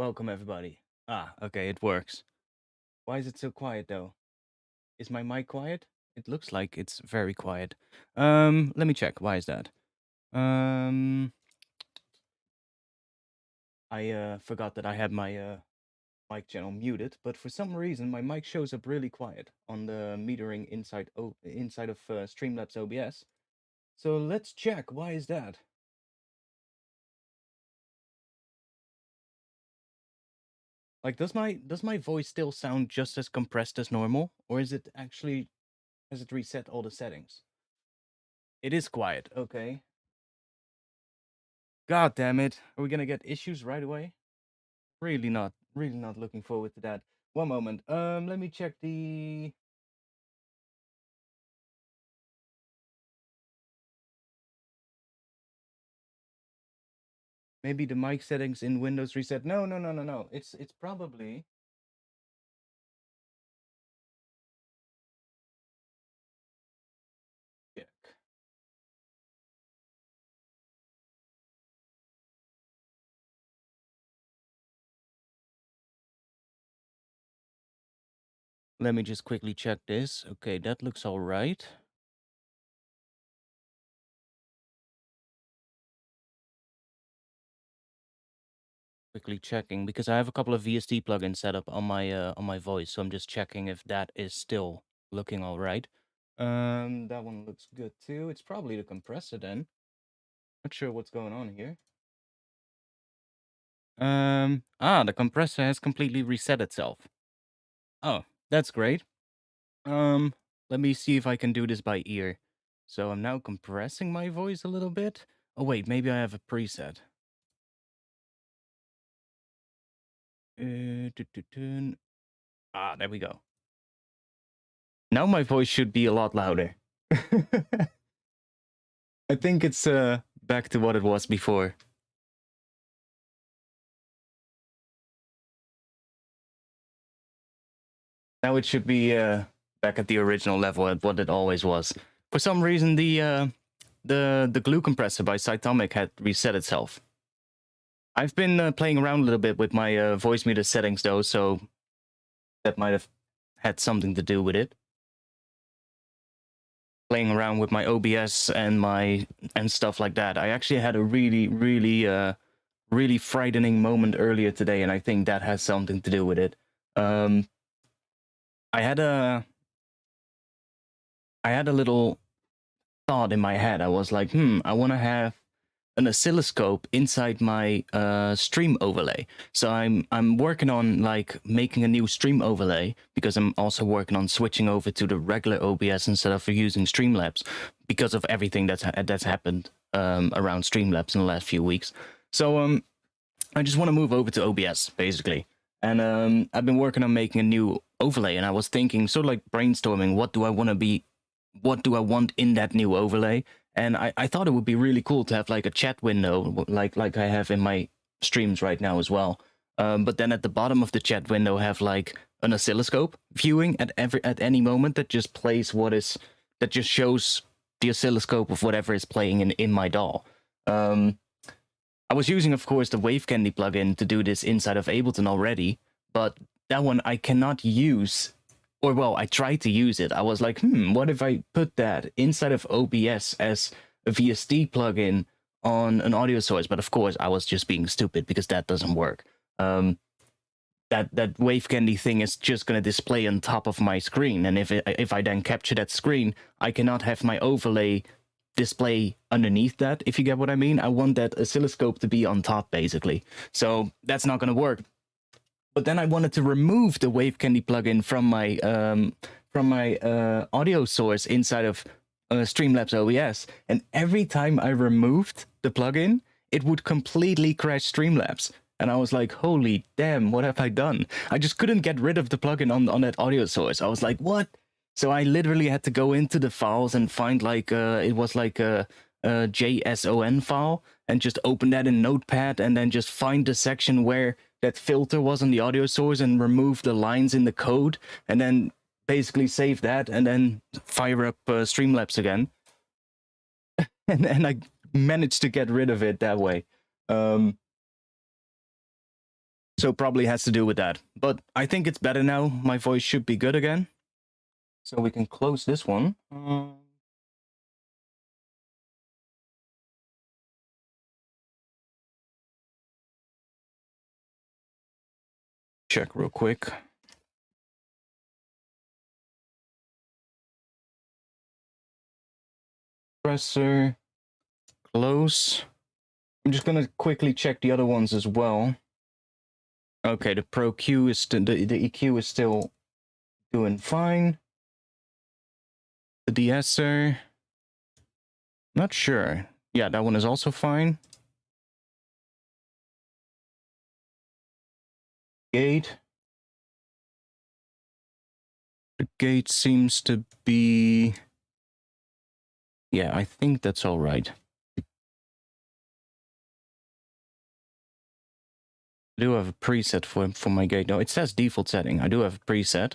Welcome everybody. Ah, okay, it works. Why is it so quiet though? Is my mic quiet? It looks like it's very quiet. Let me check. Why is that? Um, I forgot that I had my mic channel muted, but for some reason my mic shows up really quiet on the metering inside of Streamlabs OBS. So let's check. Why is that? Like, does my voice still sound just as compressed as normal, or is it actually has it reset all the settings? It is quiet. Okay. God damn it. Are we gonna get issues right away? Really not looking forward to that. One moment. Let me check the maybe the mic settings in Windows reset. No. It's probably check. Let me just quickly check this. Okay, that looks all right. Quickly checking because I have a couple of VST plugins set up on my voice, so I'm just checking if that is still looking all right. That one looks good too. It's probably the compressor then. Not sure what's going on here. The compressor has completely reset itself. Oh, that's great. Let me see if I can do this by ear. So I'm now compressing my voice a little bit. Oh wait, maybe I have a preset. There we go. Now my voice should be a lot louder. I think it's back to what it was before. Now it should be back at the original level at what it always was. For some reason, the glue compressor by Cytomic had reset itself. I've been playing around a little bit with my voice meter settings though, so that might have had something to do with it. Playing around with my OBS and stuff like that. I actually had a really frightening moment earlier today, and I think that has something to do with it. I had a little thought in my head. I was like, I want to have an oscilloscope inside my stream overlay. So I'm working on like making a new stream overlay because I'm also working on switching over to the regular OBS instead of using Streamlabs because of everything that's happened around Streamlabs in the last few weeks. So I just want to move over to OBS basically. And I've been working on making a new overlay, and I was thinking, sort of like brainstorming, what do I want in that new overlay? And I thought it would be really cool to have like a chat window, like I have in my streams right now as well. But then at the bottom of the chat window, have like an oscilloscope viewing at any moment that just plays that just shows the oscilloscope of whatever is playing in my DAW. I was using, of course, the Wave Candy plugin to do this inside of Ableton already, but that one I cannot use. Or, well, I tried to use it. I was like, what if I put that inside of OBS as a VST plugin on an audio source? But of course, I was just being stupid because that doesn't work. That Wave Candy thing is just going to display on top of my screen. And if I then capture that screen, I cannot have my overlay display underneath that, if you get what I mean. I want that oscilloscope to be on top, basically. So that's not going to work. But then I wanted to remove the Wave Candy plugin from my audio source inside of Streamlabs OBS, and every time I removed the plugin, it would completely crash Streamlabs. And I was like, holy damn, what have I done? I just couldn't get rid of the plugin on that audio source. I was like, what? So I literally had to go into the files and find like it was like a JSON file, and just open that in Notepad, and then just find the section where that filter was on the audio source and remove the lines in the code, and then basically save that and then fire up Streamlabs again. and I managed to get rid of it that way. So probably has to do with that. But I think it's better now. My voice should be good again. So we can close this one. Check real quick. Compressor. Close. I'm just gonna quickly check the other ones as well. Okay, the Pro Q is the EQ is still doing fine. The de-esser, not sure. Yeah, that one is also fine. Gate. The gate seems to be... Yeah, I think that's all right. I do have a preset for my gate. No, it says default setting. I do have a preset.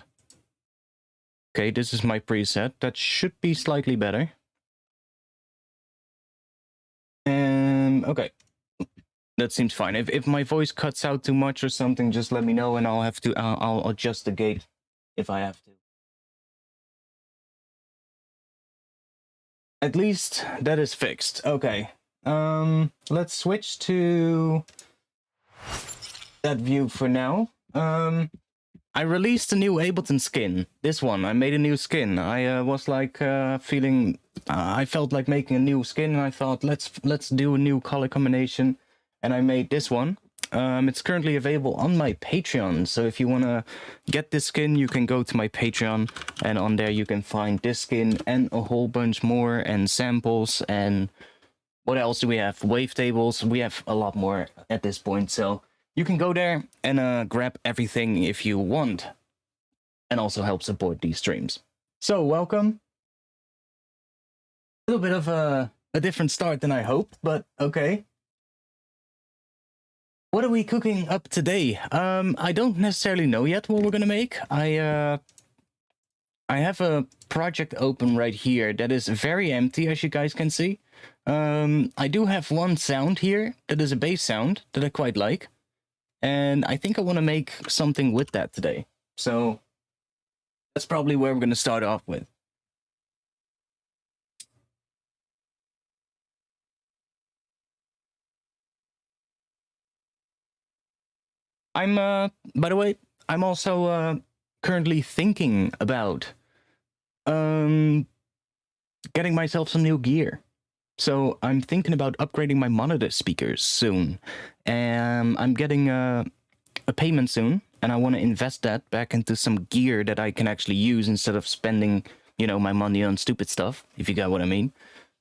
Okay, this is my preset. That should be slightly better. Okay. That seems fine. If my voice cuts out too much or something, just let me know and I'll have to I'll adjust the gate if I have to. At least that is fixed. Okay. Let's switch to that view for now. I released a new Ableton skin. This one, I made a new skin. I was like feeling, I felt like making a new skin, and I thought let's do a new color combination, and I made this one. It's currently available on my Patreon, so if you want to get this skin, you can go to my Patreon, and on there you can find this skin and a whole bunch more, and samples, and what else do we have? Wavetables. We have a lot more at this point, so you can go there and grab everything if you want, and also help support these streams. So, welcome. A little bit of a different start than I hoped, but okay. What are we cooking up today? I don't necessarily know yet what we're gonna make. I have a project open right here that is very empty, as you guys can see. I do have one sound here that is a bass sound that I quite like. And I think I want to make something with that today. So that's probably where we're going to start off with. By the way, I'm also currently thinking about getting myself some new gear. So I'm thinking about upgrading my monitor speakers soon. And I'm getting a payment soon, and I want to invest that back into some gear that I can actually use instead of spending, you know, my money on stupid stuff, if you get what I mean.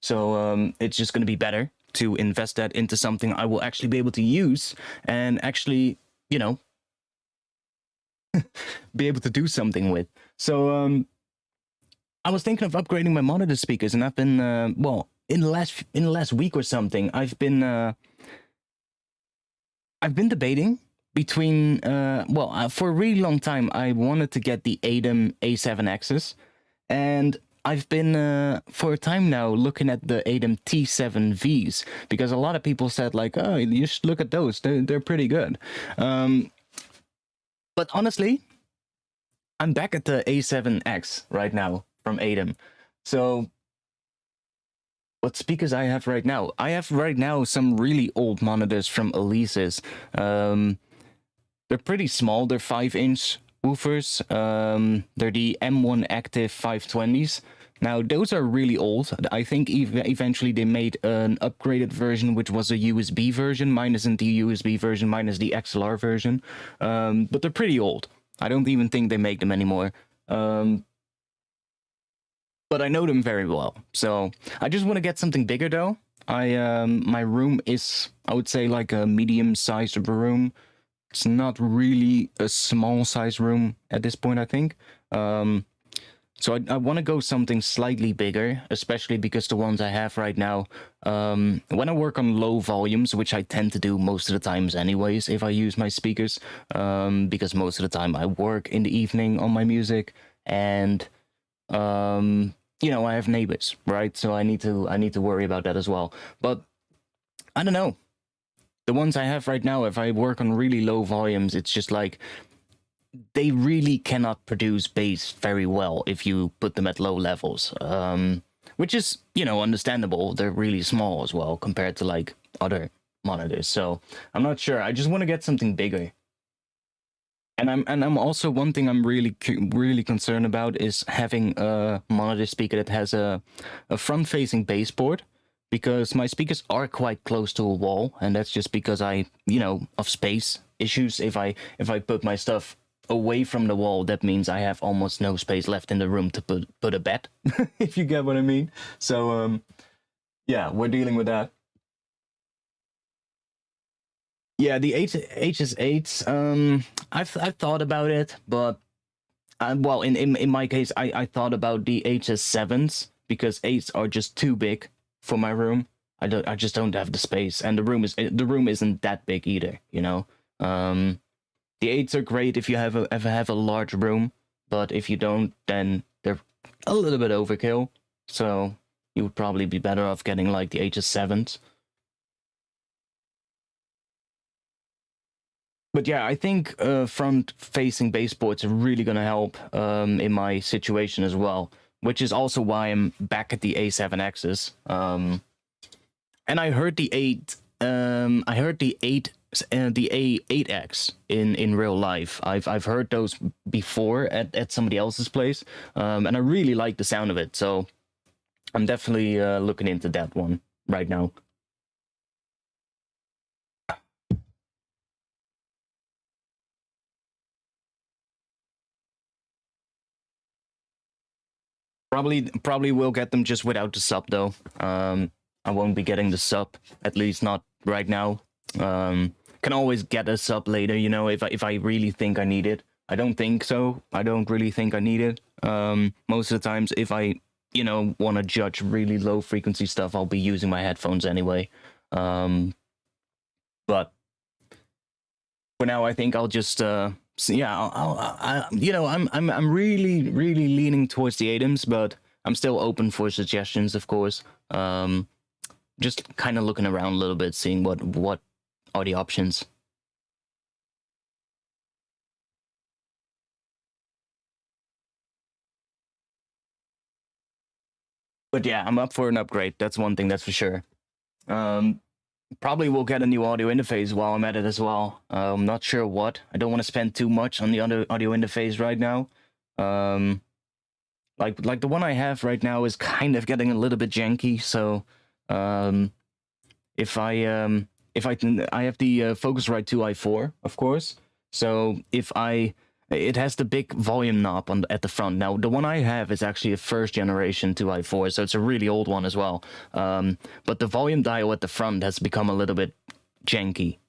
So it's just going to be better to invest that into something I will actually be able to use and actually, you know, be able to do something with. So I was thinking of upgrading my monitor speakers, and I've been, well, in the last week or something, I've been debating between for a really long time I wanted to get the ADEM A7Xs, and I've been for a time now looking at the ADEM T7Vs, because a lot of people said like, oh, you should look at those, they're pretty good. But honestly, I'm back at the A7X right now from ADEM. So what speakers I have right now? I have right now some really old monitors from Elise's. They're pretty small. They're 5-inch woofers. They're the M1 Active 520s. Now, those are really old. I think eventually they made an upgraded version, which was a USB version. Mine isn't the USB version. Mine is the XLR version. But they're pretty old. I don't even think they make them anymore. But I know them very well. So I just want to get something bigger, though. My room is, I would say, like a medium-sized room. It's not really a small-sized room at this point, I think. So I want to go something slightly bigger, especially because the ones I have right now, when I work on low volumes, which I tend to do most of the times anyways, if I use my speakers, because most of the time I work in the evening on my music, and you know, I have neighbors, right? So I need to worry about that as well. But I don't know. the ones I have right now, if I work on really low volumes, it's just like they really cannot produce bass very well if you put them at low levels. Which is, you know, understandable. They're really small as well compared to like other monitors. So I'm not sure. I just want to get something bigger. And I'm also, one thing I'm really concerned about is having a monitor speaker that has a front facing baseboard, because my speakers are quite close to a wall, and that's just because I, you know, of space issues. If I put my stuff away from the wall, that means I have almost no space left in the room to put a bed, if you get what I mean. So yeah, we're dealing with that. Yeah, the HS8s. I've thought about it, but well, in my case, I thought about the HS7s, because 8s are just too big for my room. I just don't have the space, and the room isn't that big either. You know, the 8s are great if you ever have a large room, but if you don't, then they're a little bit overkill. So you would probably be better off getting like the HS7s. But yeah, I think front-facing baseboards are really gonna help in my situation as well, which is also why I'm back at the A7Xs. And I heard the the A8X in real life. I've heard those before at somebody else's place, and I really like the sound of it. So I'm definitely looking into that one right now. Probably will get them just without the sub though. I won't be getting the sub, at least not right now. Can always get a sub later, you know, if I really think I need it. I don't think so. I don't really think I need it. Most of the times, if I, you know, want to judge really low frequency stuff, I'll be using my headphones anyway. But for now, I think I'll just yeah, you know, I'm really leaning towards the ADAMs, but I'm still open for suggestions, of course. Just kind of looking around a little bit, seeing what are the options. But yeah, I'm up for an upgrade. That's one thing, that's for sure. Probably will get a new audio interface while I'm at it as well. I'm not sure what. I don't want to spend too much on the audio interface right now. Like the one I have right now is kind of getting a little bit janky. So if I have the Focusrite 2i4, of course. So it has the big volume knob at the front. Now, the one I have is actually a first generation 2i4, so it's a really old one as well. But the volume dial at the front has become a little bit janky.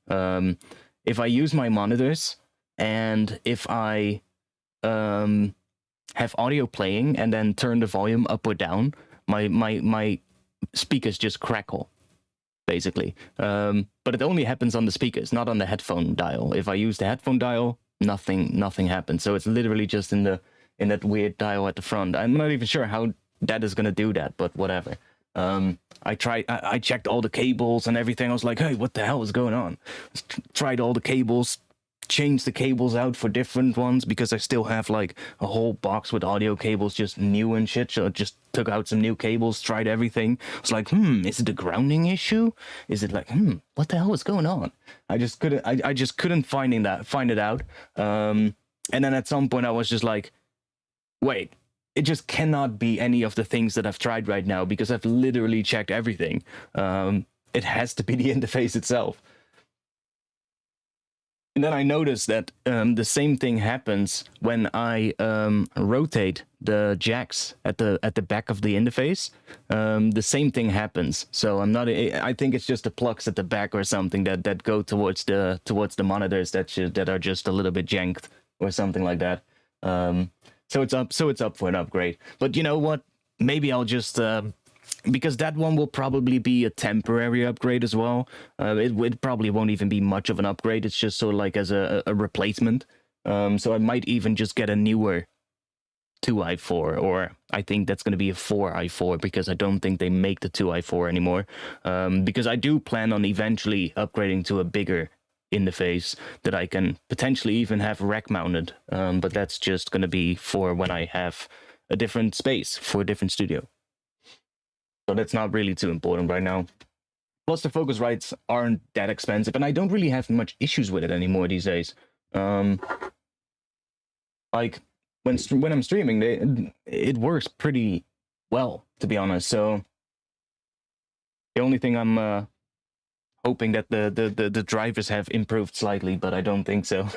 If I use my monitors, and if I have audio playing and then turn the volume up or down, my speakers just crackle, basically. But it only happens on the speakers, not on the headphone dial. If I use the headphone dial, nothing happens. So it's literally just in that weird dial at the front. I'm not even sure how that is gonna do that, but whatever. I checked all the cables and everything. I was like, hey, what the hell is going on? Tried all the cables, changed the cables out for different ones, because I still have like a whole box with audio cables just new and shit. So I just took out some new cables, tried everything. I was like, is it a grounding issue? Is it like, what the hell is going on? I just couldn't find it out. And then at some point I was just like, wait, it just cannot be any of the things that I've tried right now, because I've literally checked everything. It has to be the interface itself. And then I noticed that the same thing happens when I rotate the jacks at the back of the interface. The same thing happens. So I think it's just the plugs at the back or something that go towards the monitors that are just a little bit janked or something like that. So it's up for an upgrade. But you know what? Maybe I'll just because that one will probably be a temporary upgrade as well. It probably won't even be much of an upgrade. It's just sort of like as a replacement. So I might even just get a newer 2i4, or I think that's going to be a 4i4, because I don't think they make the 2i4 anymore. Because I do plan on eventually upgrading to a bigger interface that I can potentially even have rack mounted, but that's just going to be for when I have a different space for a different studio. So that's not really too important right now. Plus, the Focusrites aren't that expensive, and I don't really have much issues with it anymore these days. Like when I'm streaming, it works pretty well, to be honest. So the only thing I'm hoping that the drivers have improved slightly, but I don't think so.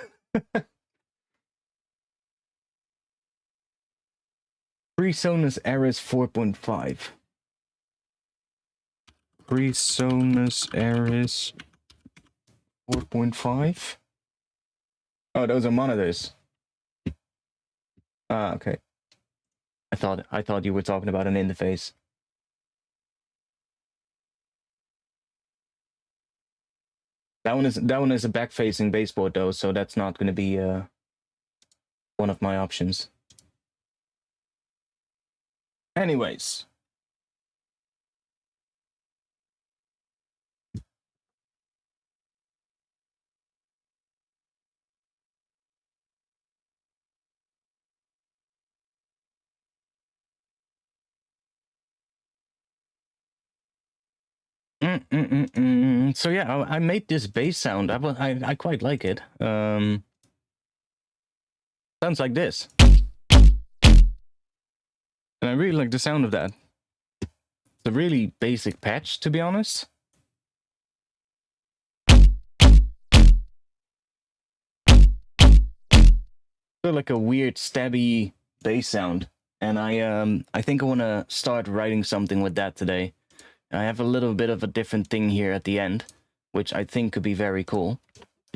PreSonus Aris 4.5. PreSonus Aris 4.5. Oh, those are monitors. Ah, okay. I thought you were talking about an interface. That one is a back-facing baseboard though, so that's not going to be one of my options. Anyways. So yeah, I made this bass sound. I quite like it. Sounds like this. And I really like the sound of that. It's a really basic patch, to be honest. So like a weird stabby bass sound. And I think I want to start writing something with that today. I have a little bit of a different thing here at the end, which I think could be very cool.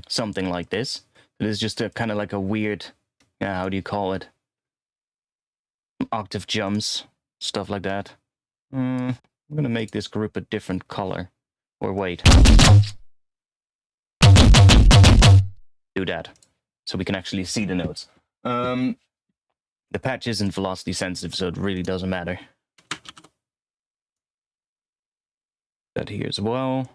Something like this. It is just a kind of like a weird, how do you call it? Octave jumps, stuff like that. I'm gonna make this group a different color. Or wait. Do that. So we can actually see the notes. The patch isn't velocity sensitive, so it really doesn't matter. That here as well.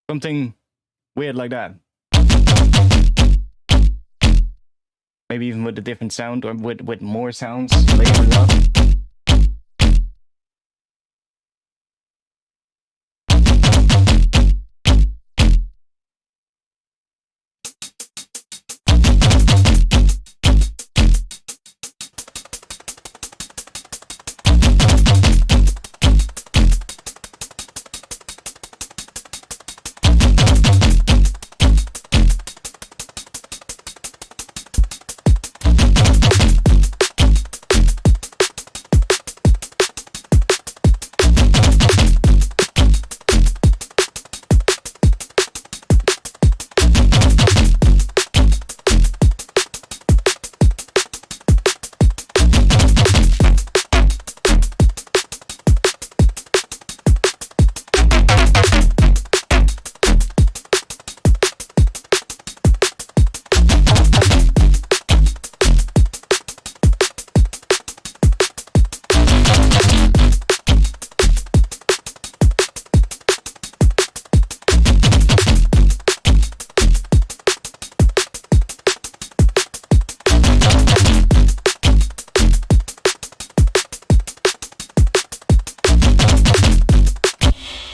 Something weird like that. Maybe even with a different sound, or with more sounds later up.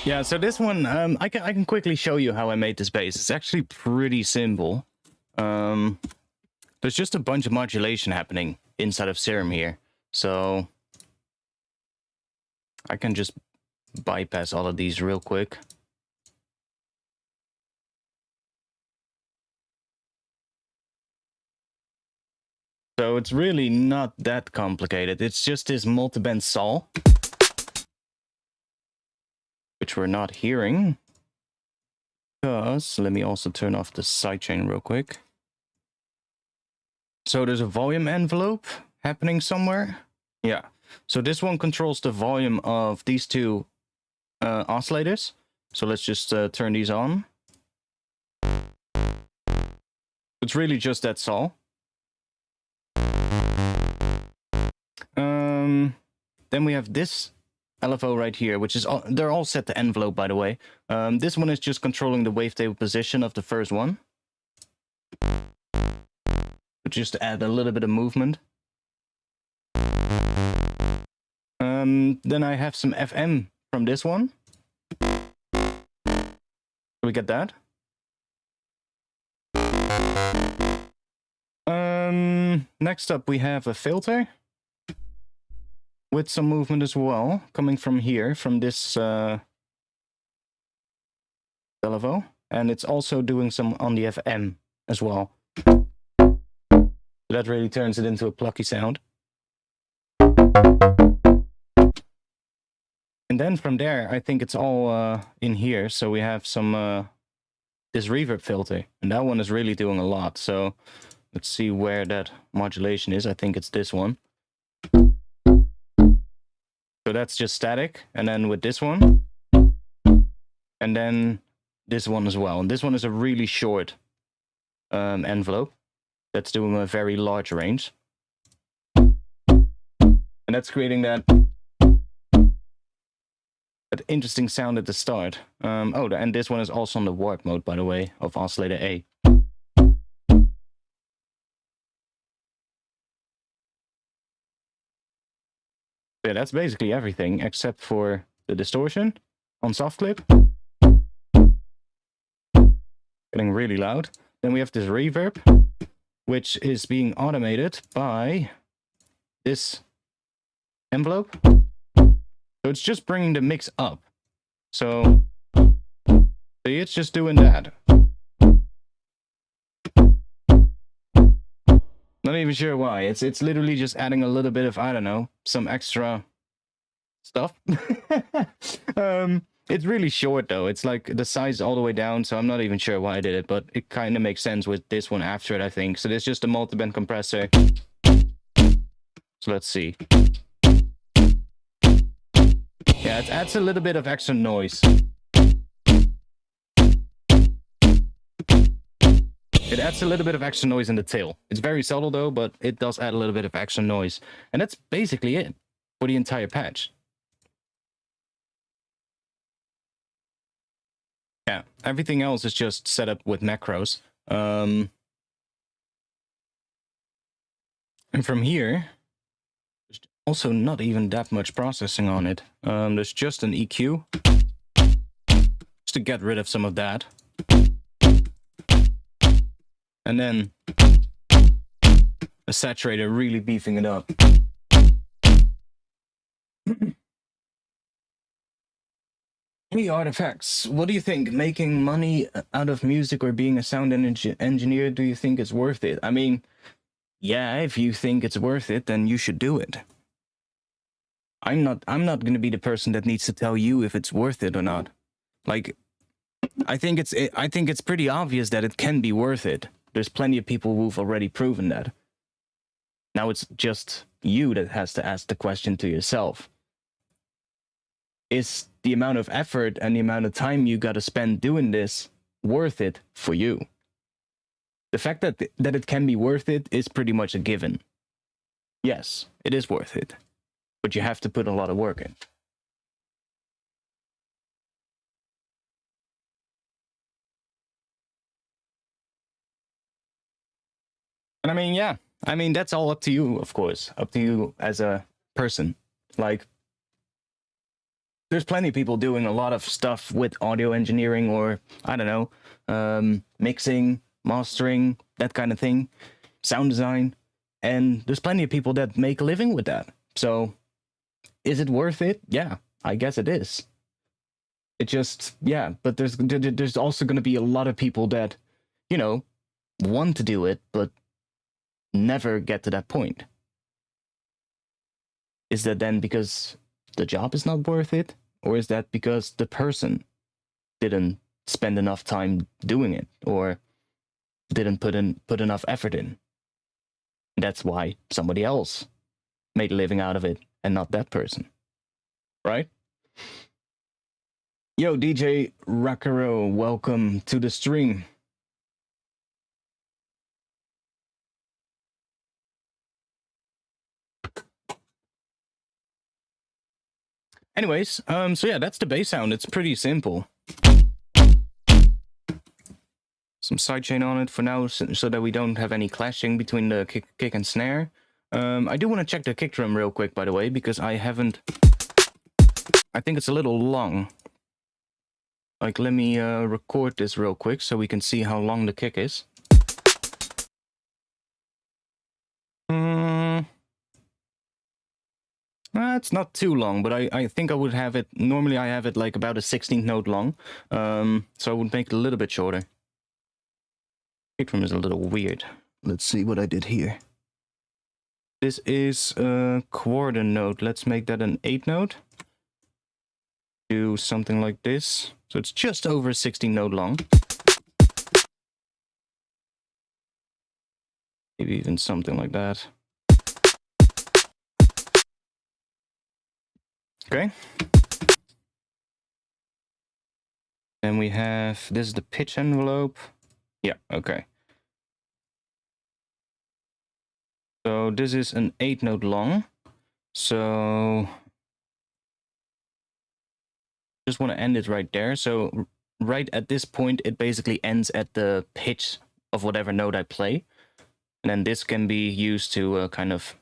Yeah, so this one, I can quickly show you how I made this bass. It's actually pretty simple. There's just a bunch of modulation happening inside of Serum here. So I can just bypass all of these real quick. So it's really not that complicated. It's just this multiband saw, which we're not hearing. Because, let me also turn off the sidechain real quick. So there's a volume envelope happening somewhere. Yeah. So this one controls the volume of these two oscillators. So let's just turn these on. It's really just that's all. Then we have this LFO right here, which is they're all set to envelope, by the way. This one is just controlling the wavetable position of the first one. Just to add a little bit of movement. Then I have some FM from this one. We get that. Next up we have a filter with some movement as well, coming from here, from this LFO, and it's also doing some on the FM as well. That really turns it into a plucky sound. And then from there, I think it's all in here. So we have some this reverb filter, and that one is really doing a lot. So let's see where that modulation is. I think it's this one. So that's just static, and then with this one, and then this one as well. And this one is a really short envelope that's doing a very large range. And that's creating that interesting sound at the start. Oh, and this one is also on the warp mode, by the way, of oscillator A. Yeah, that's basically everything except for the distortion on soft clip. Getting really loud. Then we have this reverb, which is being automated by this envelope. So it's just bringing the mix up. So see, it's just doing that. Not even sure why. It's literally just adding a little bit of, I don't know, some extra stuff. It's really short though. It's like the size all the way down, so I'm not even sure why I did it, but it kind of makes sense with this one after it, I think. So there's just a multi-band compressor. So let's see. Yeah, it adds a little bit of extra noise. It adds a little bit of extra noise in the tail. It's very subtle though, but it does add a little bit of extra noise. And that's basically it for the entire patch. Yeah, everything else is just set up with macros. And from here, there's also not even that much processing on it. There's just an EQ, just to get rid of some of that. And then a saturator really beefing it up. Any artifacts? What do you think? Making money out of music or being a sound engineer, do you think it's worth it? I mean, yeah, if you think it's worth it, then you should do it. I'm not going to be the person that needs to tell you if it's worth it or not. Like, I think it's pretty obvious that it can be worth it. There's plenty of people who've already proven that. Now it's just you that has to ask the question to yourself. Is the amount of effort and the amount of time you got to spend doing this worth it for you? The fact that it can be worth it is pretty much a given. Yes, it is worth it. But you have to put a lot of work in. And I mean, yeah. I mean, that's all up to you, of course. Up to you as a person. Like, there's plenty of people doing a lot of stuff with audio engineering or, I don't know, mixing, mastering, that kind of thing. Sound design. And there's plenty of people that make a living with that. So, is it worth it? Yeah, I guess it is. It just, yeah, but there's also going to be a lot of people that, you know, want to do it, but never get to that point. Is that then because the job is not worth it? Or is that because the person didn't spend enough time doing it? Or didn't put enough effort in? That's why somebody else made a living out of it and not that person. Right? Yo, DJ Rakaro, welcome to the stream. Anyways, so yeah, that's the bass sound. It's pretty simple. Some sidechain on it for now, so that we don't have any clashing between the kick and snare. I do want to check the kick drum real quick, by the way, because I haven't... I think it's a little long. Like, let me record this real quick so we can see how long the kick is. It's not too long, but I think I would have it... Normally I have it like about a 16th note long, so I would make it a little bit shorter. Kick drum is a little weird. Let's see what I did here. This is a quarter note. Let's make that an 8th note. Do something like this. So it's just over 16 note long. Maybe even something like that. Okay. Then we have, this is the pitch envelope. Yeah, okay. So this is an 8th note long. So just want to end it right there. So right at this point, it basically ends at the pitch of whatever note I play. And then this can be used to kind of...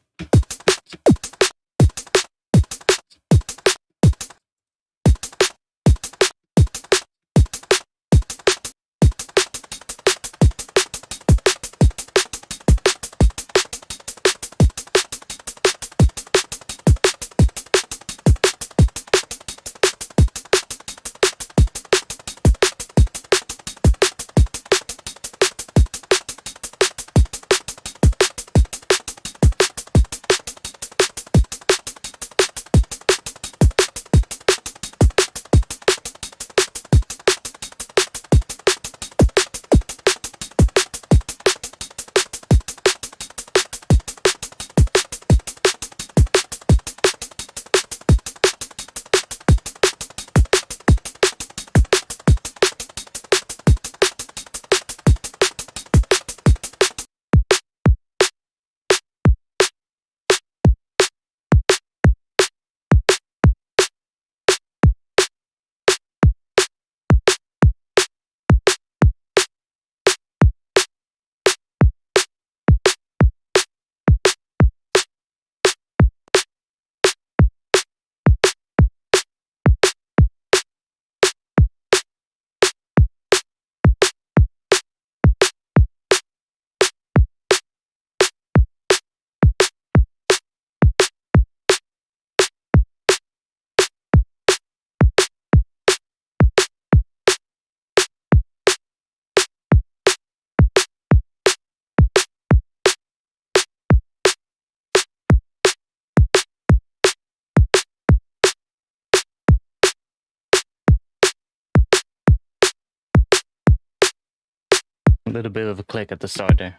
A little bit of a click at the start there.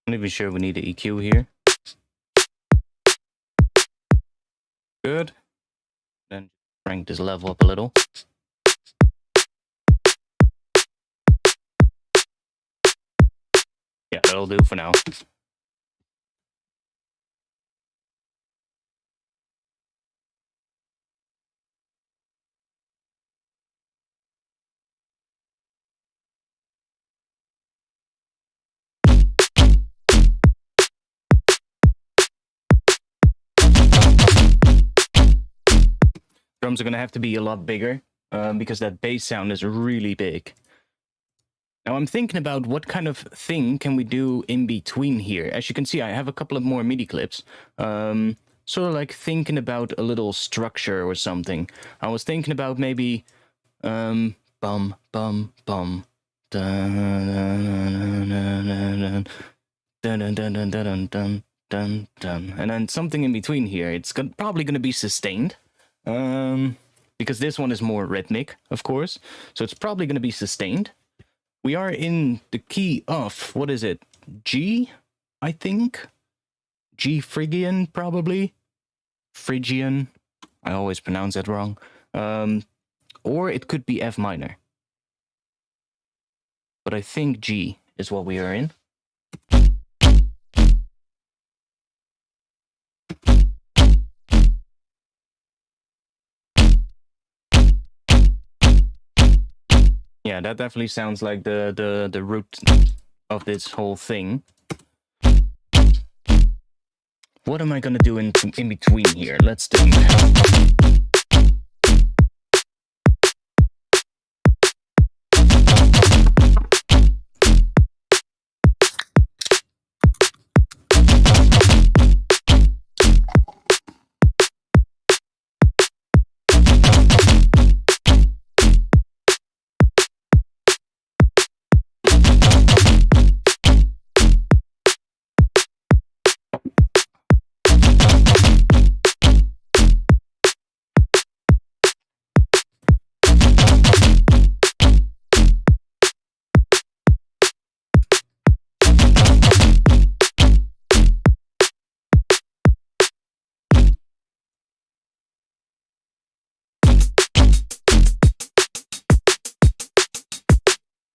I'm not even sure we need the EQ here. Good. Then crank this level up a little. Yeah, that'll do for now. Drums are going to have to be a lot bigger because that bass sound is really big. Now I'm thinking about what kind of thing can we do in between here. As you can see, I have a couple of more MIDI clips. Sort of like thinking about a little structure or something. I was thinking about maybe bum bum bum dun dun dun dun dun dun dun dun dun dun, dun. And then something in between here. It's probably going to be sustained. Because this one is more rhythmic, of course. So it's probably going to be sustained. We are in the key of, what is it? G, I think? G Phrygian, probably. Phrygian. I always pronounce that wrong. Or it could be F minor. But I think G is what we are in. Yeah, that definitely sounds like the root of this whole thing. What am I gonna do in between here? Let's think.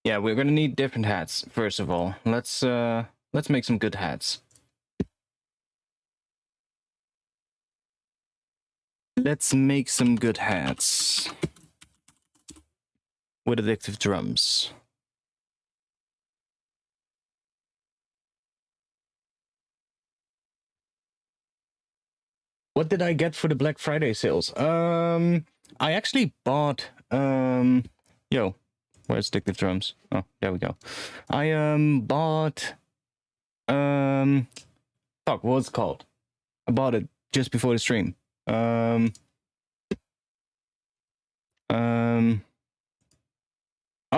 Yeah, we're gonna need different hats, first of all. Let's make some good hats. Let's make some good hats. With addictive drums. What did I get for the Black Friday sales? I actually bought yo, where's addictive drums? Oh, there we go. I bought fuck, what was it called? I bought it just before the stream. Oh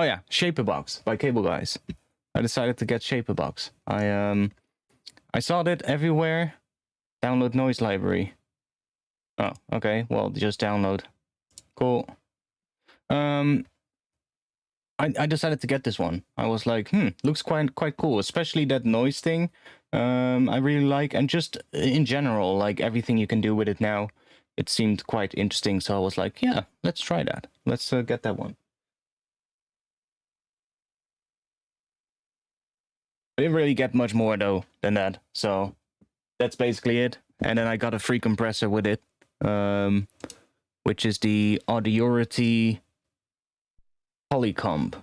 yeah, Shaper Box by Cable Guys. I decided to get Shaper Box. I saw that everywhere. Download noise library. Oh, okay. Well, just download. Cool. I decided to get this one. I was like, looks quite cool, especially that noise thing. I really like, and just in general, like everything you can do with it now, it seemed quite interesting. So I was like, yeah, let's try that. Let's get that one. I didn't really get much more though than that, so that's basically it. And then I got a free compressor with it, which is the Audiority Polycomb,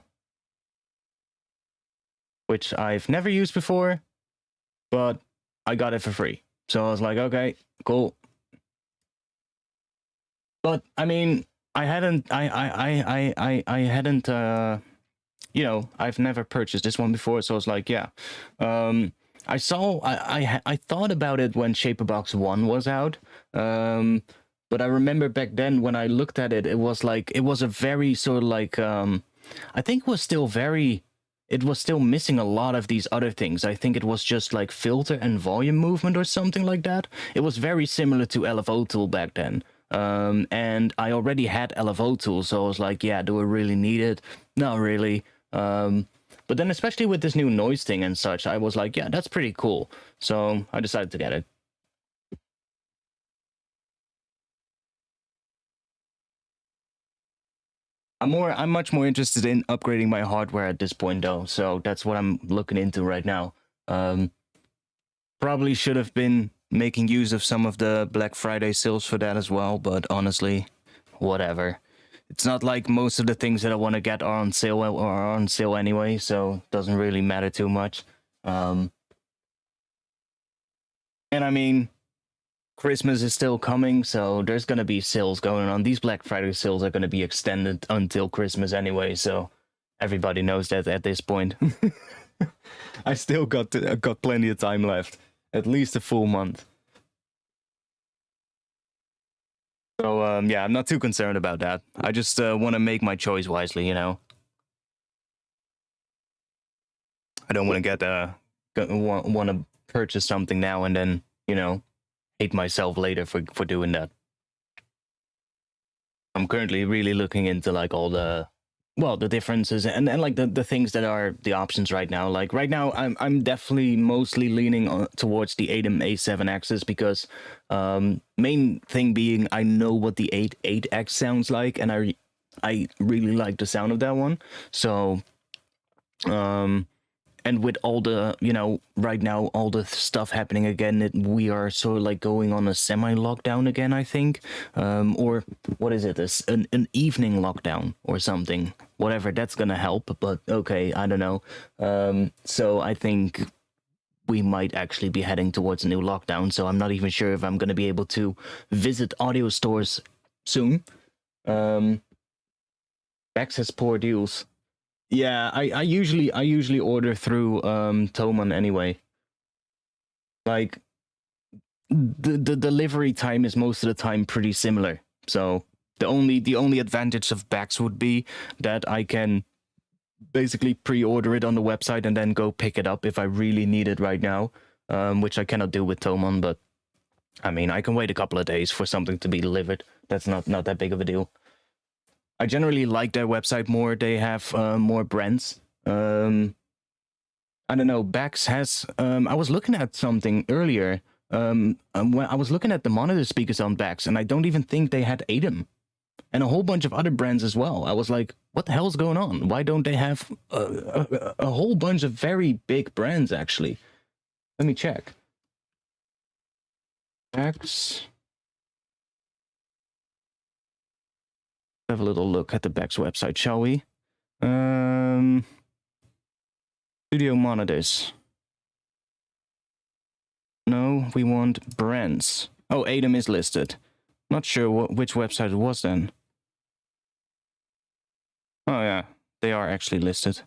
which I've never used before, but I got it for free. So I was like, okay, cool. But I mean, I hadn't, you know, I've never purchased this one before, so I was like, yeah. I thought about it when Shaperbox 1 was out, but I remember back then when I looked at it, it was like, it was a very sort of like, I think it was still missing a lot of these other things. I think it was just like filter and volume movement or something like that. It was very similar to LFO Tool back then. And I already had LFO Tool, so I was like, yeah, do I really need it? Not really. But then especially with this new noise thing and such, I was like, yeah, that's pretty cool. So I decided to get it. I'm much more interested in upgrading my hardware at this point though, so that's what I'm looking into right now. Probably should have been making use of some of the Black Friday sales for that as well, but honestly, whatever. It's not like most of the things that I want to get are on sale anyway, so it doesn't really matter too much. And I mean, Christmas is still coming, so there's going to be sales going on. These Black Friday sales are going to be extended until Christmas anyway, so everybody knows that at this point. I still got plenty of time left, at least a full month. So, yeah, I'm not too concerned about that. I just want to make my choice wisely, you know? I don't want to get, want to purchase something now and then, you know, hate myself later for doing that. I'm currently really looking into like all the the differences and like the things that are the options right now. Like right now I'm definitely mostly leaning towards the ATEM A7 axis because main thing being I know what the 8X sounds like and I really like the sound of that one. So and with all the, you know, right now all the stuff happening again, we are sort of like going on a semi-lockdown again, I think, or what is it, an evening lockdown or something, whatever. That's gonna help, but okay, I don't know. So I think we might actually be heading towards a new lockdown, so I'm not even sure if I'm gonna be able to visit audio stores soon. Bex has poor deals. Yeah, I usually order through Thomann anyway. Like the delivery time is most of the time pretty similar. So the only advantage of Bax would be that I can basically pre-order it on the website and then go pick it up if I really need it right now, which I cannot do with Thomann, but I mean, I can wait a couple of days for something to be delivered. That's not that big of a deal. I generally like their website more. They have more brands. I don't know. Bax has. I was looking at something earlier. When I was looking at the monitor speakers on Bax, and I don't even think they had ATEM, and a whole bunch of other brands as well. I was like, what the hell is going on? Why don't they have a whole bunch of very big brands? Actually, let me check. Bax. Have a little look at the Bax website, shall we? Studio monitors. No, we want brands. Oh, ATEM is listed. Not sure which website it was then. Oh yeah, they are actually listed.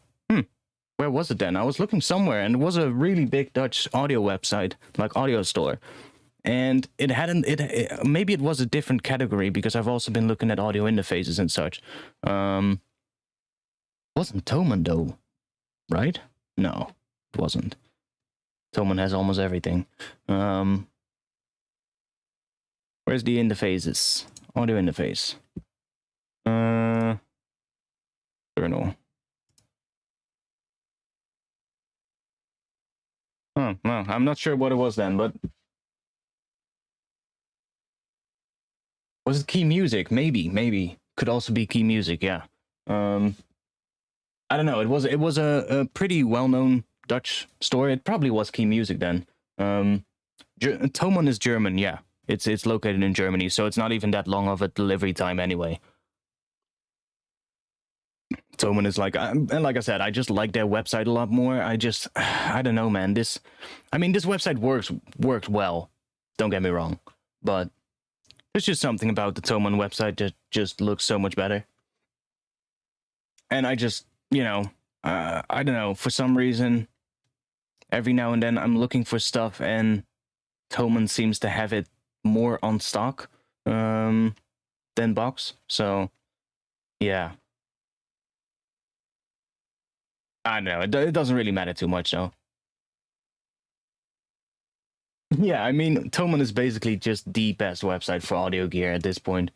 Where was it then? I was looking somewhere and it was a really big Dutch audio website, like audio store. And it hadn't, maybe it was a different category because I've also been looking at audio interfaces and such. Wasn't Thomann though, right? No, it wasn't. Thomann has almost everything. Where's the interfaces? Audio interface. Journal. Oh, well, I'm not sure what it was then, but was it Key Music? Maybe. Could also be Key Music, yeah. I don't know. It was a pretty well-known Dutch store. It probably was Key Music then. Thomann is German, yeah. It's located in Germany, so it's not even that long of a delivery time anyway. Thomann is like, and like I said, I just like their website a lot more. I don't know, man. This website worked well. Don't get me wrong, but there's just something about the Thomann website that just looks so much better. And I just, you know, I don't know, for some reason, every now and then I'm looking for stuff and Thomann seems to have it more on stock than Box. So, yeah. I don't know, it doesn't really matter too much, though. Yeah, I mean, Thomann is basically just the best website for audio gear at this point.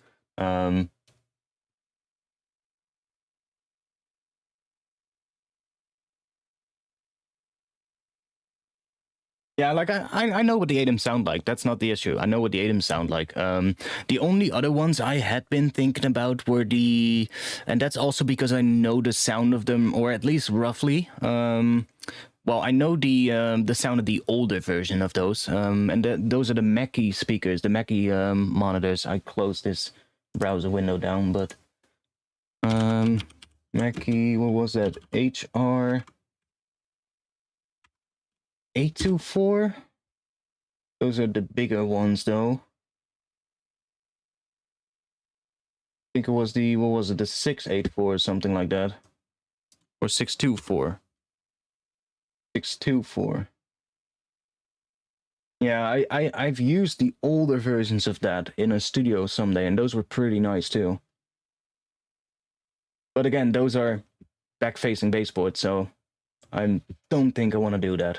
Yeah, like I know what the ATEM sound like. That's not the issue. I know what the ATEM sound like. The only other ones I had been thinking about were and that's also because I know the sound of them, or at least roughly. Well, I know the sound of the older version of those. And those are the Mackie speakers, the Mackie monitors. I closed this browser window down, but Mackie, what was that? HR 824. Those are the bigger ones, though. I think it was the, what was it, the 684 or something like that, or 624. 624. Yeah, I've used the older versions of that in a studio someday, and those were pretty nice too. But again, those are back-facing baseboards, so I don't think I want to do that.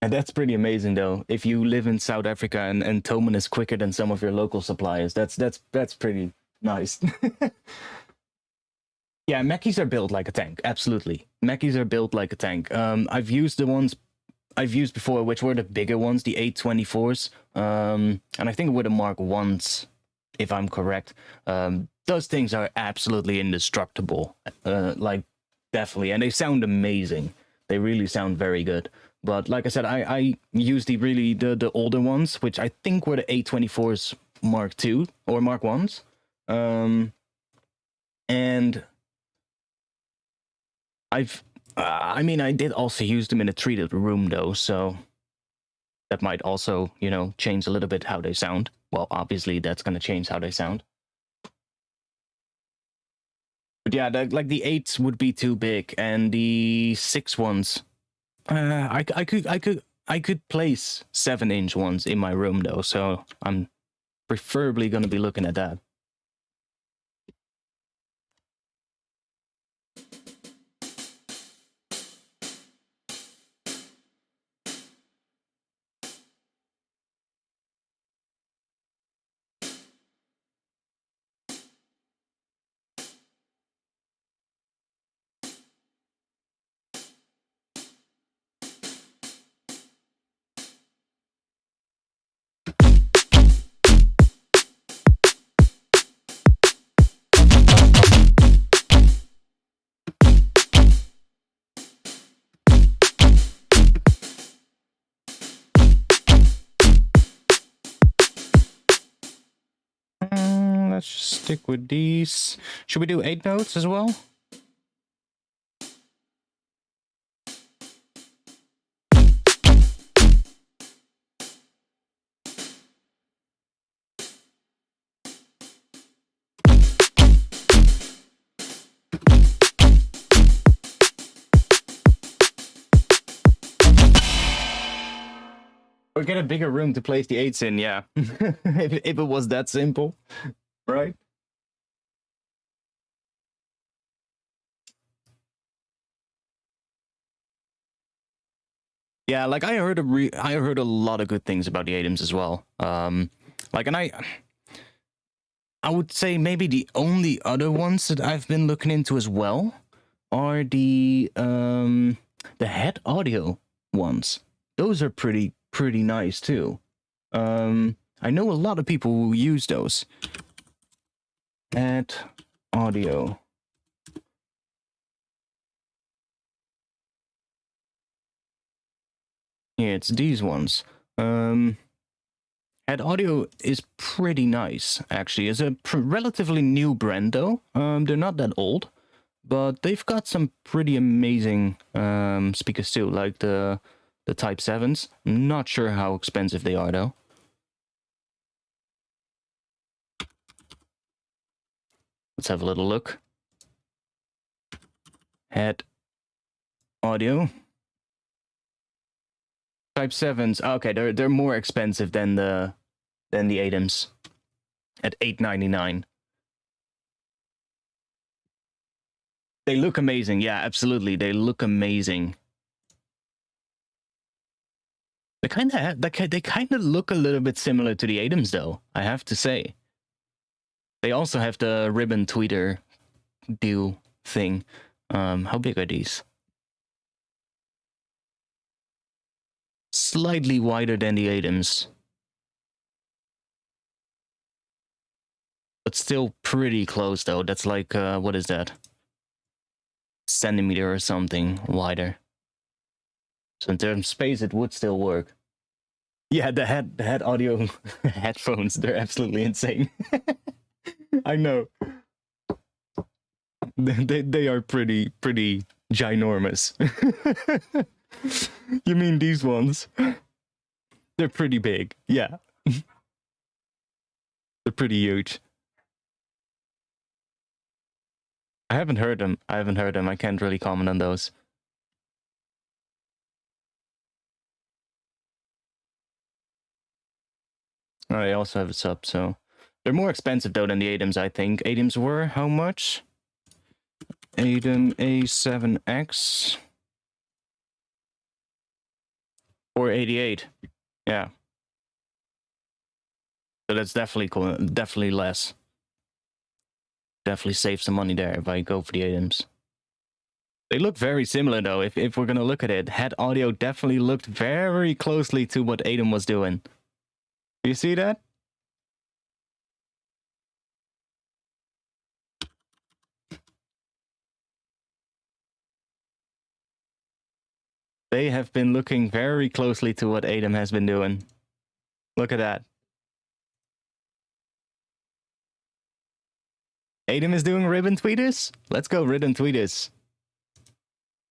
And that's pretty amazing, though. If you live in South Africa and Toman is quicker than some of your local suppliers, that's pretty nice. Yeah, Mackies are built like a tank. Absolutely, Mackies are built like a tank. I've used the ones I've used before, which were the bigger ones, the 824s, and I think with the Mark 1s, if I'm correct. Those things are absolutely indestructible, like, definitely, and they sound amazing. They really sound very good. But like I said, I use the older ones, which I think were the 824s Mark 2 or Mark 1s. And I mean, I did also use them in a treated room, though, so that might also, change a little bit how they sound. Well, obviously, that's going to change how they sound. But yeah, like the 8s would be too big, and the 6 ones, I could place 7-inch ones in my room, though, so I'm preferably going to be looking at that. Let's just stick with these. Should we do 8 notes as well? Or get a bigger room to place the 8s in, yeah. if it was that simple, right? Yeah, like I heard a lot of good things about the items as well. Like, and I would say maybe the only other ones that I've been looking into as well are the head audio ones. Those are pretty nice too. I know a lot of people who use those. Head audio. Yeah, it's these ones. Head Audio is pretty nice, actually. It's a relatively new brand, though. They're not that old, but they've got some pretty amazing speakers too, like the Type 7s. I'm not sure how expensive they are, though. Let's have a little look. Head Audio. Type 7s. Okay, they're more expensive than the ATEMs at $8.99. They look amazing. Yeah, absolutely. They look amazing. They kind of look a little bit similar to the ATEMs, though, I have to say. They also have the ribbon tweeter deal thing. How big are these? Slightly wider than the ATEMs. But still pretty close, though. That's like, what is that? Centimeter or something wider. So in terms of space, it would still work. Yeah, the head audio headphones, they're absolutely insane. I know. They are pretty ginormous. You mean these ones? They're pretty big, yeah. They're pretty huge. I haven't heard them. I can't really comment on those. I also have a sub, so they're more expensive though than the ATEMs, I think. ATEMs were how much? ATEM A7X. 488. Yeah. So that's definitely cool. Definitely less. Definitely save some money there if I go for the items. They look very similar though. If we're gonna look at it, head audio definitely looked very closely to what Adam was doing. Do you see that? They have been looking very closely to what Adam has been doing. Look at that. Adam is doing ribbon tweeters? Let's go ribbon tweeters.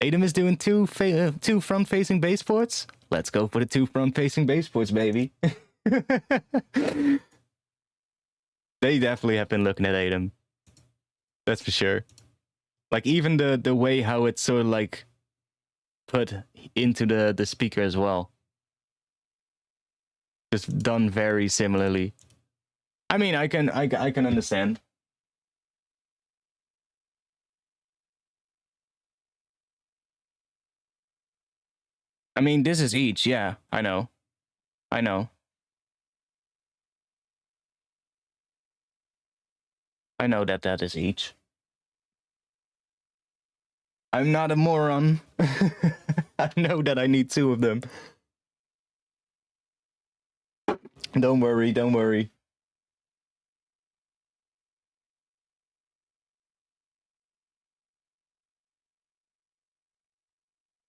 Adam is doing two front-facing baseboards? Let's go for the 2 front-facing baseboards, baby. They definitely have been looking at Adam. That's for sure. Like, even the way how it's sort of like put into the speaker as well. Just done very similarly. I mean, I can understand. I mean, this is each, yeah, I know. I know. I know that that is each. I'm not a moron. I know that I need 2 of them. Don't worry, don't worry.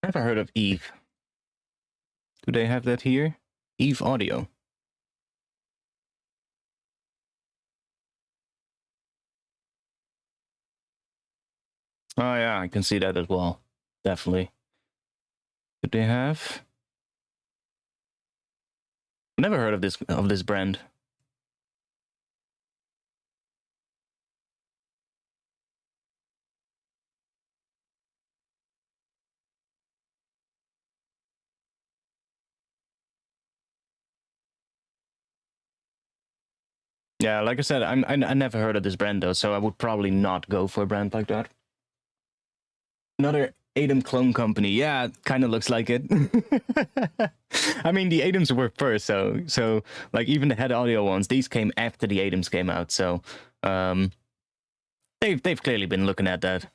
Never heard of Eve. Do they have that here? Eve Audio. Oh yeah, I can see that as well. Definitely. Do they have? Never heard of this brand. Yeah, like I said, I never heard of this brand though, so I would probably not go for a brand like that. Another Adam clone company. Yeah, kind of looks like it. I mean, the Adams were first, so like even the head audio ones, these came after the Adams came out. So they've clearly been looking at that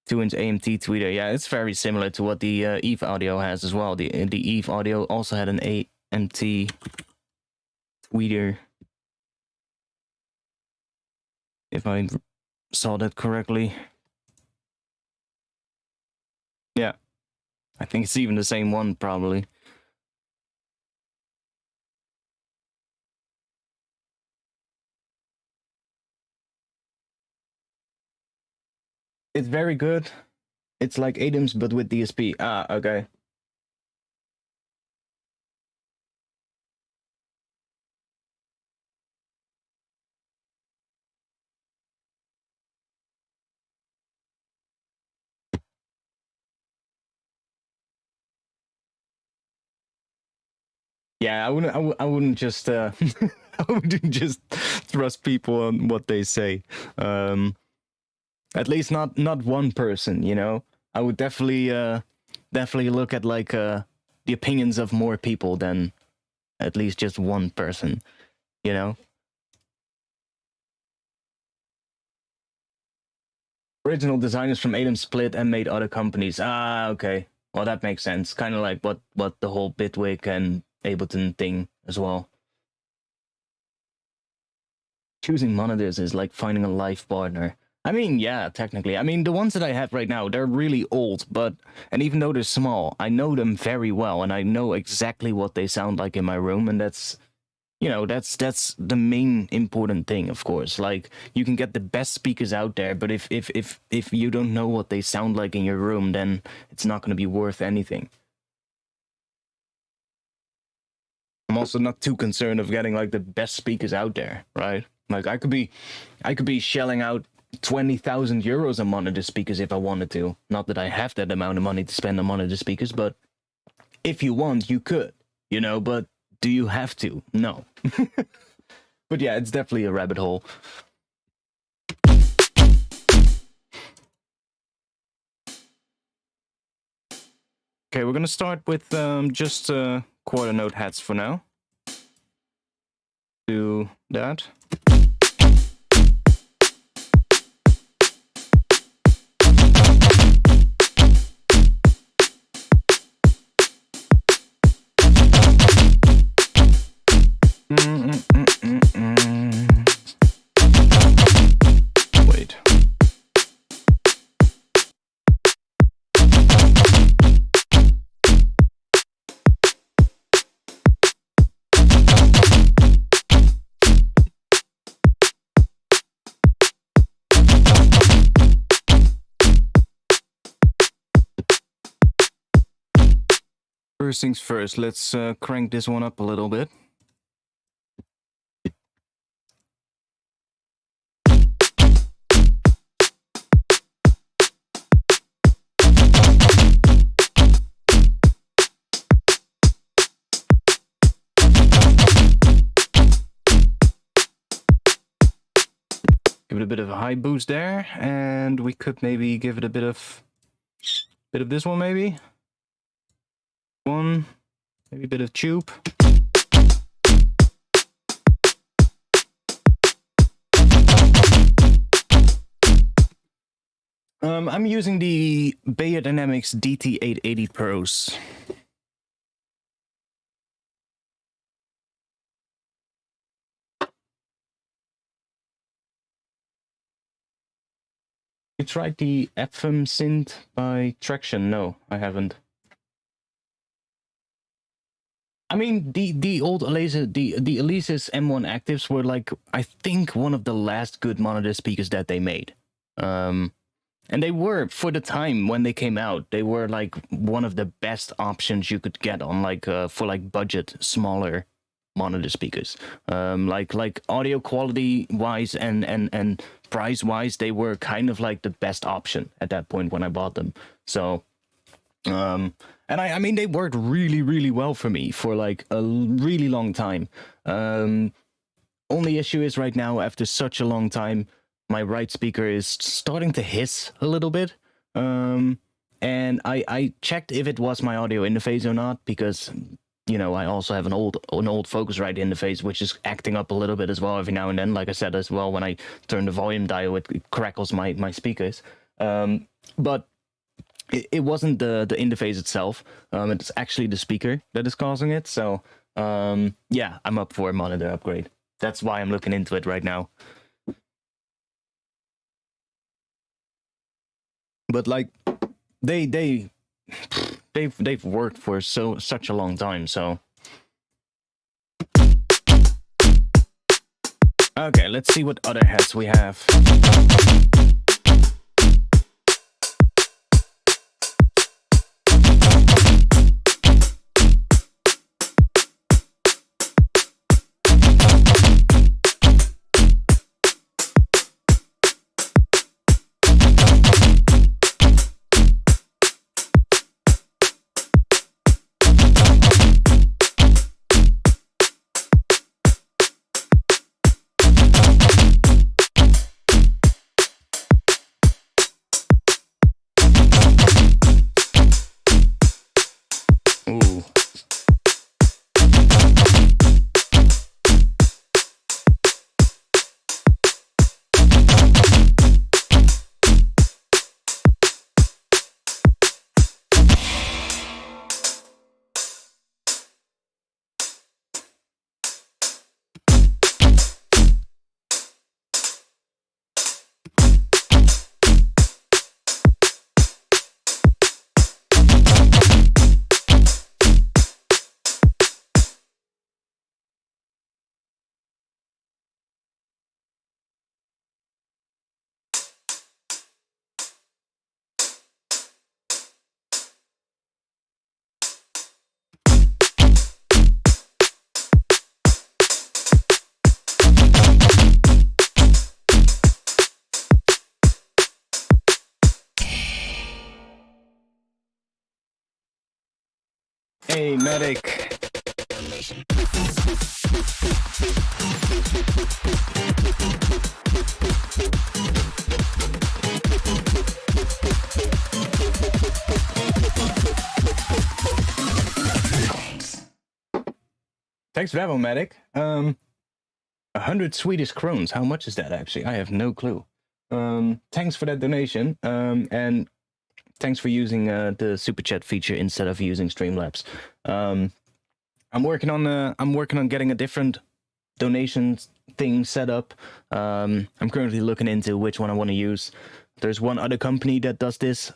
2-inch AMT tweeter. Yeah, it's very similar to what the Eve Audio has as well. The Eve Audio also had an AMT tweeter, if I saw that correctly. Yeah, I think it's even the same one, probably. It's very good. It's like Adams, but with DSP. Ah, okay. Yeah, I wouldn't just I wouldn't just trust people on what they say. At least not one person, you know. I would definitely look at like the opinions of more people than at least just one person, you know. Original designers from Adam split and made other companies. Ah, okay. Well, that makes sense. Kind of like what the whole Bitwig and Ableton thing as well. Choosing monitors is like finding a life partner. I mean, yeah, technically. I mean, the ones that I have right now, they're really old, and even though they're small, I know them very well, and I know exactly what they sound like in my room, and that's, you know, that's the main important thing, of course. Like, you can get the best speakers out there, but if you don't know what they sound like in your room, then it's not going to be worth anything. I'm also not too concerned of getting like the best speakers out there, right? Like I could be shelling out 20,000 euros a monitor speakers if I wanted to. Not that I have that amount of money to spend on monitor speakers, but if you want, you could, you know, but do you have to? No. But yeah, it's definitely a rabbit hole. Okay, we're gonna start with just quarter note heads for now. Do that. Wait. First things first, let's crank this one up a little bit. Give it a bit of a high boost there, and we could maybe give it a bit of this one, maybe. One, maybe a bit of tube. I'm using the Beyerdynamics DT880 Pros. You tried the FM synth by Traction? No, I haven't. I mean, the old Alesis, the Alesis M1 Actives were like, I think, one of the last good monitor speakers that they made. And they were, for the time when they came out, they were like one of the best options you could get on like for like budget smaller monitor speakers. Like audio quality wise and price wise, they were kind of like the best option at that point when I bought them. So and I mean they worked really well for me for like a really long time. Only issue is right now, after such a long time, my right speaker is starting to hiss a little bit. And I checked if it was my audio interface or not, because, you know, I also have an old Focusrite interface, which is acting up a little bit as well every now and then. Like I said as well, when I turn the volume dial, it crackles my speakers. But it wasn't the interface itself. It's actually the speaker that is causing it. So yeah, I'm up for a monitor upgrade. That's why I'm looking into it right now. But like they've worked for such a long time, so okay, let's see what other heads we have. Hey, medic. Thanks for that one, Medic. 100 Swedish crowns. How much is that actually? I have no clue. Thanks for that donation. And thanks for using the super chat feature instead of using Streamlabs. I'm working on getting a different donation thing set up. I'm currently looking into which one I want to use. There's one other company that does this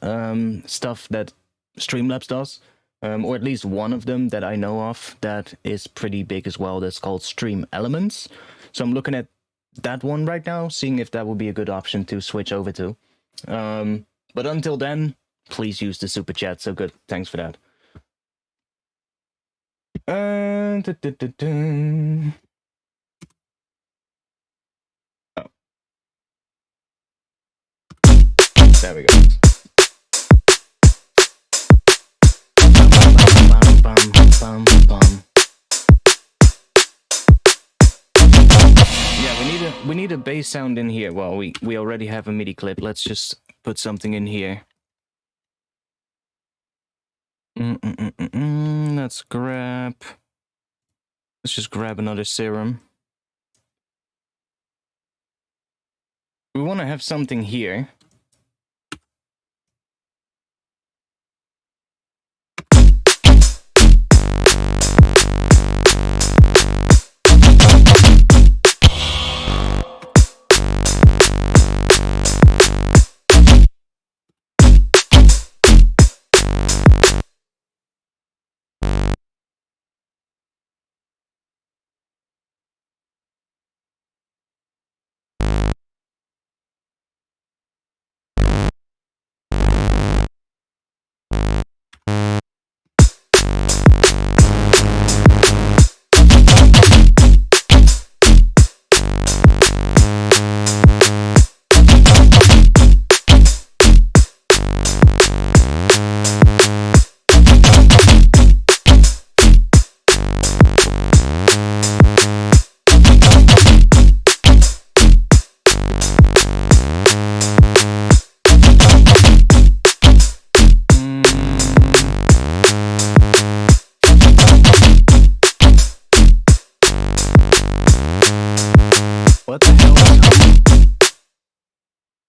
stuff that Streamlabs does, or at least one of them that I know of that is pretty big as well. That's called Stream Elements. So I'm looking at that one right now, seeing if that would be a good option to switch over to. But until then, please use the super chat. So good, thanks for that. Oh. There we go. Yeah, we need a bass sound in here. Well, we already have a MIDI clip. Let's just put something in here. Let's just grab another serum. We want to have something here.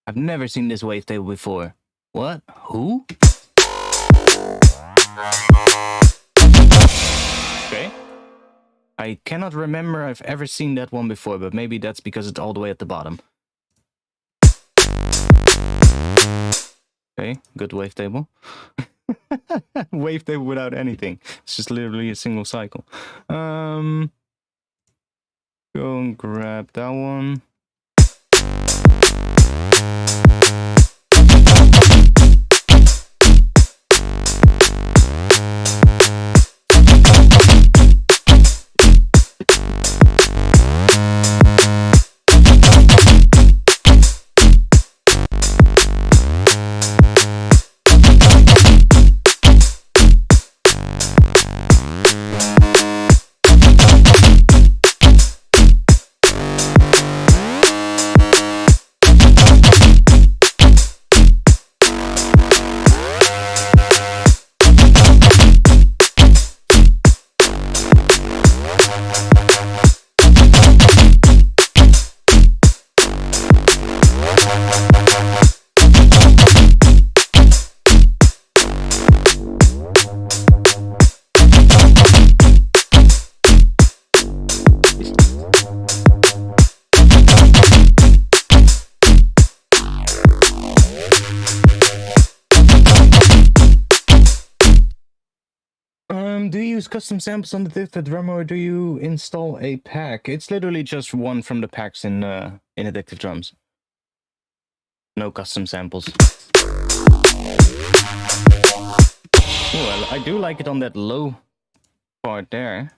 I've never seen this wavetable before. What? Who? Okay. I cannot remember I've ever seen that one before, but maybe that's because it's all the way at the bottom. Okay, good wavetable. Wavetable without anything. It's just literally a single cycle. Go and grab that one. Do you use custom samples on the Addictive Drum, or do you install a pack? It's literally just one from the packs in Addictive Drums. No custom samples. Well, I do like it on that low part there.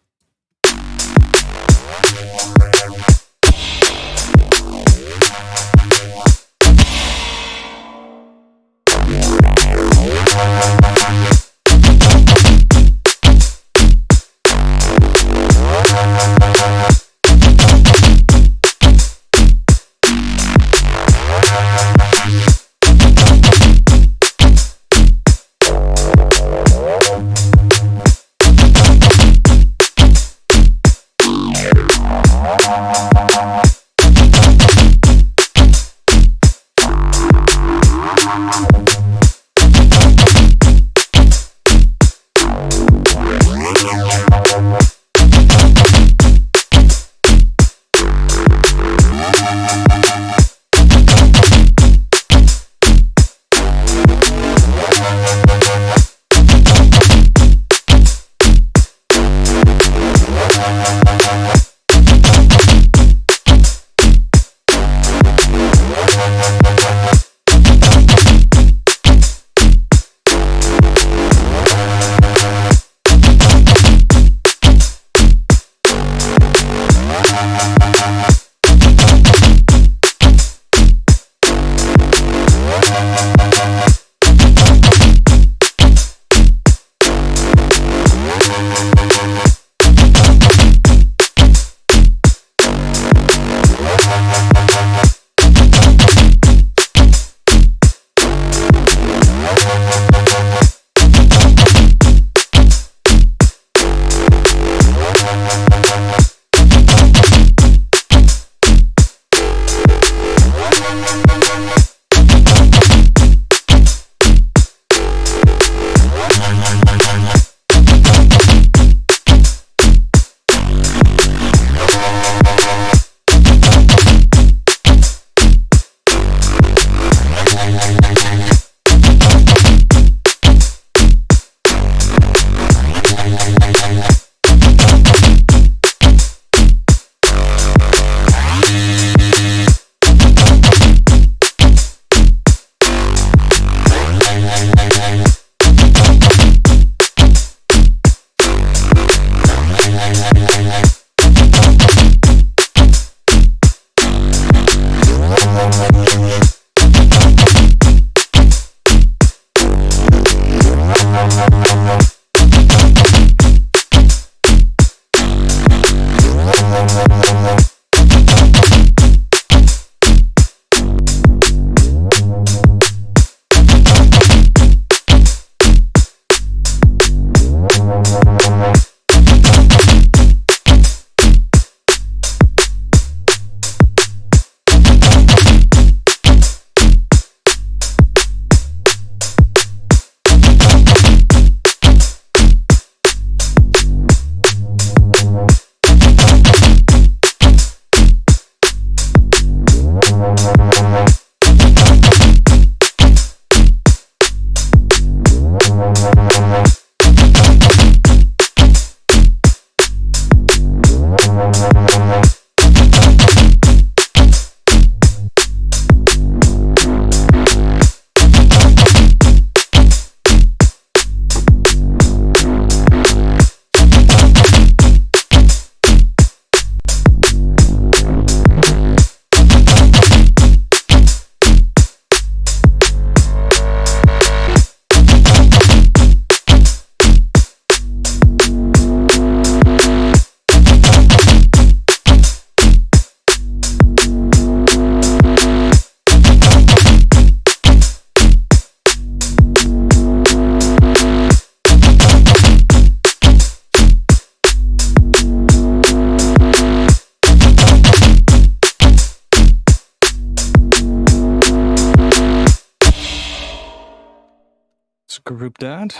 Group that.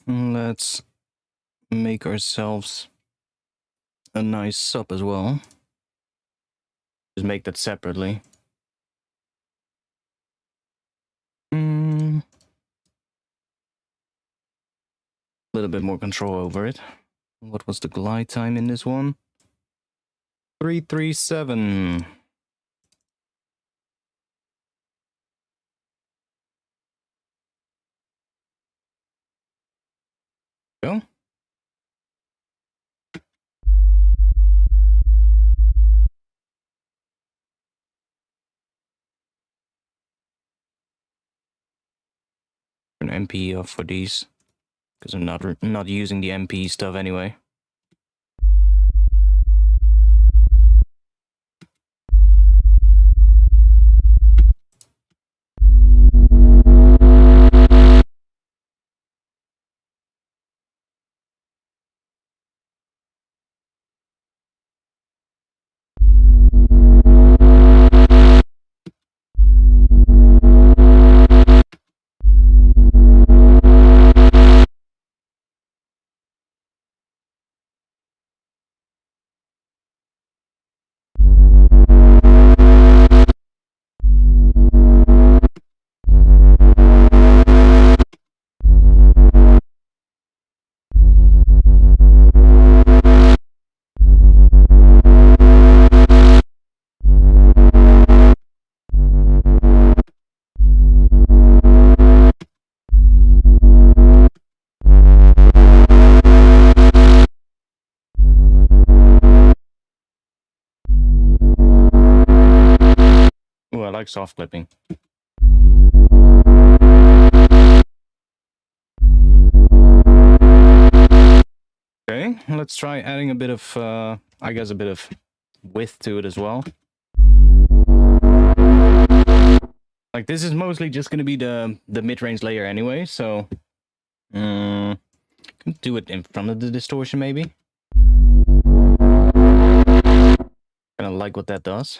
Let's make ourselves a nice sub as well. Just make that separately. A little bit more control over it. What was the glide time in this one? 337. Go. An MP off for these because I'm not using the MP stuff anyway. like soft clipping. Okay, let's try adding a bit of, I guess a bit of width to it as well. Like, this is mostly just going to be the mid-range layer anyway, so... do it in front of the distortion, maybe. Kind of like what that does.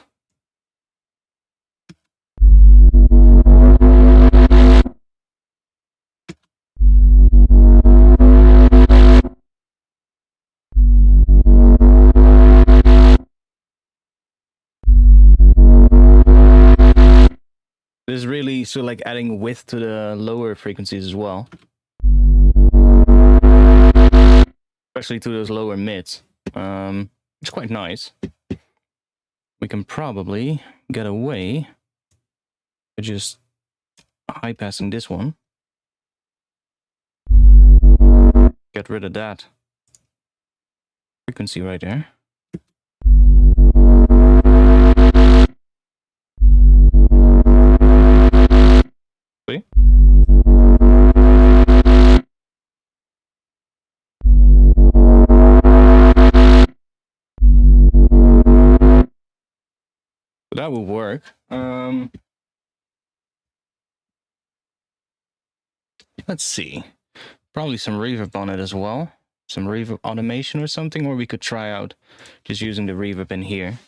This is really so like adding width to the lower frequencies as well. Especially to those lower mids. It's quite nice. We can probably get away with just high passing this one. Get rid of that frequency right there. See? So that will work. Let's see. Probably some reverb on it as well. Some reverb automation or something, or we could try out just using the reverb in here.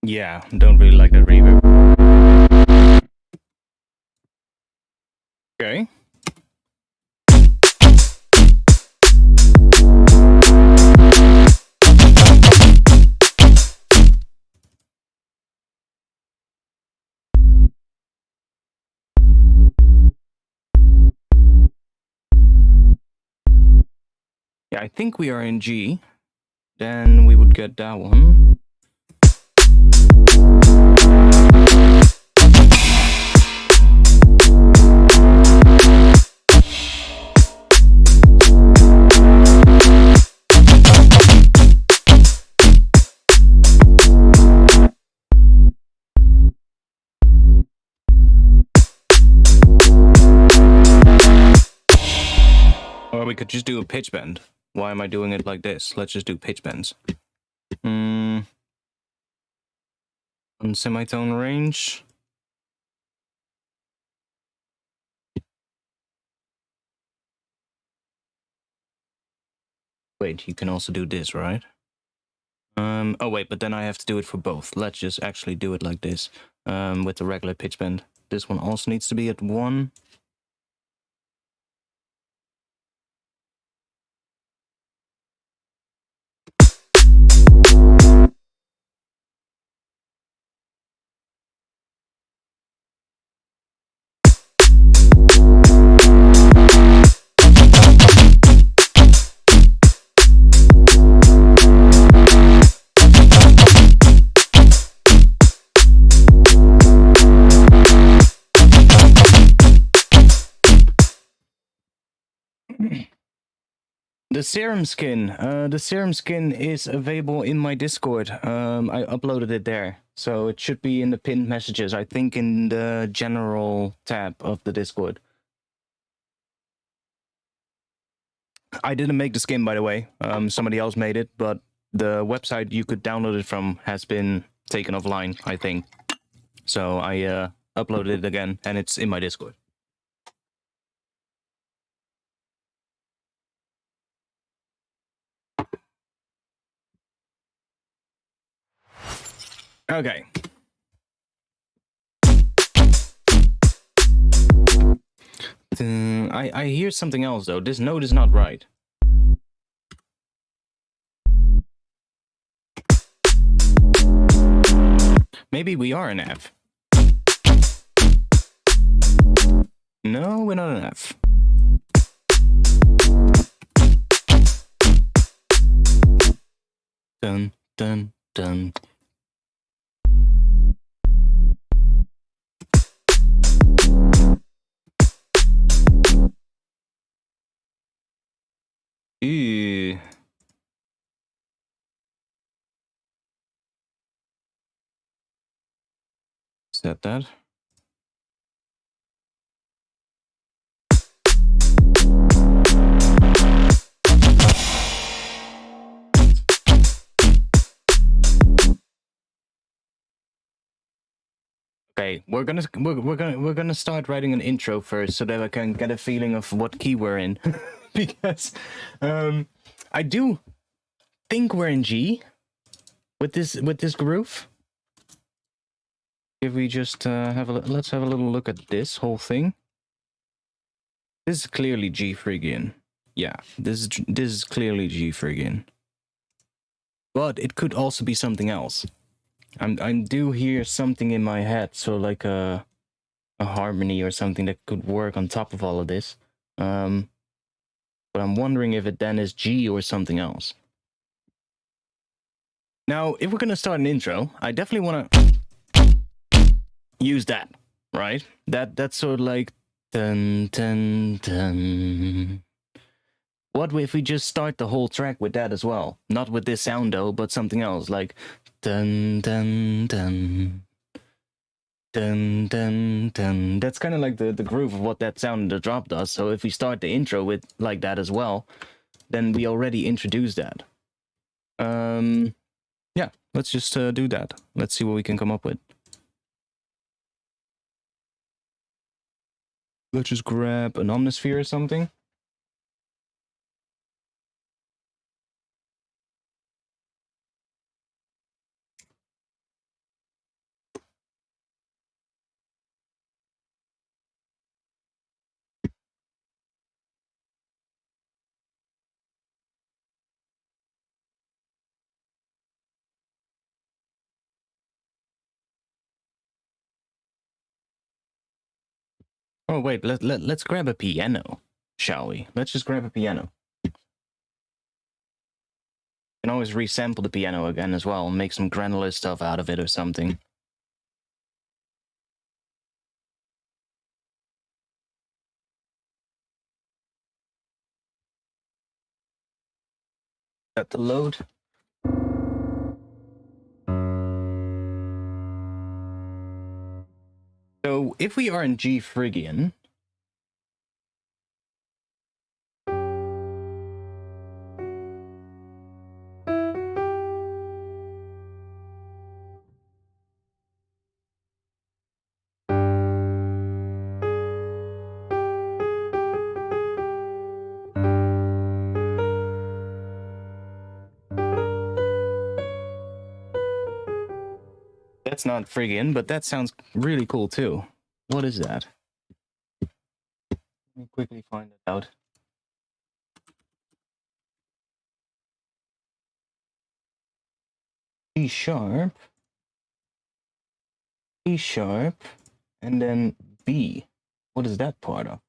Yeah, don't really like that reverb. Okay. Yeah, I think we are in G. Then we would get that one. Or we could just do a pitch bend. Why am I doing it like this? Let's just do pitch bends. On semitone range. Wait, you can also do this, right? Oh wait, but then I have to do it for both. Let's just actually do it like this, with the regular pitch bend. This one also needs to be at 1. The serum skin is available in my Discord. I uploaded it there, so it should be in the pinned messages. I think in the general tab of the Discord. I didn't make the skin, by the way. Somebody else made it, but the website you could download it from has been taken offline, I think. So I uploaded it again, and it's in my Discord. Okay. I hear something else though. This note is not right. Maybe we are an F. No, we're not an F. Dun, dun, dun. Ew. Is that? Okay, we're gonna start writing an intro first so that I can get a feeling of what key we're in. Because I do think we're in G with this groove. If we just let's have a little look at this whole thing. This is clearly G Phrygian. Yeah, this is clearly G Phrygian. But it could also be something else. I do hear something in my head, so like a harmony or something that could work on top of all of this. But I'm wondering if it then is G or something else. Now, if we're gonna start an intro, I definitely want to use that, right? That's sort of like dun dun dun. What if we just start the whole track with that as well? Not with this sound though, but something else like dun dun dun. Dun dun dun. That's kind of like the groove of what that sound in the drop does. So if we start the intro with like that as well, then we already introduced that. Yeah, let's just do that. Let's see what we can come up with. Let's just grab an omnisphere or something. Oh wait, let's grab a piano, shall we? Let's just grab a piano. You can always resample the piano again as well and make some granular stuff out of it or something. Got the load. So if we are in G Phrygian, that's not Phrygian, but that sounds really cool too. What is that? Let me quickly find it out. E sharp, E sharp, and then B. What is that part of?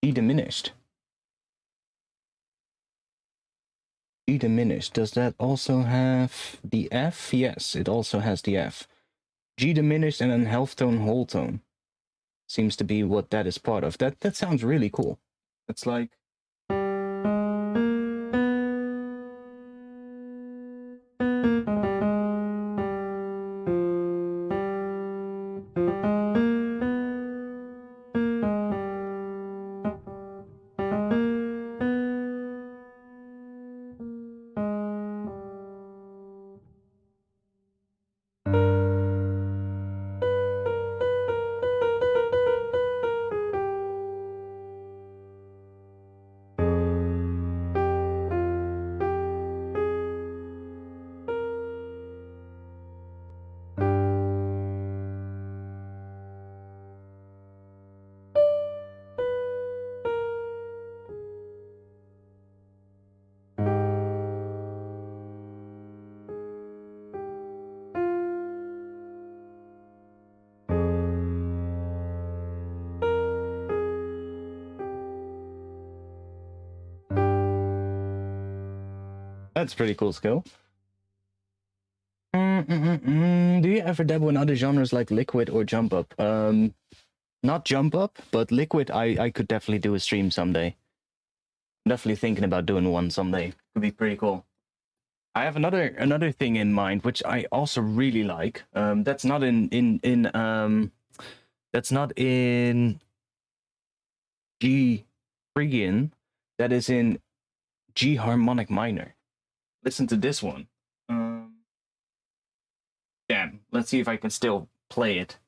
E diminished. G diminished. Does that also have the F? Yes, it also has the F. G diminished and then half tone, whole tone. Seems to be what that is part of. That sounds really cool. It's like That's a pretty cool skill. Do you ever dabble in other genres like liquid or jump up? Not jump up, but liquid. I could definitely do a stream someday. I'm definitely thinking about doing one someday. Could be pretty cool. I have another thing in mind, which I also really like. That's not that's not in G Phrygian. That is in G harmonic minor. Listen to this one. Damn. Let's see if I can still play it.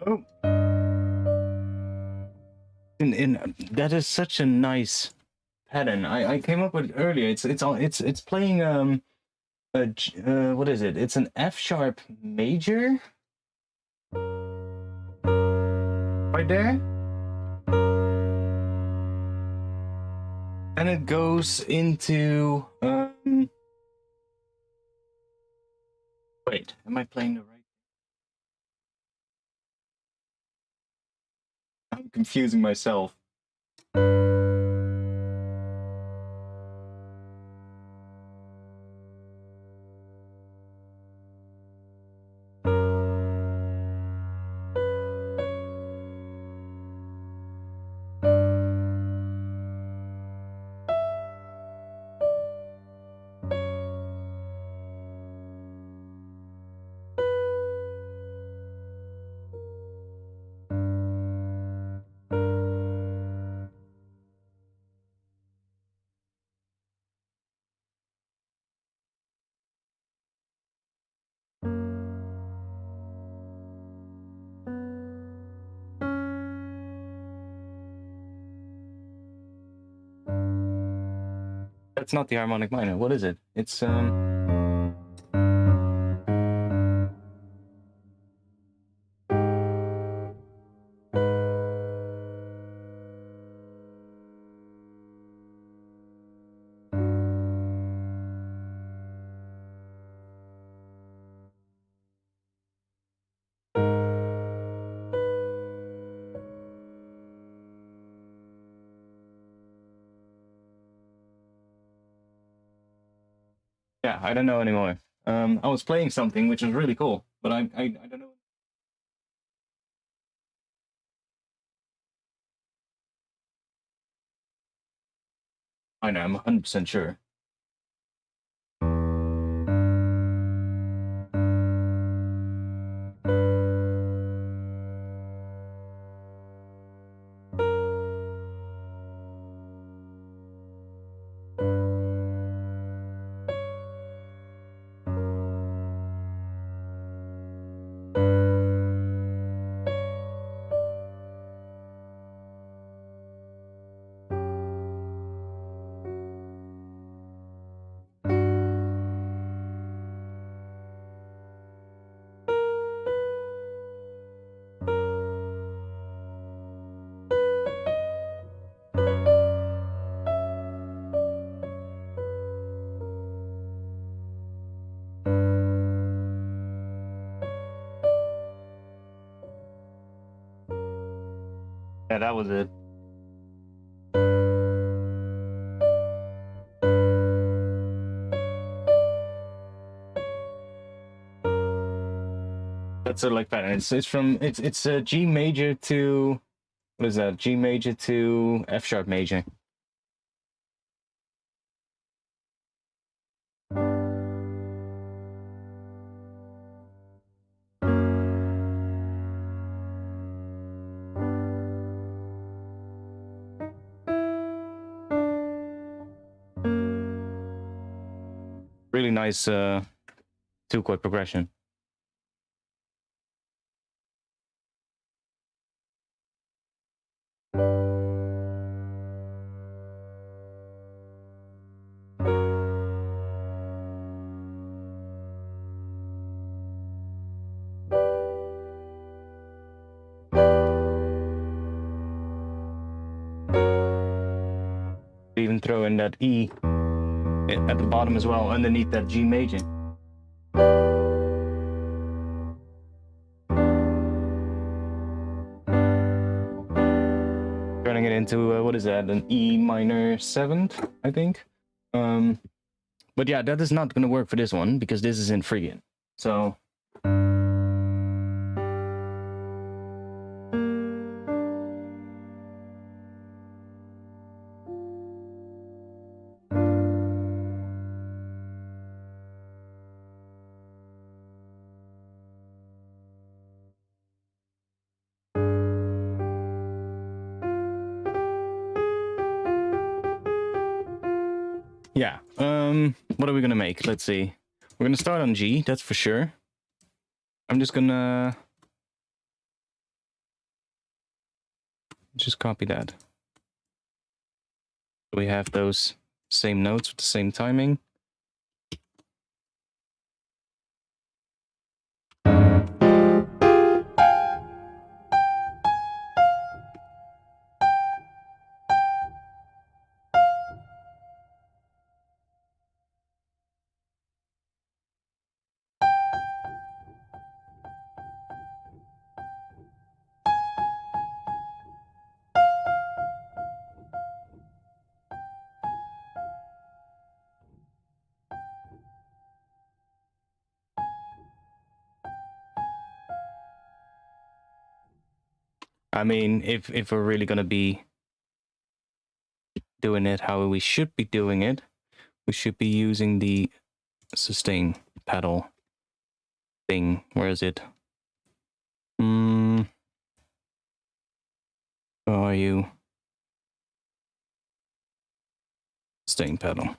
Oh. That is such a nice pattern. I came up with it earlier. It's playing what is it? It's an F sharp major. Right there. And it goes into wait, am I playing the right? I'm confusing myself. That's not the harmonic minor. What is it? It's yeah, I don't know anymore. I was playing something which was really cool, but I don't know. I know, I'm 100% sure. Yeah, that was it. That's sort of like pattern. It's from it's a G major to what is that? G major to F sharp major. Really nice two chord progression. can throw in that E at the bottom as well, underneath that G major. Turning it into, what is that, an E minor 7th, I think. But yeah, that is not going to work for this one, because this is in Phrygian. So... yeah, what are we gonna make? Let's see. We're gonna start on G, that's for sure. I'm just gonna... just copy that. We have those same notes with the same timing. I mean, if we're really gonna be doing it how we should be doing it, we should be using the sustain pedal thing. Where is it? Where are you? Sustain pedal.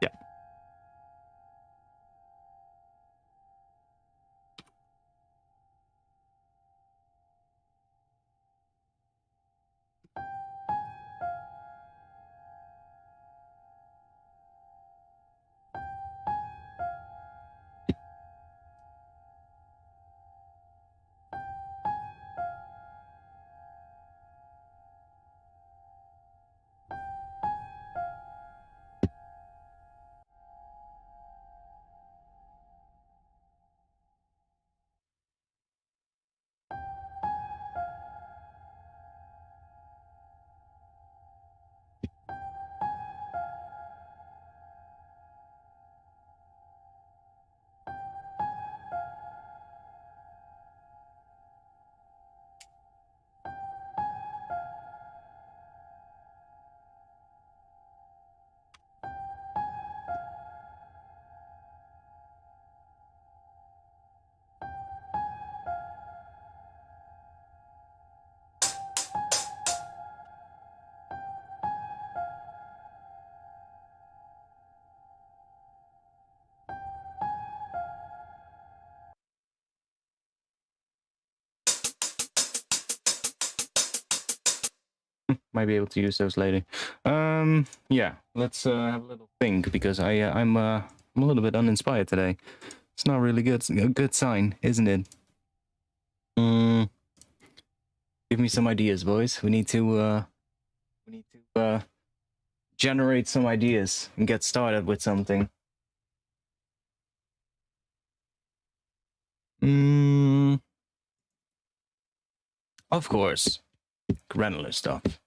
Yeah. Might be able to use those later. Yeah, let's have a little think, because I'm a little bit uninspired today. It's not really good. A good sign, isn't it? Give me some ideas, boys. We need to generate some ideas and get started with something. Of course, granular stuff.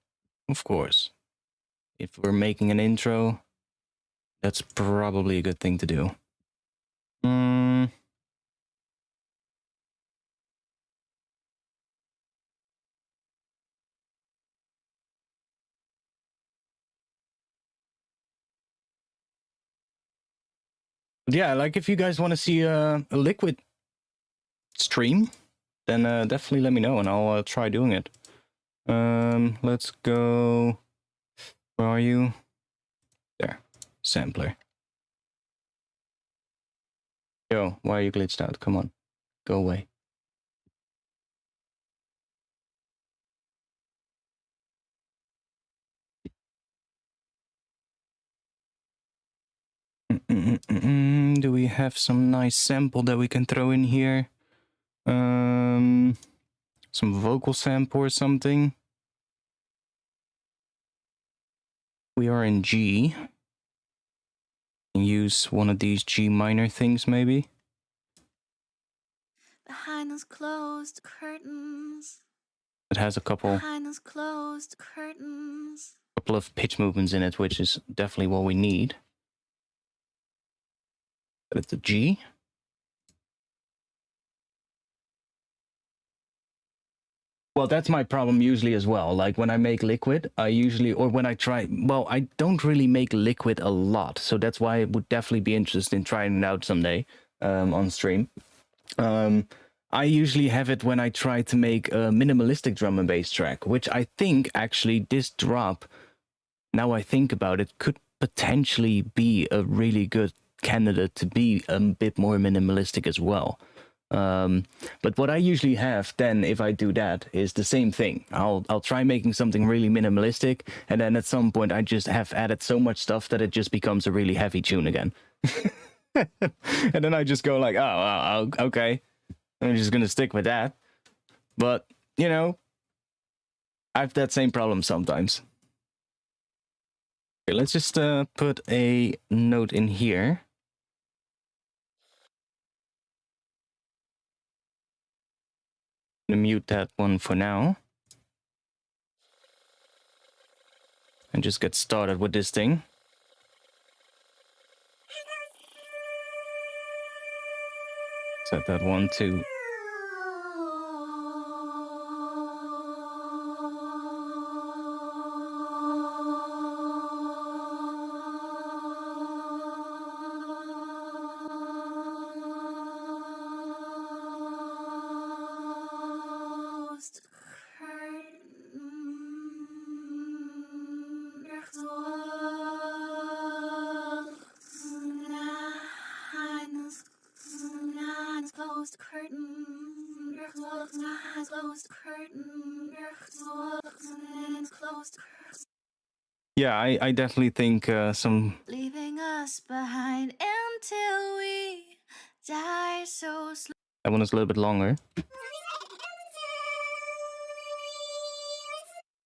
Of course. If we're making an intro, that's probably a good thing to do. Yeah, like if you guys want to see a liquid stream, then definitely let me know and I'll try doing it. Let's go. Where are you? There, sampler. Yo, why are you glitched out? Come on, go away. Do we have some nice sample that we can throw in here? some vocal sample or something. We are in G. Use one of these G minor things maybe. Behind those closed curtains. It has a couple Behind those closed curtains. Couple of pitch movements in it, which is definitely what we need. But it's a G. Well, that's my problem usually as well. Like when I make liquid, I usually, or when I try, well, I don't really make liquid a lot. So that's why I would definitely be interested in trying it out someday on stream. I usually have it when I try to make a minimalistic drum and bass track, which I think actually this drop, now I think about it, could potentially be a really good candidate to be a bit more minimalistic as well. But what I usually have then, if I do that, is the same thing. I'll try making something really minimalistic, and then at some point I just have added so much stuff that it just becomes a really heavy tune again. And then I just go like, oh, okay, I'm just gonna stick with that. But you know, I have that same problem sometimes. Okay, let's just put a note in here. I'm gonna mute that one for now. And just get started with this thing. Set that one to Yeah, I definitely think some Leaving us behind until we die so slow. that one is a little bit longer.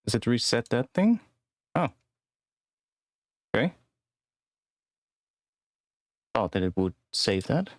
Does it reset that thing? Oh. Okay. Thought that it would save that.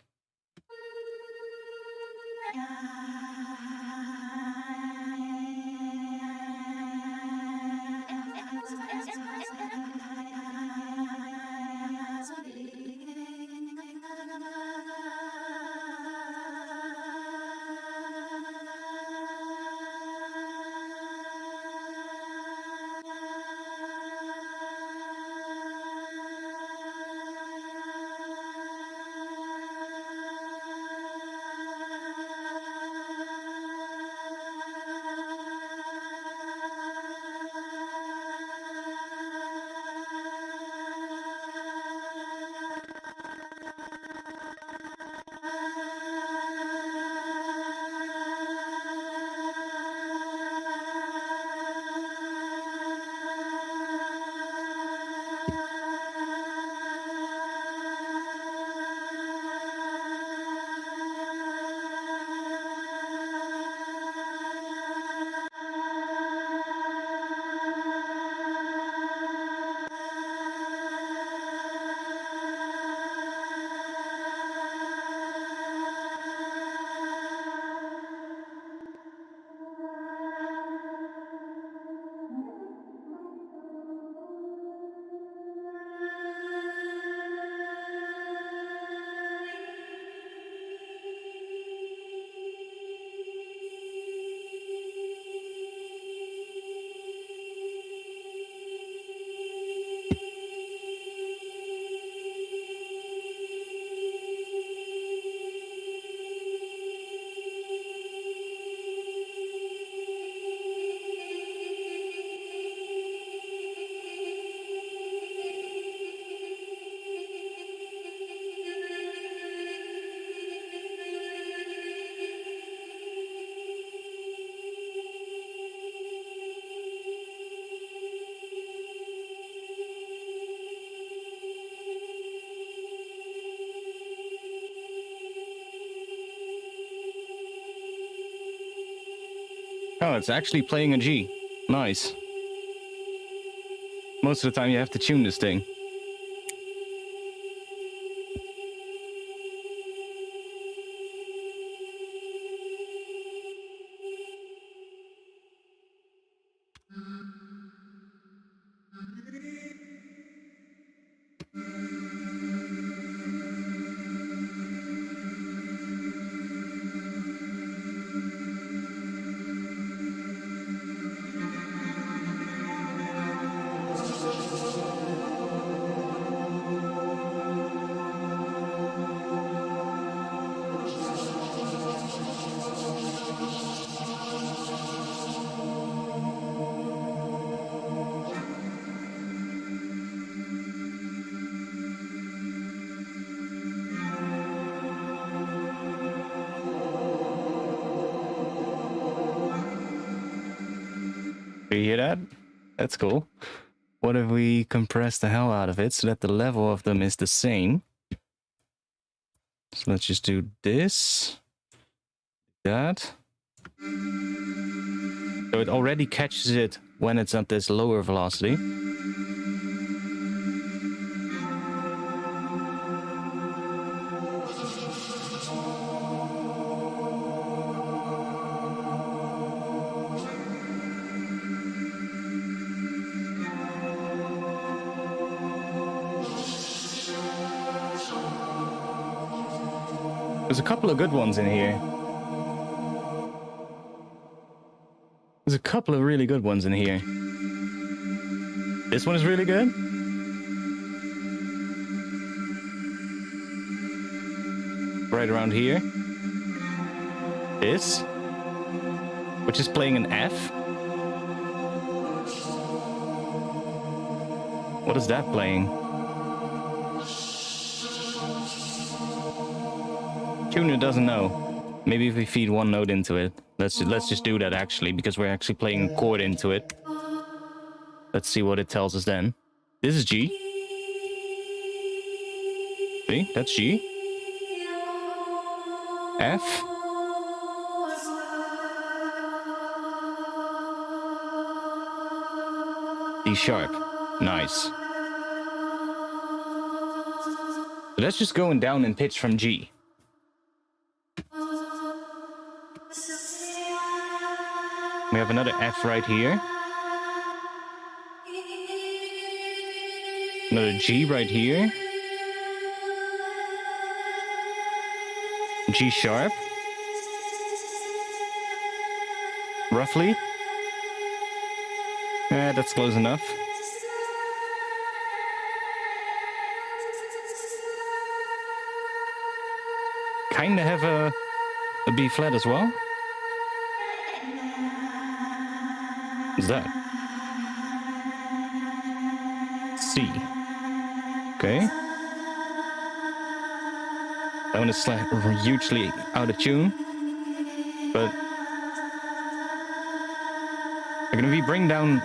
Oh, it's actually playing a G. Nice. Most of the time you have to tune this thing. Do you hear that? That's cool. What if we compress the hell out of it so that the level of them is the same? So let's just do this. That. So it already catches it when it's at this lower velocity. There's a couple of good ones in here. There's a couple of really good ones in here. This one is really good. Right around here. This, which is playing an F. What is that playing? Tuner doesn't know. Maybe if we feed one note into it. Let's just do that actually, because we're actually playing a chord into it. Let's see what it tells us then. This is G. See, that's G. F. D sharp. Nice. So that's just going down in pitch from G. We have another F right here. Another G right here. G sharp. Roughly. That's close enough. Kinda have a B flat as well. What's that? C. Okay. That one is like hugely out of tune. But I'm gonna bring down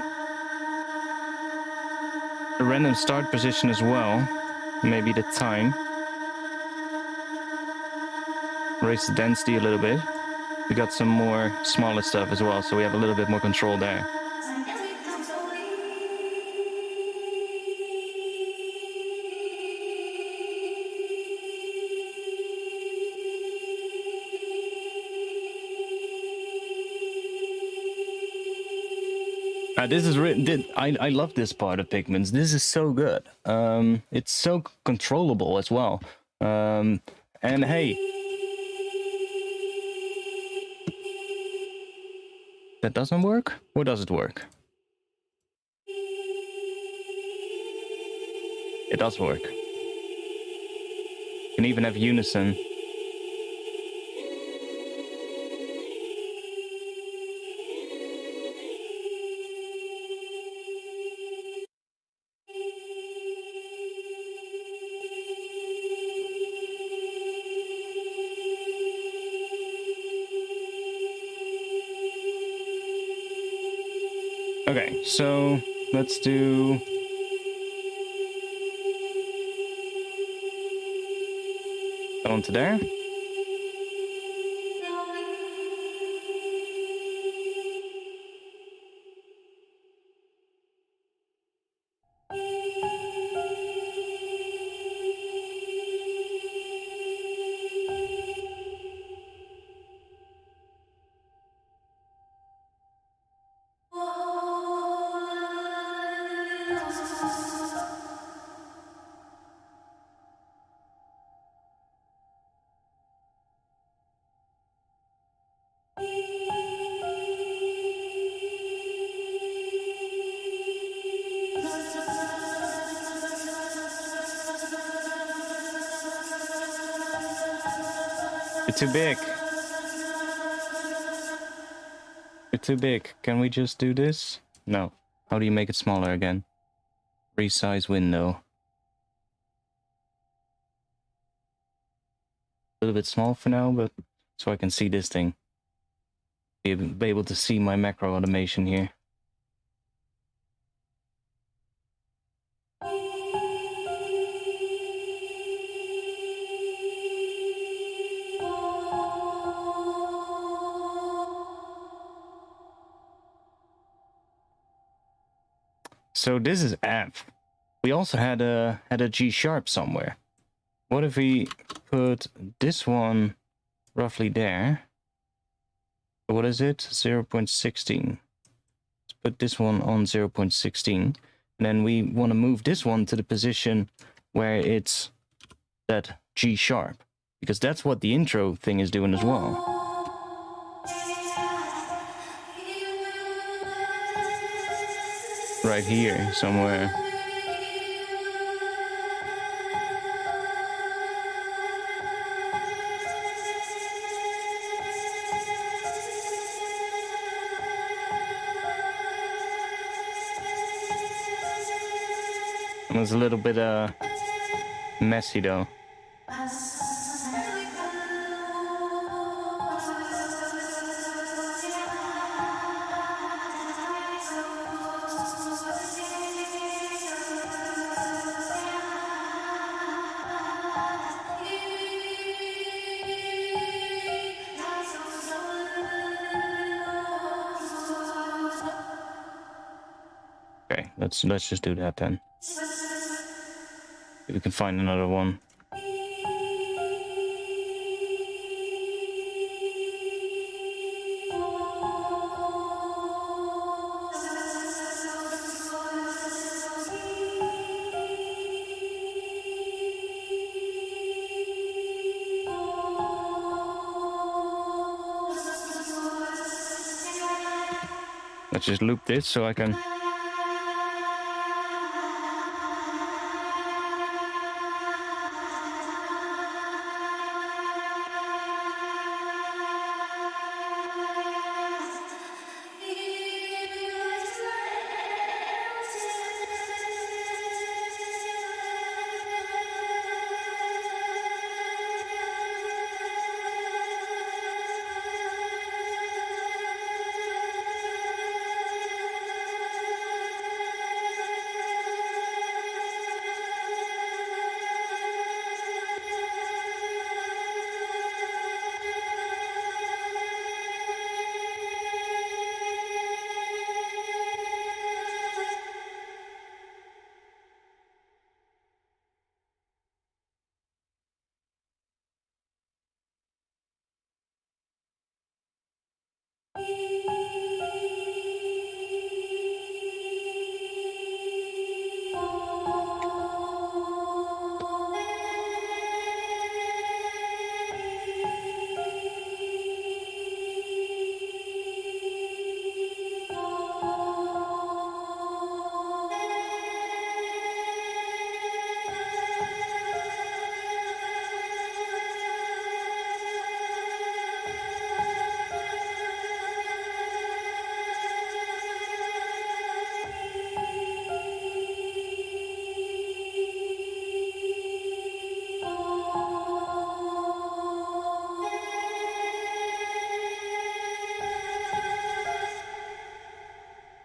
the random start position as well. Maybe the time. Raise the density a little bit. We got some more smaller stuff as well, so we have a little bit more control there. This is I love this part of Pikmin's. This is so good. It's so controllable as well. And hey, that doesn't work? Or does it work? It does work. You can even have unison. Okay, so let's do that one to there. You're too big. You're too big. Can we just do this? No. How do you make it smaller again? Resize window. A little bit small for now, but so I can see this thing. Be able to see my macro automation here. So this is F. We also had a G sharp somewhere. What if we put this one roughly there? What is it? 0.16. Let's put this one on 0.16. And then we want to move this one to the position where it's that G sharp. Because that's what the intro thing is doing as well. Right here, somewhere. It was a little bit messy though. Okay, let's just do that then. If we can find another one. Let's just loop this so I can...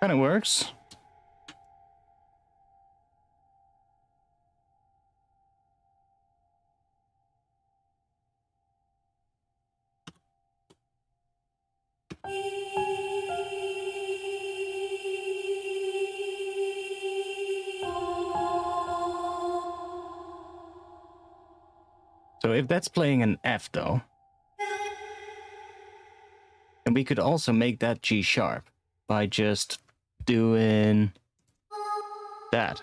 Kind of works. So if that's playing an F though, and we could also make that G sharp by just doing that.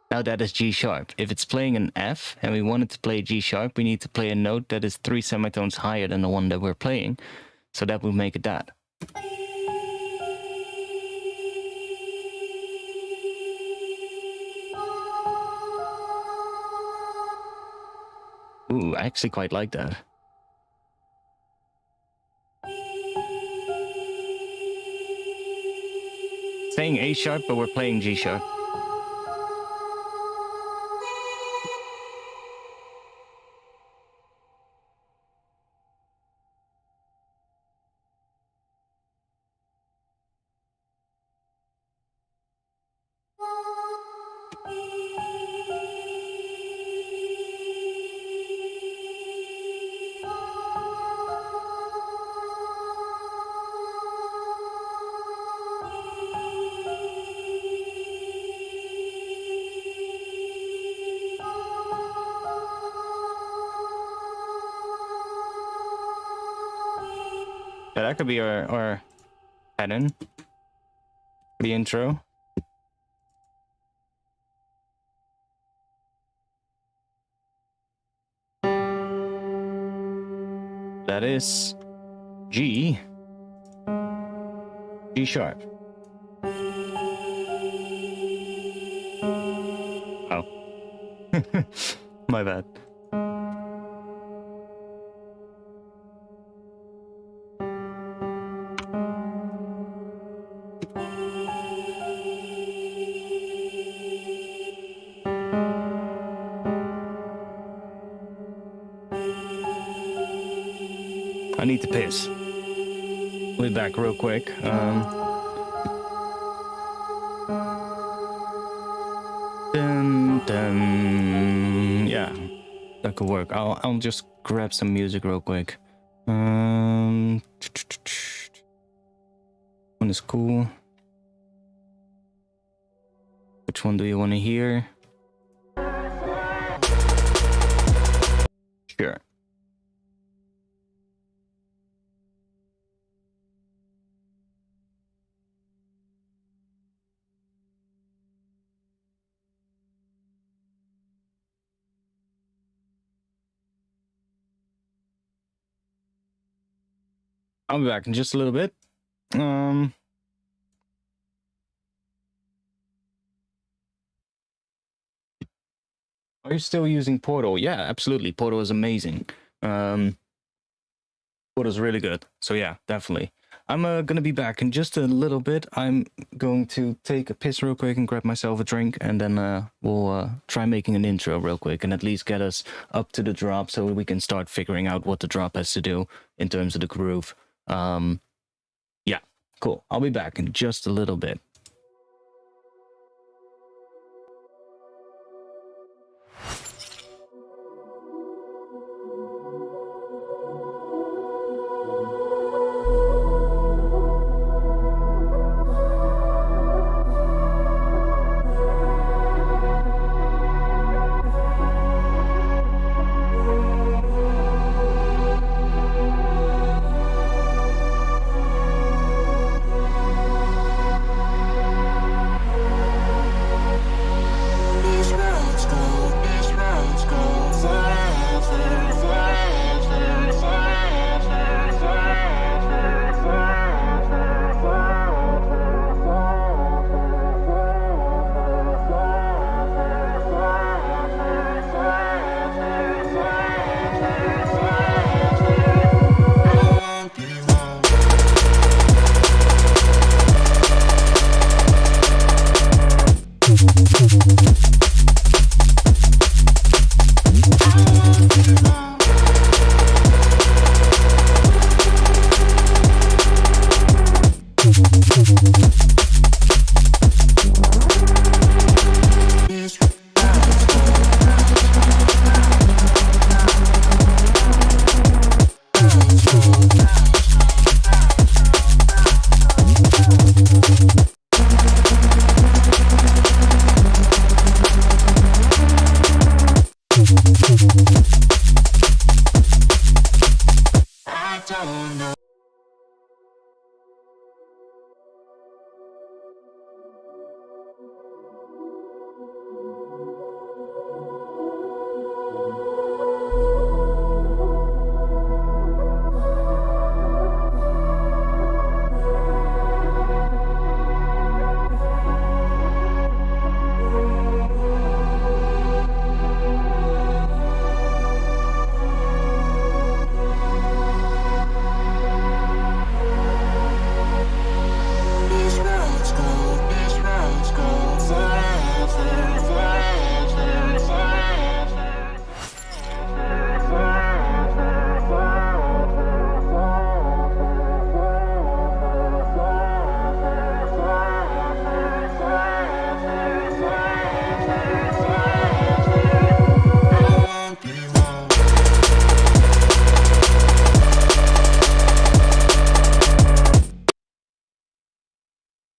Now that is G sharp. If it's playing an F and we want it to play G sharp, we need to play a note that is 3 semitones higher than the one that we're playing. So that would make it that. Ooh, I actually quite like that. playing A sharp, but we're playing G sharp. Yeah, that could be our pattern for the intro. That is G sharp. Oh. My bad. I need to piss. We'll be back real quick. Yeah, that could work. I'll just grab some music real quick. One is cool. Which one do you want to hear? Sure. I'll be back in just a little bit. Are you still using Portal? Yeah, absolutely. Portal is amazing. Portal's really good. So yeah, definitely. I'm gonna be back in just a little bit. I'm going to take a piss real quick and grab myself a drink, and then we'll try making an intro real quick and at least get us up to the drop so we can start figuring out what the drop has to do in terms of the groove. Yeah, cool. I'll be back in just a little bit.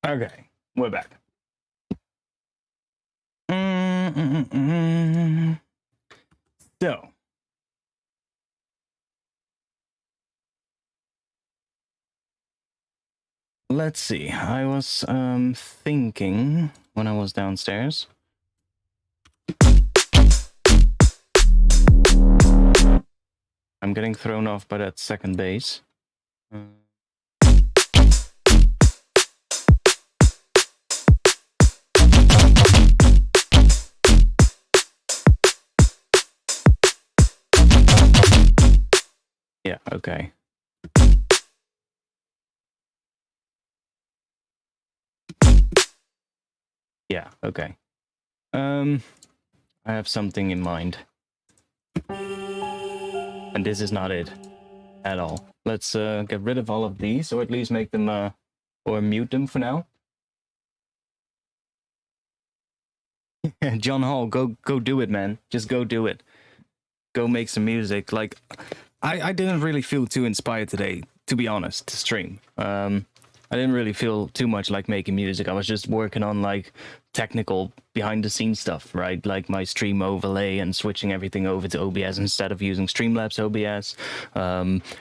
Okay, we're back. So, let's see. I was thinking when I was downstairs. I'm getting thrown off by that second bass. Yeah, okay. Yeah, okay. I have something in mind. And this is not it at all. Let's get rid of all of these, or at least make them, or mute them for now. John Hall, go do it, man. Just go do it. Go make some music. Like, I didn't really feel too inspired today, to be honest, to stream. I didn't really feel too much like making music. I was just working on like technical behind the scenes stuff, right? Like my stream overlay and switching everything over to OBS instead of using Streamlabs OBS.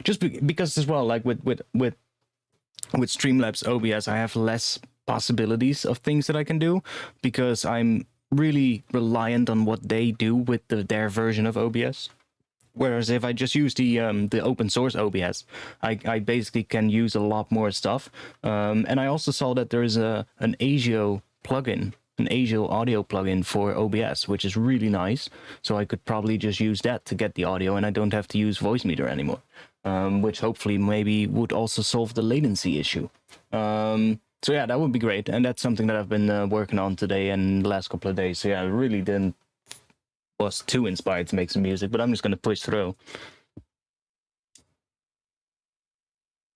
Just because as well, like with Streamlabs OBS, I have less possibilities of things that I can do because I'm really reliant on what they do with their version of OBS. Whereas if I just use the open source OBS, I basically can use a lot more stuff. And I also saw that there is an ASIO plugin, an ASIO audio plugin for OBS, which is really nice. So I could probably just use that to get the audio, and I don't have to use Voicemeeter anymore, which hopefully maybe would also solve the latency issue. So yeah, that would be great, and that's something that I've been working on today and the last couple of days. So yeah, I really was too inspired to make some music, but I'm just gonna push through.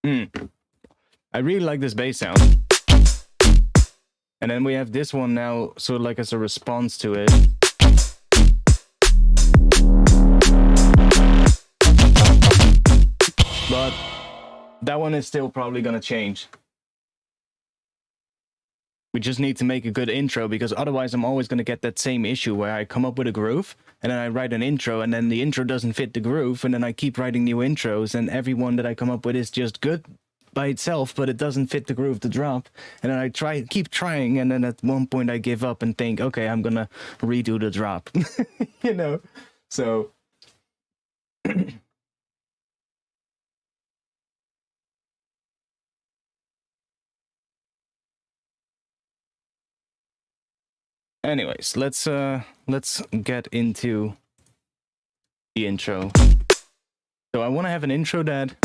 I really like this bass sound. And then we have this one now, sort of like as a response to it. But that one is still probably gonna change. We just need to make a good intro, because otherwise I'm always going to get that same issue where I come up with a groove and then I write an intro and then the intro doesn't fit the groove, and then I keep writing new intros and every one that I come up with is just good by itself, but it doesn't fit the groove to drop. And then I keep trying, and then at one point I give up and think, okay, I'm going to redo the drop. You know? So anyways, let's get into the intro. So I want to have an intro that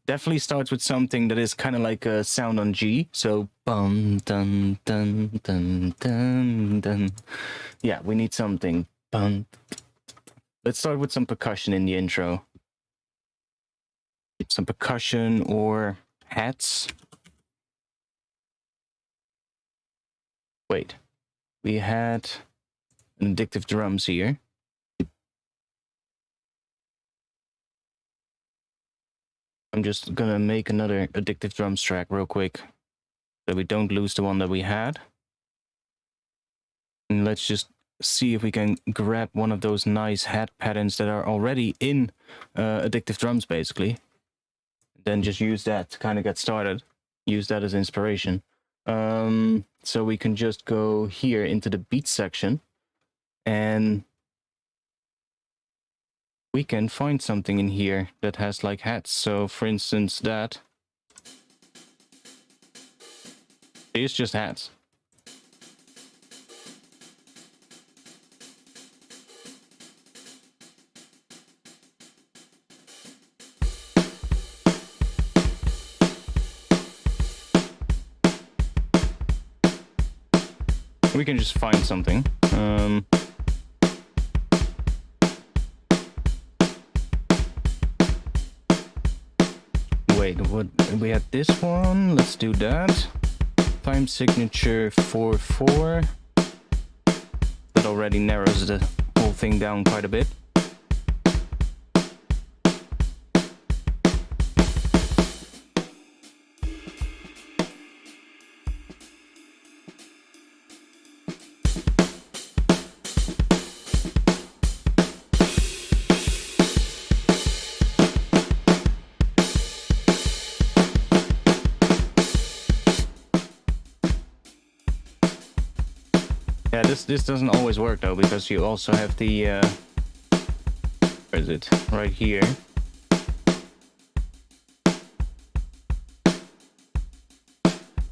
definitely starts with something that is kind of like a sound on G. So bum dun dun dun dun dun. Yeah, we need something. Bum. Let's start with some percussion in the intro. Some percussion or hats. Wait. We had an addictive drums here. I'm just gonna make another addictive drums track real quick so we don't lose the one that we had. And let's just see if we can grab one of those nice hat patterns that are already in addictive drums, basically. Then just use that to kind of get started. Use that as inspiration. So we can just go here into the beat section and we can find something in here that has like hats. So for instance, that is just hats. We can just find something. Wait, what? We had this one. Let's do that. Time signature 4/4. That already narrows the whole thing down quite a bit. Yeah, this doesn't always work though, because you also have the where is it? Right here.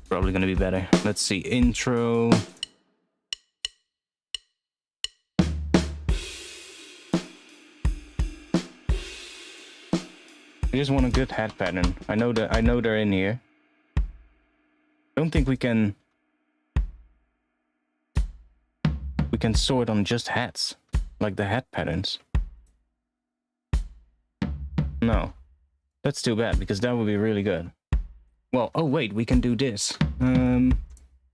Probably gonna be better. Let's see, intro. I just want a good hat pattern. I know they're in here. Don't think we can sort on just hats, like the hat patterns. No, that's too bad, because that would be really good. Well, oh wait, we can do this.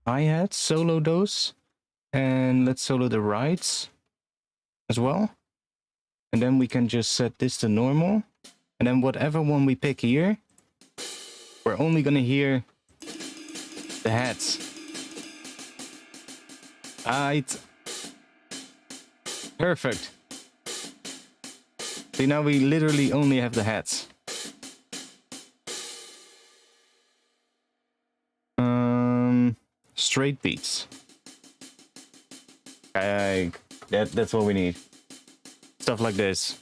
Hi-hats, solo those, and let's solo the rides as well. And then we can just set this to normal, and then whatever one we pick here, we're only gonna hear the hats. Alright. Perfect. See, now we literally only have the hats. Straight beats. That's what we need. Stuff like this.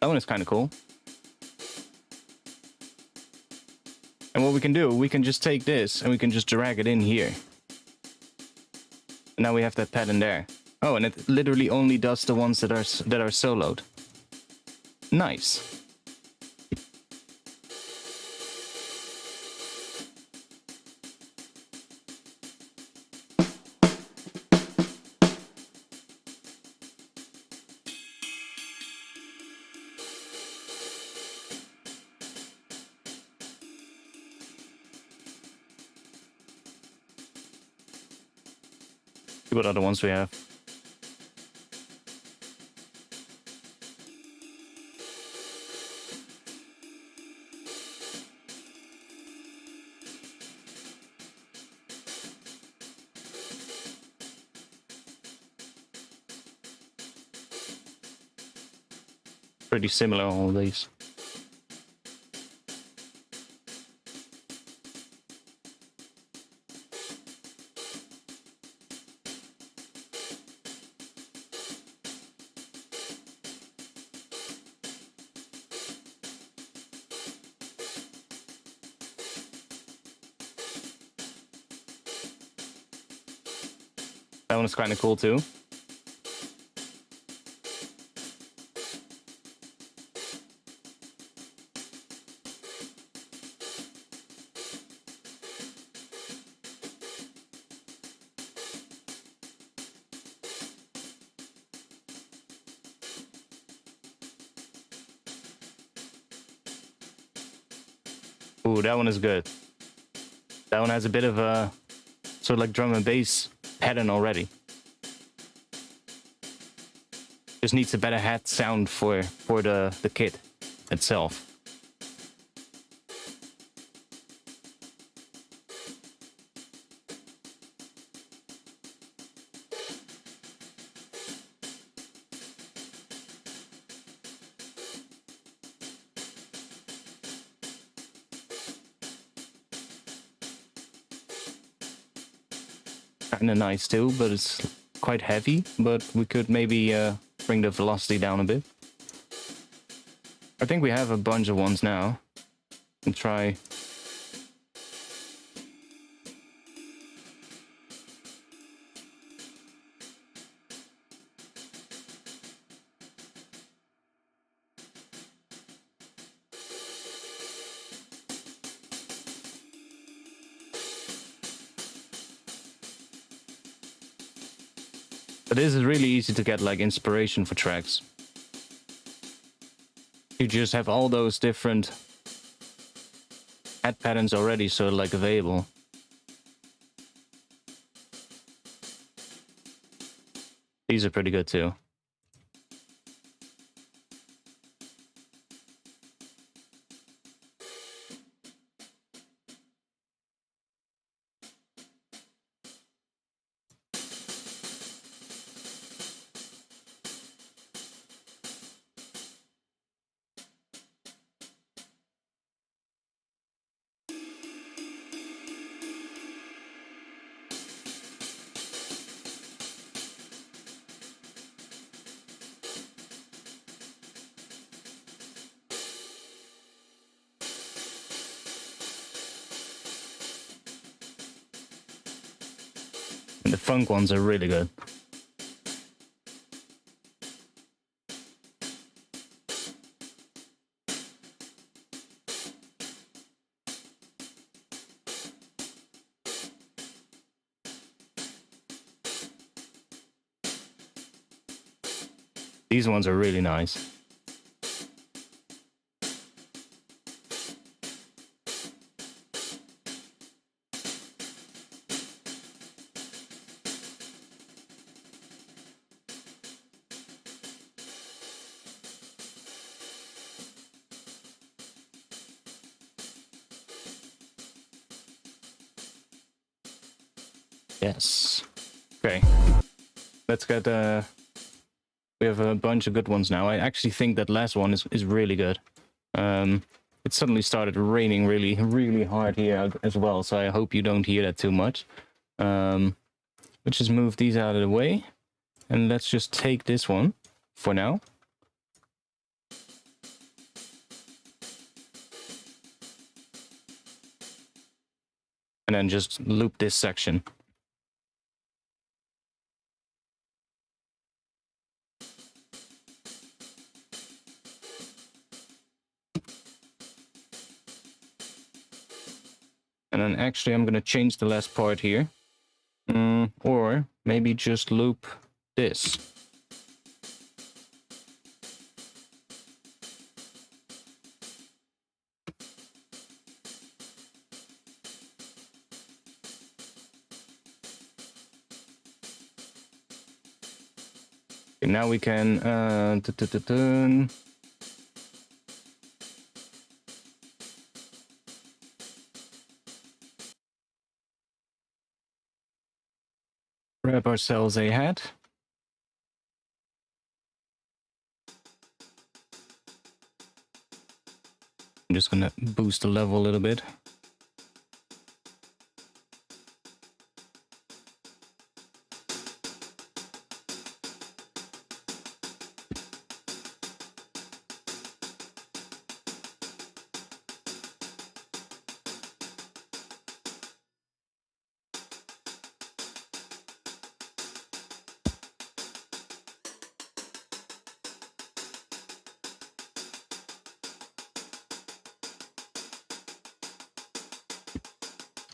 That one is kind of cool. And what we can do, we can just take this and we can just drag it in here. And now we have that pattern there. Oh, and it literally only does the ones that are soloed. Nice. See what other ones we have. Pretty similar, all of these. That one is kind of cool too. Ooh, that one is good. That one has a bit of a sort of like drum and bass pattern already. Just needs a better hat sound for the kit itself. Kinda nice too, but it's quite heavy, but we could maybe bring the velocity down a bit. I think we have a bunch of ones now. And try. But this is really easy to get like inspiration for tracks. You just have all those different hat patterns already, so like available. These are pretty good too. And the funk ones are really good. These ones are really nice. Yes. Okay. Let's get we have a bunch of good ones now. I actually think that last one is really good. It suddenly started raining really hard here as well, so I hope you don't hear that too much. Let's just move these out of the way, and let's just take this one for now. And then just loop this section. And then actually I'm going to change the last part here. Or maybe just loop this. Okay, now we can grab ourselves a hat. I'm just gonna boost the level a little bit.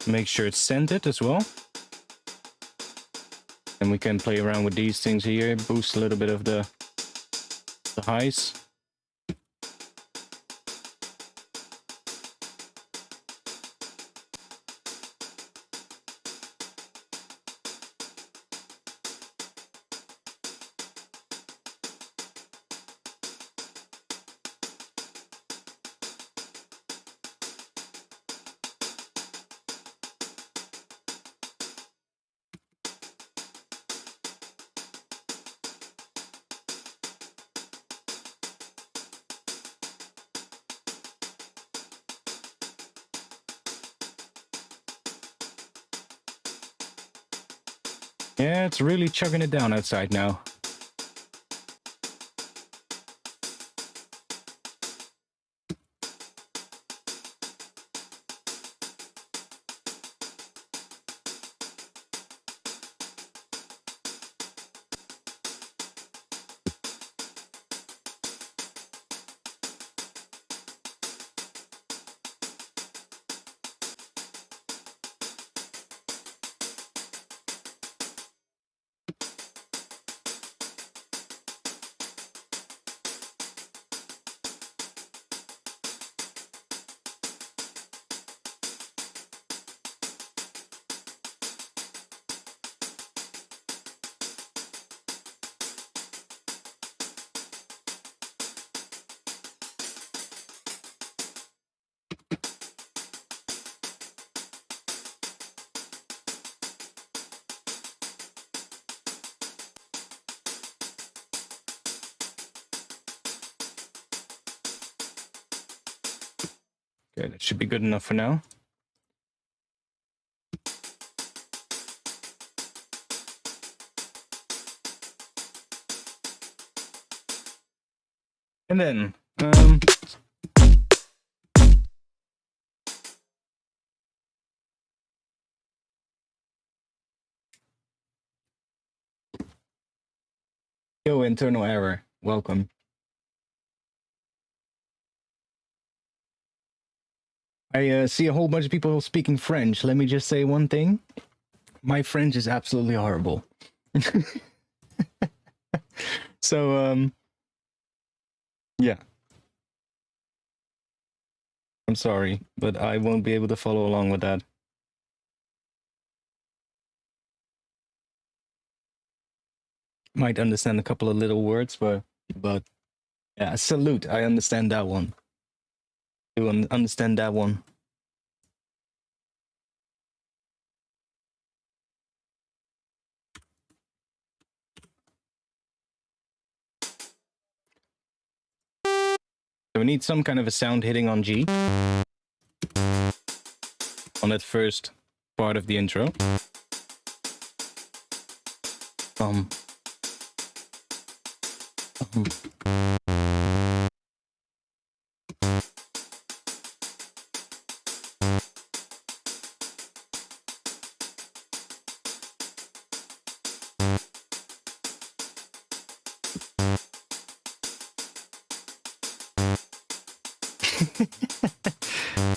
Make sure it's centered as well. And we can play around with these things here, boost a little bit of the highs. Yeah, it's really chugging it down outside now. Okay, that should be good enough for now. And then, Yo, internal error. Welcome. I see a whole bunch of people speaking French. Let me just say one thing. My French is absolutely horrible. So, yeah. I'm sorry, but I won't be able to follow along with that. Might understand a couple of little words, but yeah, salute. I understand that one. Do understand that one. So we need some kind of a sound hitting on G on that first part of the intro. Um.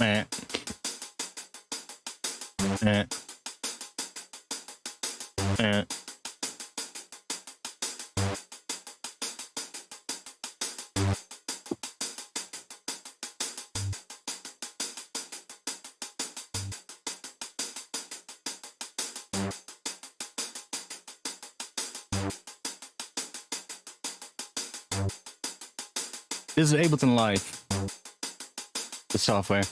Eh. Eh. Eh. This is Ableton Live, the software.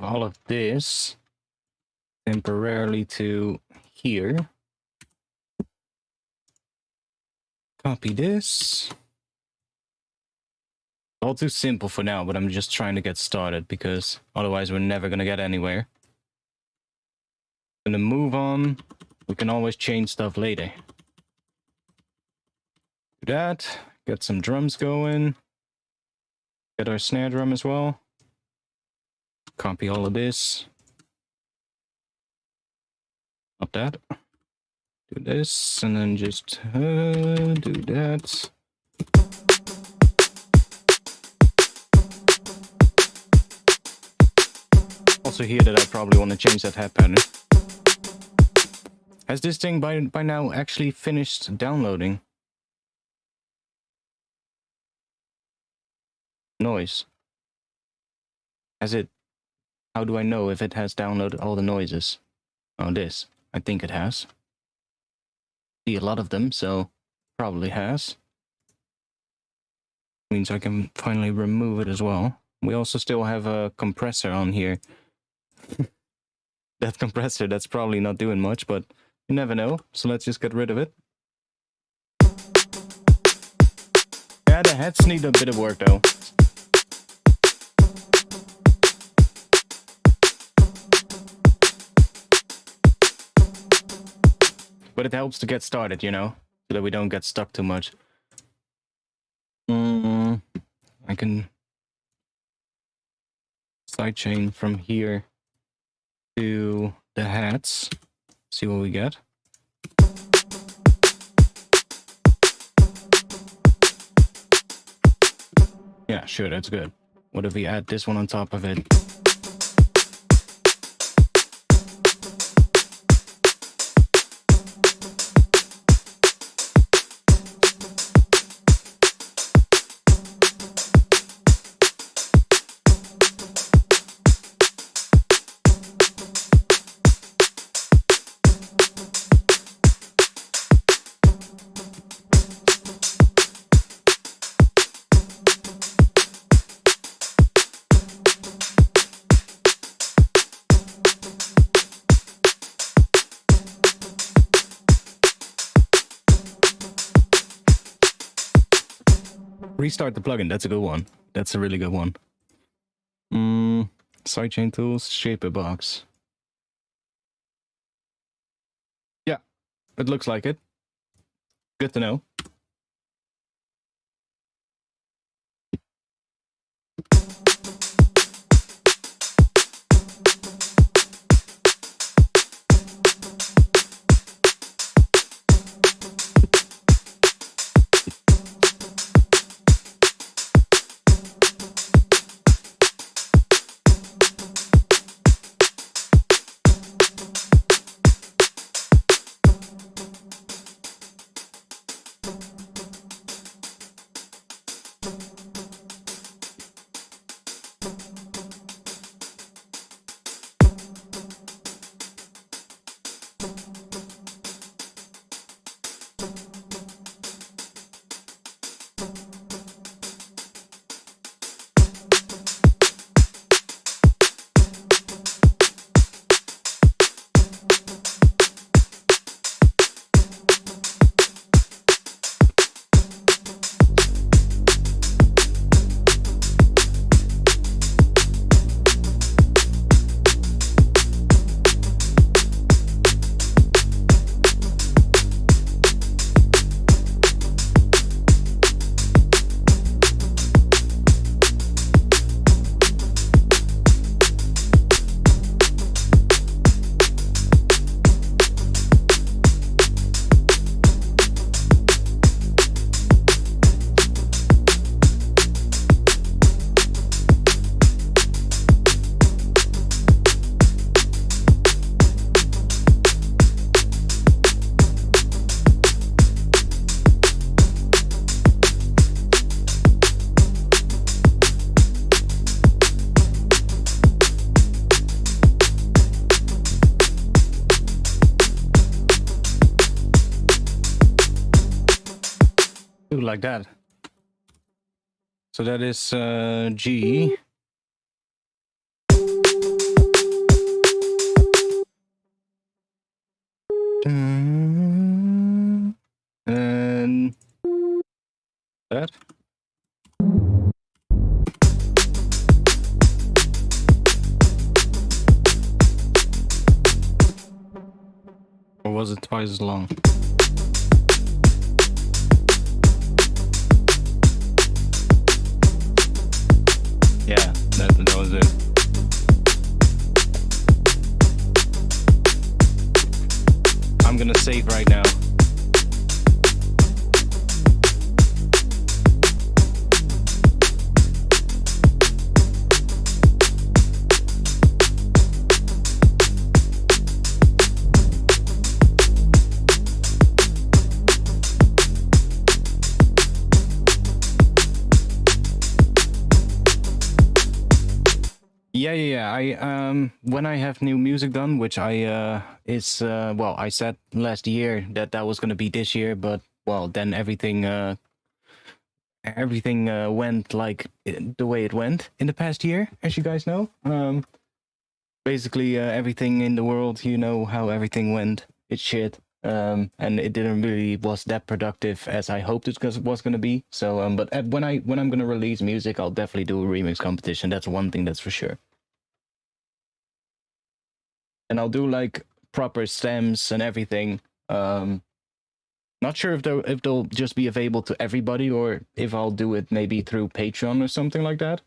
all of this temporarily to here. Copy this. All too simple for now, but I'm just trying to get started because otherwise we're never gonna get anywhere. Gonna move on. We can always change stuff later. Do that. Get some drums going. Get our snare drum as well. Copy all of this. Not that. Do this, and then just do that. Also here that I probably want to change that head pattern. Has this thing by now actually finished downloading? Noise. Has it? How do I know if it has downloaded all the noises? Oh, this. I think it has. See a lot of them, so probably has. Means I can finally remove it as well. We also still have a compressor on here. That compressor, that's probably not doing much, but you never know. So let's just get rid of it. Yeah, the heads need a bit of work though. But it helps to get started, you know, so that we don't get stuck too much. I can sidechain from here to the hats. See what we get. Yeah, sure, that's good. What if we add this one on top of it? Restart the plugin, that's a good one. That's a really good one. Sidechain tools, shape a box. Yeah, it looks like it. Good to know. Like that. So that is G. And that. Or was it twice as long? Yeah, that was it. I'm gonna save right now. Yeah. I when I have new music done, which I well, I said last year that was gonna be this year, but well, then everything went like the way it went in the past year, as you guys know. Basically, everything in the world, you know how everything went. It's shit. And it didn't really was that productive as I hoped it was gonna be. So, but when I'm gonna release music, I'll definitely do a remix competition. That's one thing that's for sure. And I'll do like proper stems and everything. Not sure if they'll just be available to everybody or if I'll do it maybe through Patreon or something like that.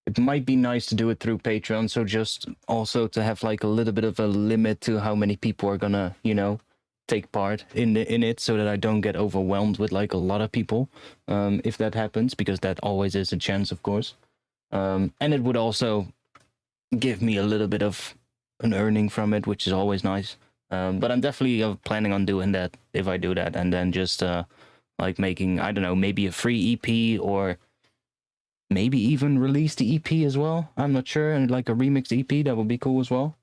It might be nice to do it through Patreon, so just also to have like a little bit of a limit to how many people are gonna, you know, take part in it, so that I don't get overwhelmed with like a lot of people, if that happens, because that always is a chance, of course. And it would also give me a little bit of an earning from it, which is always nice. But I'm definitely planning on doing that if I do that, and then just like making, I don't know, maybe a free EP, or maybe even release the EP as well. I'm not sure, and like a remixed EP, that would be cool as well.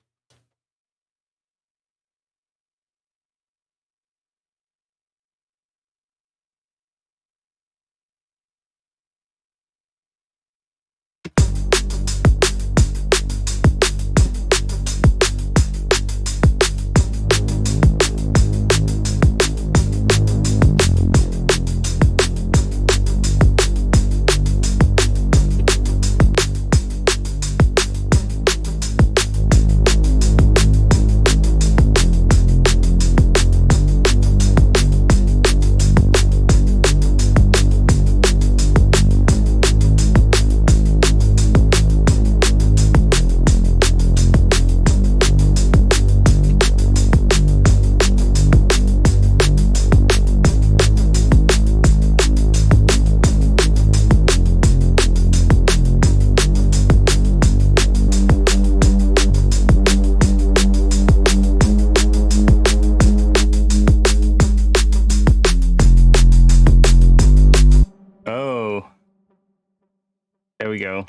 There we go.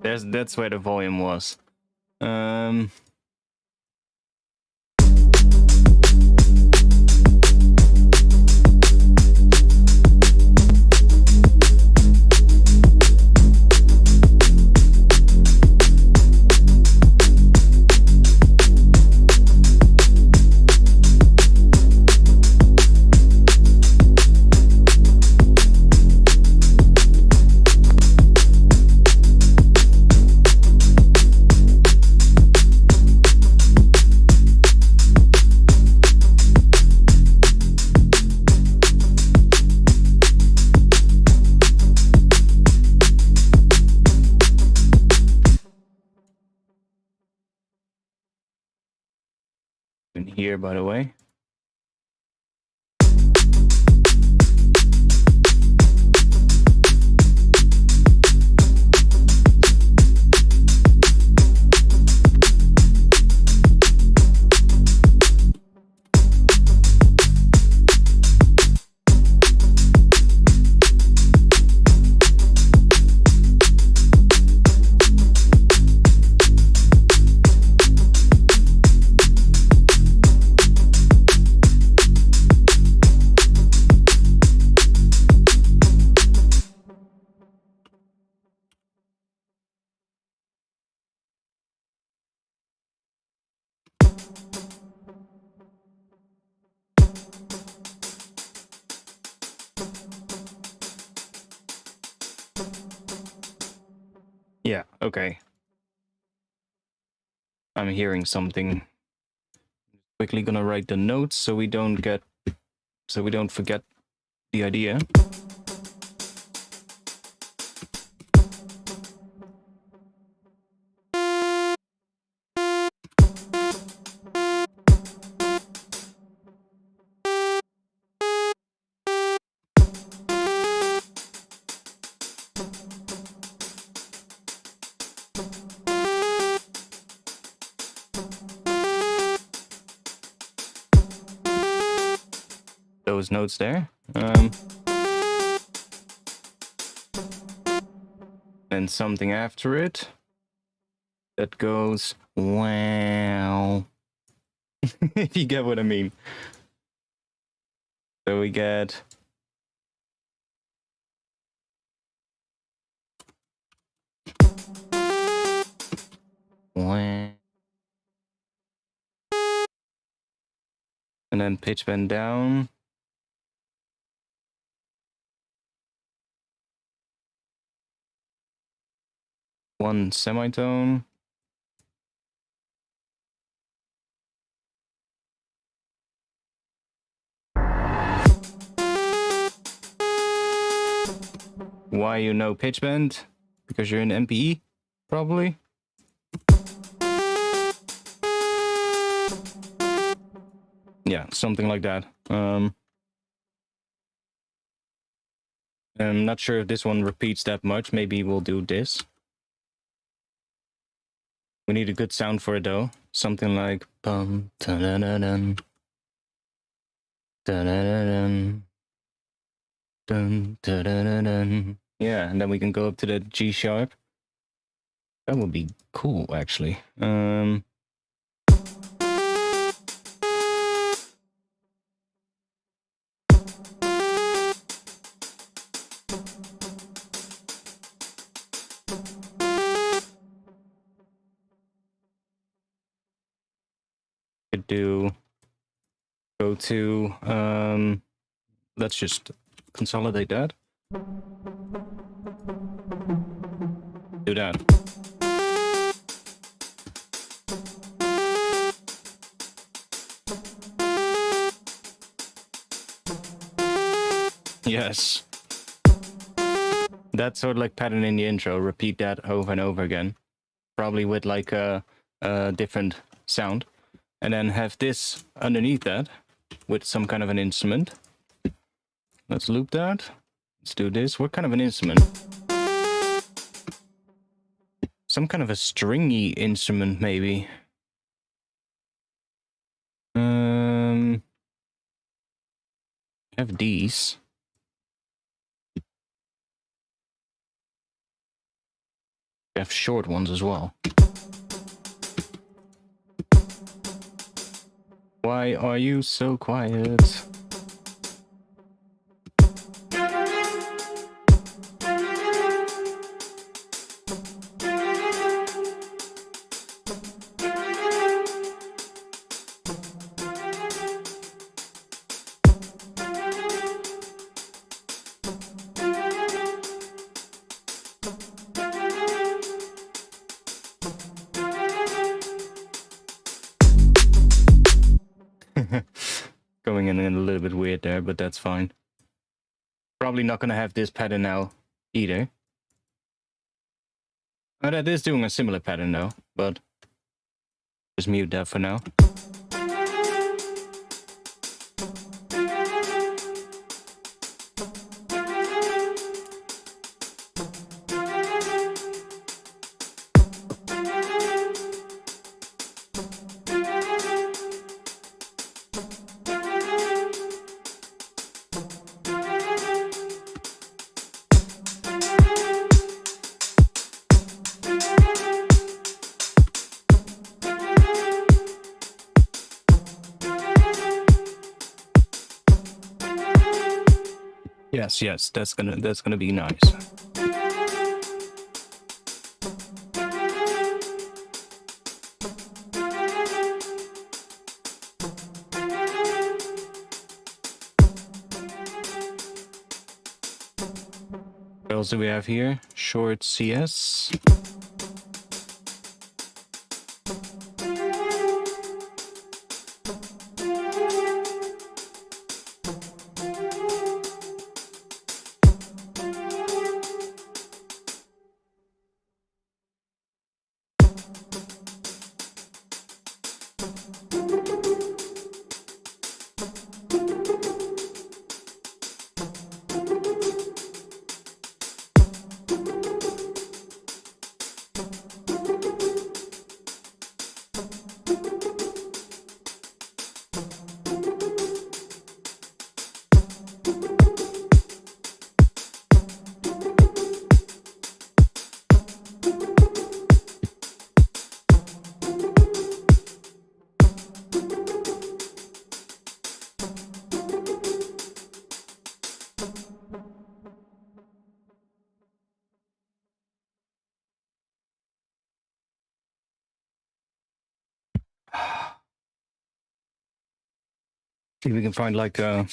That's where the volume was. In here, by the way. Yeah, okay. I'm hearing something. Quickly gonna write the notes so we don't forget the idea. Those notes there. Then something after it that goes wow. If you get what I mean. So we get wow. And then pitch bend down. One semitone. Why you know pitch bend? Because you're in MPE, probably. Yeah, something like that. I'm not sure if this one repeats that much. Maybe we'll do this. We need a good sound for it though. Something like bum da da da dun da da da dun dun da da da dun. Yeah, and then we can go up to the G sharp. That would be cool, actually. Could go to let's just consolidate that. Do that. Yes. That sort of like pattern in the intro. Repeat that over and over again. Probably with like a different sound. And then have this underneath that with some kind of an instrument. Let's loop that. Let's do this. What kind of an instrument? Some kind of a stringy instrument, maybe. Have these. We have short ones as well. Why are you so quiet? Going in a little bit weird there, but that's fine. Probably not gonna have this pattern now either. That is doing a similar pattern though, but just mute that for now. Yes, that's gonna be nice. What else do we have here? Short CS. See if we can find like a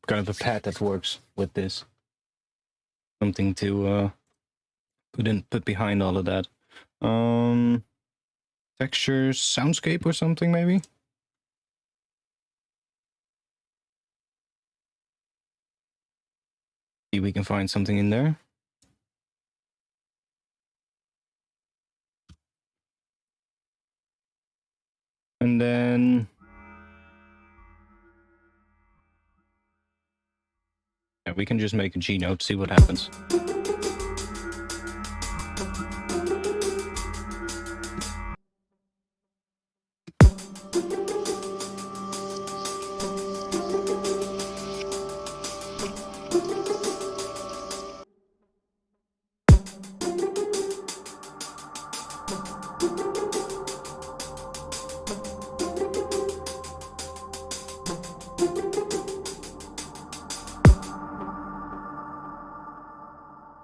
kind of a pad that works with this. Something to put behind all of that. Textures, soundscape or something maybe? See if we can find something in there. And then yeah, we can just make a G note, see what happens.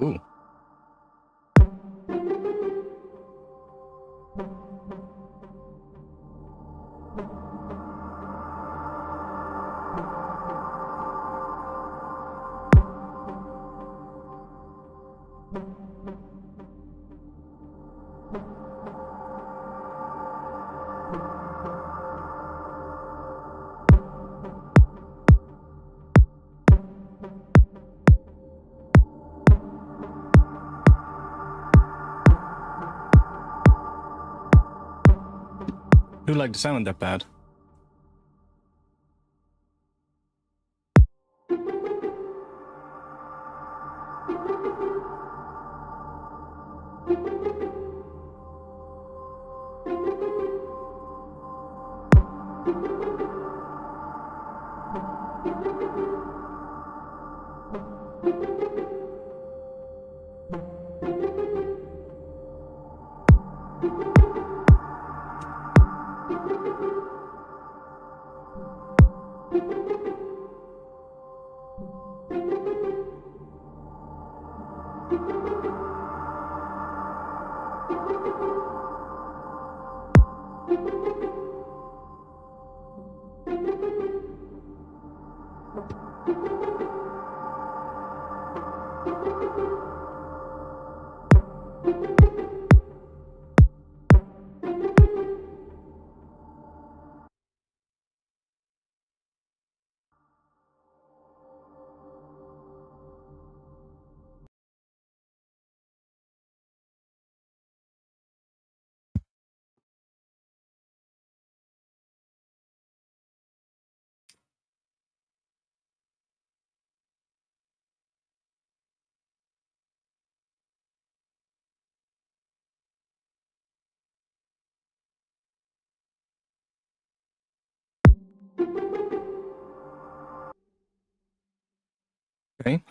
Ooh. Do like the sound of that pad.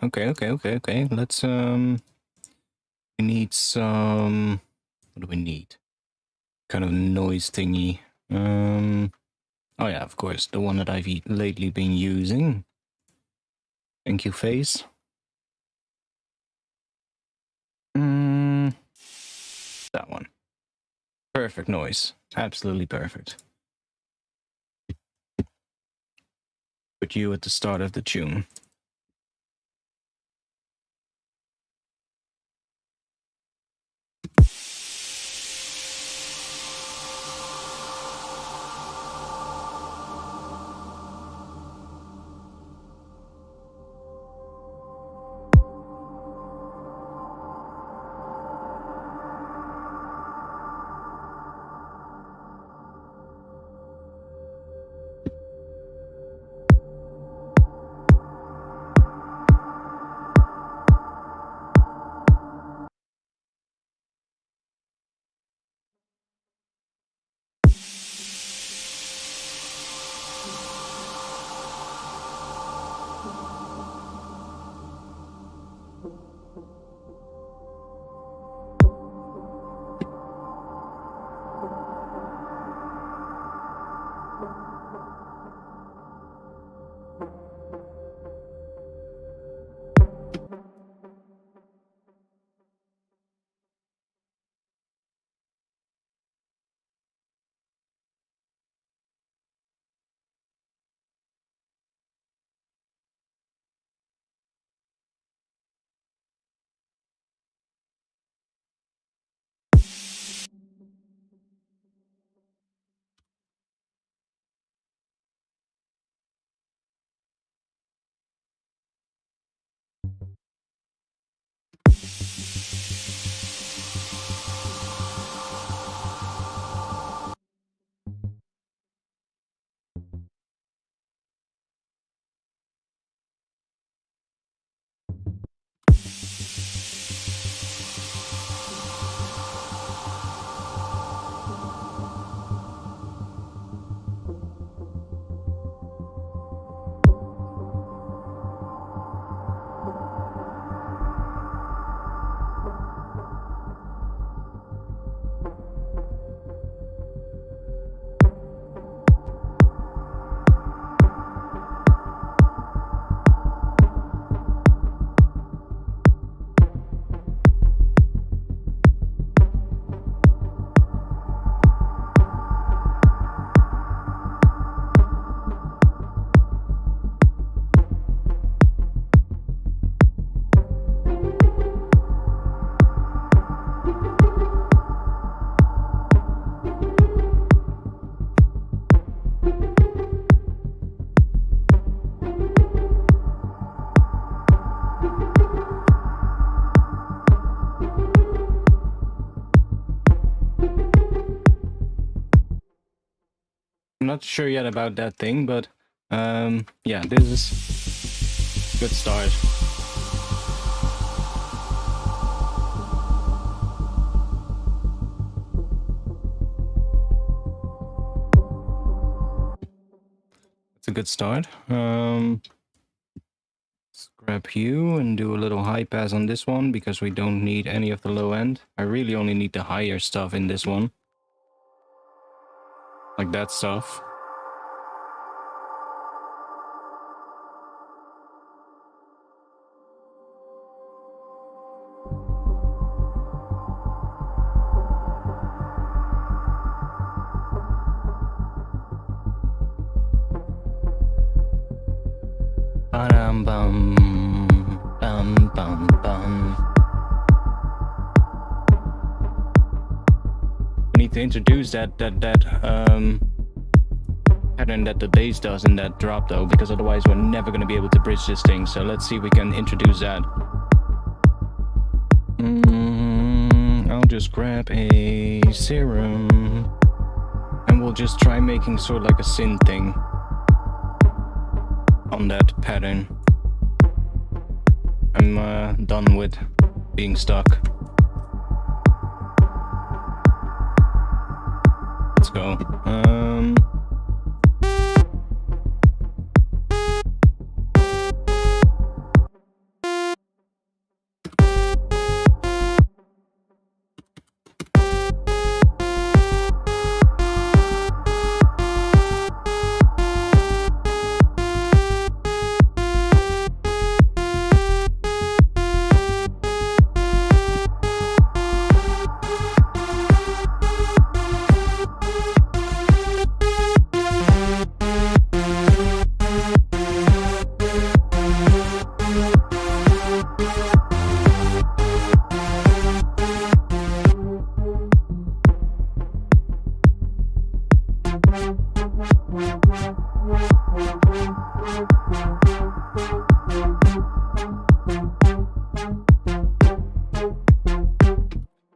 Okay. Let's we need some, what do we need? Kind of noise thingy. Oh yeah, of course, the one that I've lately been using. Thank you, Face. That one. Perfect noise. Absolutely perfect. Put you at the start of the tune. I'm not sure yet about that thing, but yeah, this is a good start. It's a good start. Let's grab you and do a little high pass on this one because we don't need any of the low end. I really only need the higher stuff in this one. Like that stuff. Bum bum bum bum bum. We need to introduce that pattern that the bass does in that drop though, because otherwise we're never gonna be able to bridge this thing. So let's see if we can introduce that. I'll just grab a serum and we'll just try making sort of like a synth thing on that pattern. I'm done with being stuck. Let's go.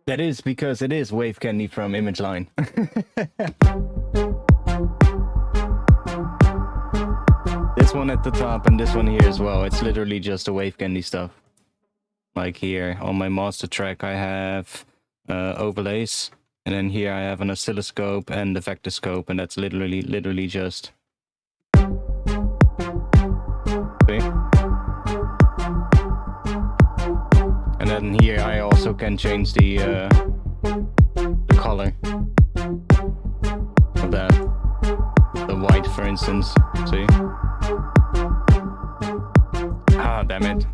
That is because it is Wave Candy from Image Line. This one at the top and this one here as well. It's literally just the Wave Candy stuff. Like here on my master track I have overlays. And then here I have an oscilloscope and the vector scope, and that's literally just... See? And then here I also can change the color of that. The white, for instance. See? Ah, damn it.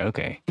Okay.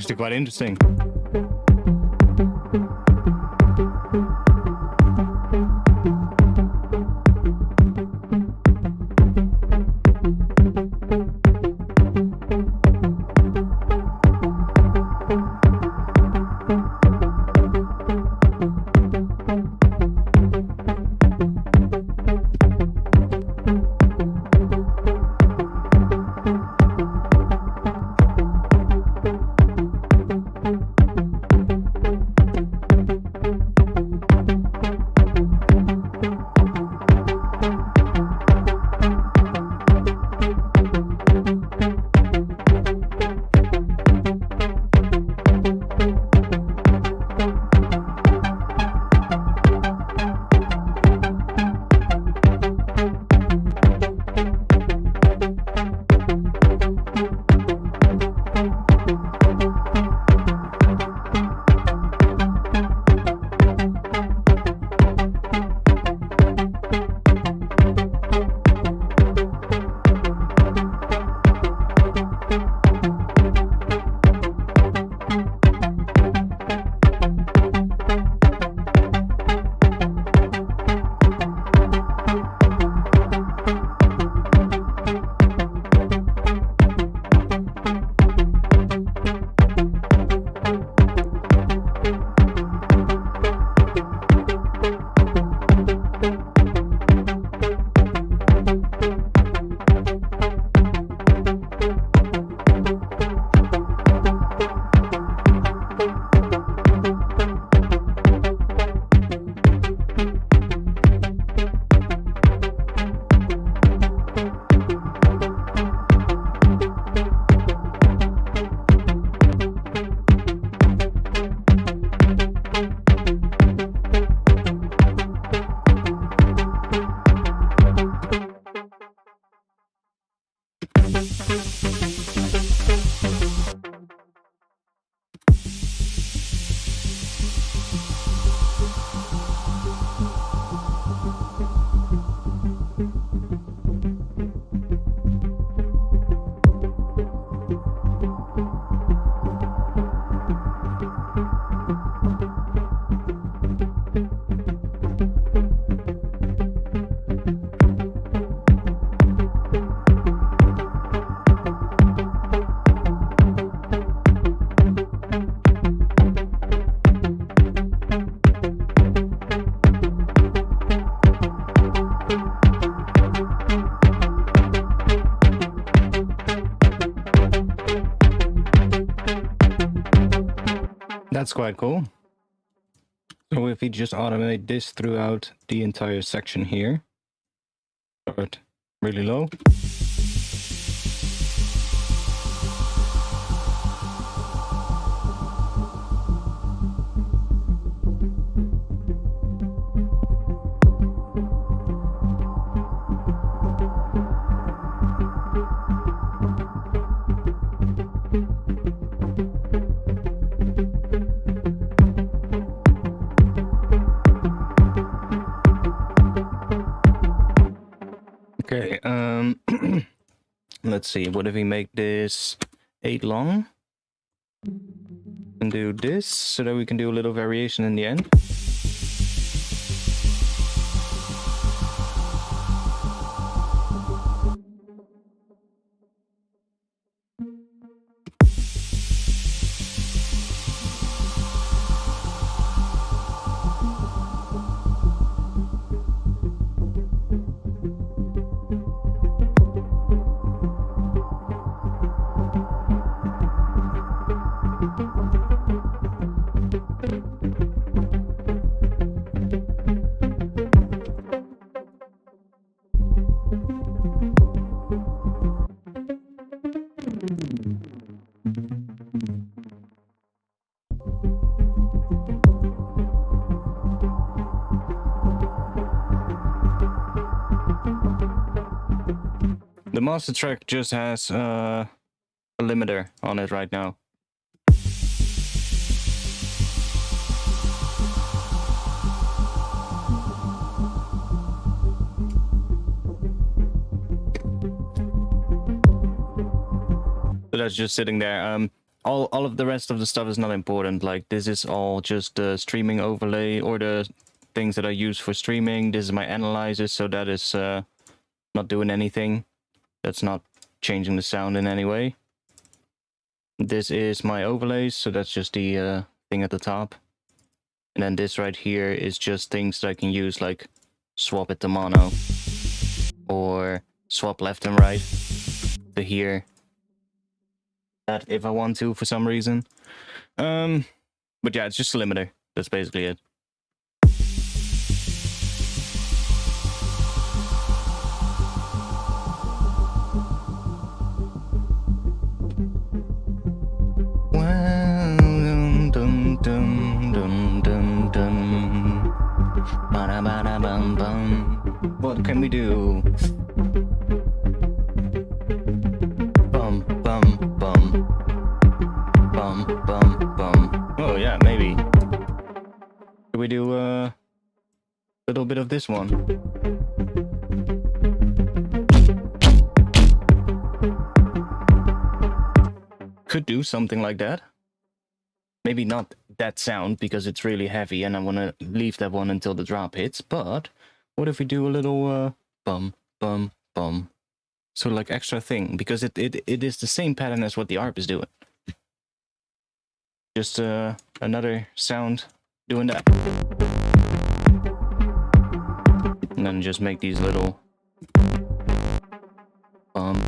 actually quite interesting. That's quite cool. So if we just automate this throughout the entire section here, start really low. Okay, let's see, what if we make this 8 long? And do this, so that we can do a little variation in the end. The master track just has a limiter on it right now. So that's just sitting there. all of the rest of the stuff is not important. Like this is all just the streaming overlay or the things that I use for streaming. This is my analyzer, so that is not doing anything. That's not changing the sound in any way. This is my overlays, so that's just the thing at the top. And then this right here is just things that I can use, like swap it to mono or swap left and right to here. That if I want to for some reason. But yeah, it's just a limiter. That's basically it. What can we do? Bum, bum, bum. Bum, bum, bum. Oh yeah, maybe. Could we do a little bit of this one? Could do something like that. Maybe not that sound because it's really heavy and I want to leave that one until the drop hits, but what if we do a little bum, bum, bum? So like extra thing, because it is the same pattern as what the ARP is doing. Just another sound doing that. And then just make these little bum.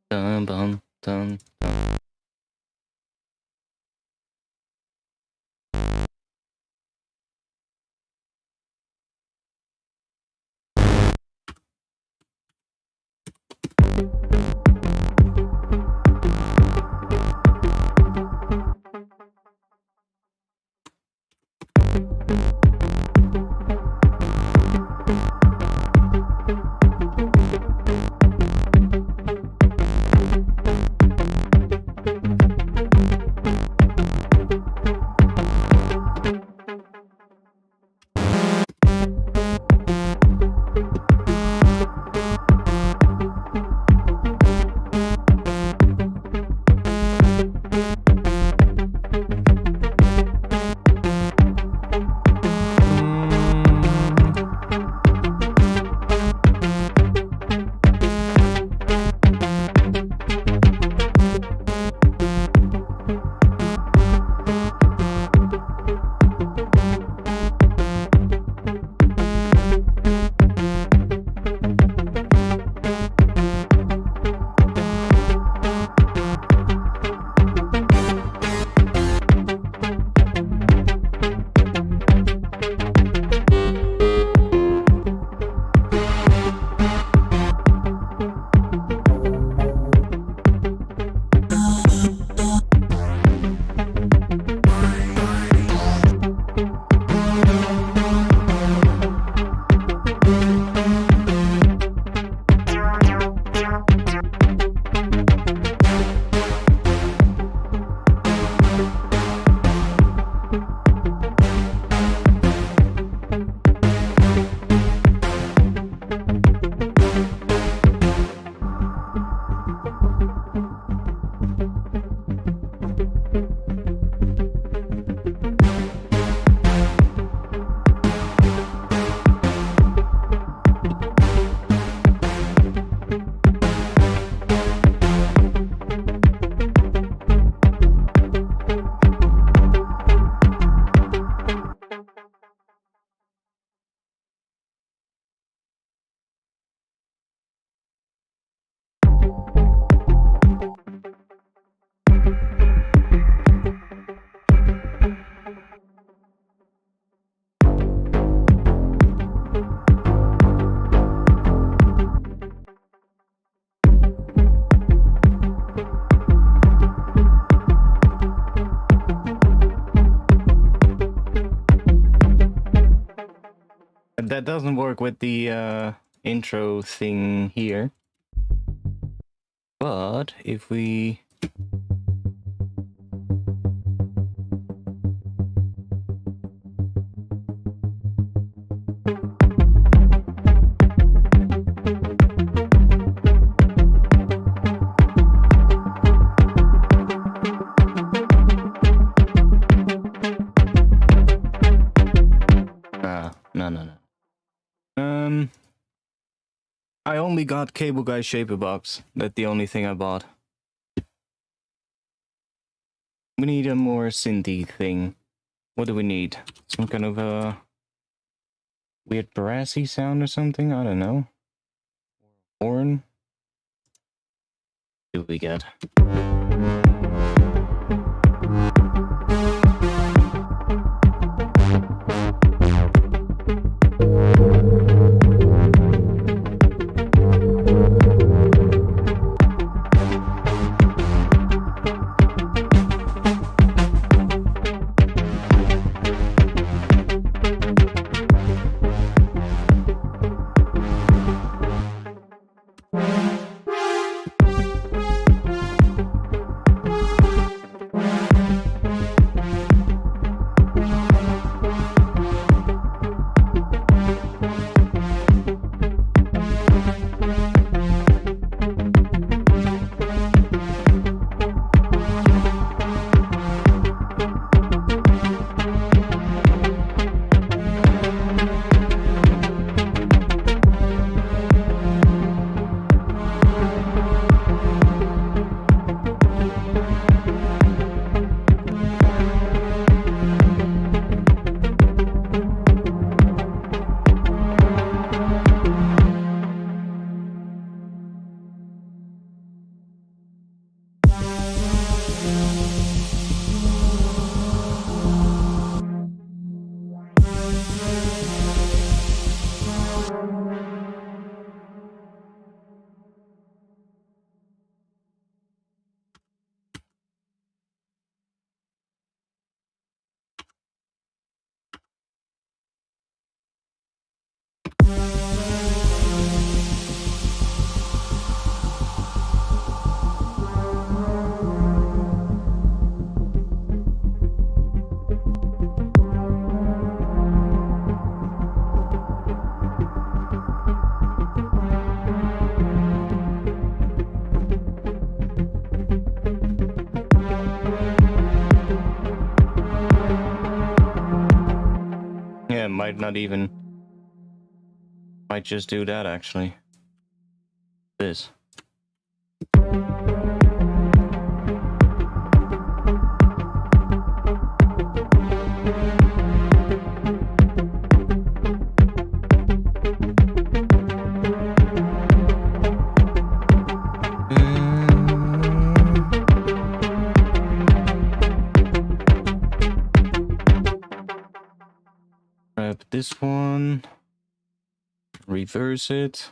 Dun, bum, dun, dun. That doesn't work with the intro thing here. But if we... I only got Cable Guy Shaper Box. That's the only thing I bought. We need a more synthy thing. What do we need? Some kind of a weird brassy sound or something? I don't know. Horn? What do we get? Yeah, might not even... Might just do that, actually. This. Grab this one. Reverse it.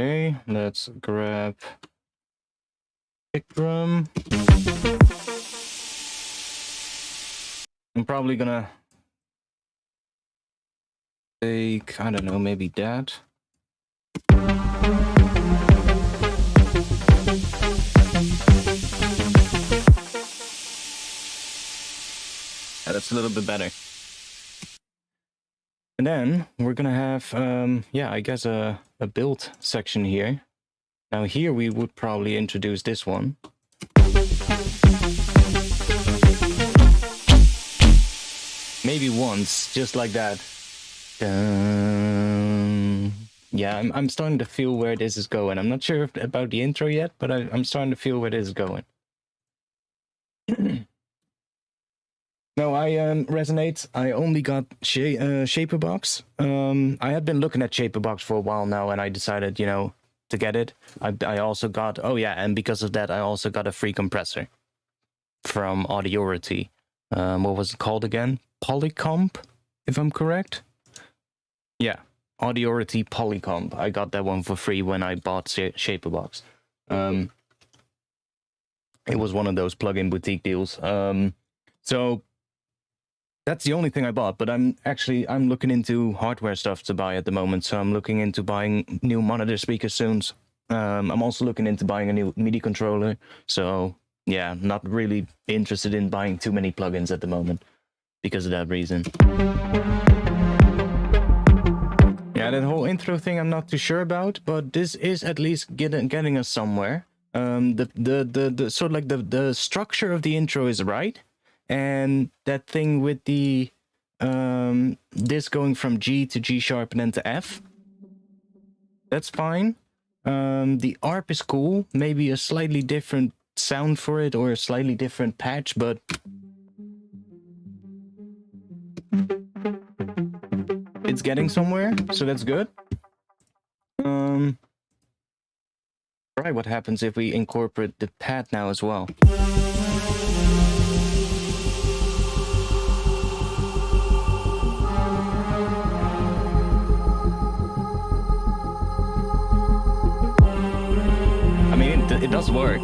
Okay, let's grab kick drum. I'm probably gonna take, I don't know, maybe that. Yeah, that's a little bit better. And then we're gonna have, yeah, I guess a build section here. Now here we would probably introduce this one. Maybe once, just like that. Yeah, I'm starting to feel where this is going. I'm not sure about the intro yet, but I'm starting to feel where this is going. No, I resonate. I only got Shaper Box. I had been looking at Shaper Box for a while now, and I decided, you know, to get it. I also got, oh yeah, and because of that, I also got a free compressor from Audiority. What was it called again? Polycomp, if I'm correct. Yeah, Audiority Polycomp. I got that one for free when I bought Shaper Box. It was one of those plug-in boutique deals. So that's the only thing I bought, but I'm looking into hardware stuff to buy at the moment. So I'm looking into buying new monitor speakers soon. I'm also looking into buying a new MIDI controller. So yeah, not really interested in buying too many plugins at the moment because of that reason. Yeah, Yeah, that whole intro thing I'm not too sure about, but this is at least getting us somewhere. The sort of like the structure of the intro is right, and that thing with the this going from G to G sharp and then to F, that's fine. The ARP is cool, maybe a slightly different sound for it or a slightly different patch, but it's getting somewhere, so that's good. Right, what happens if we incorporate the pad now as well? I mean, it does work.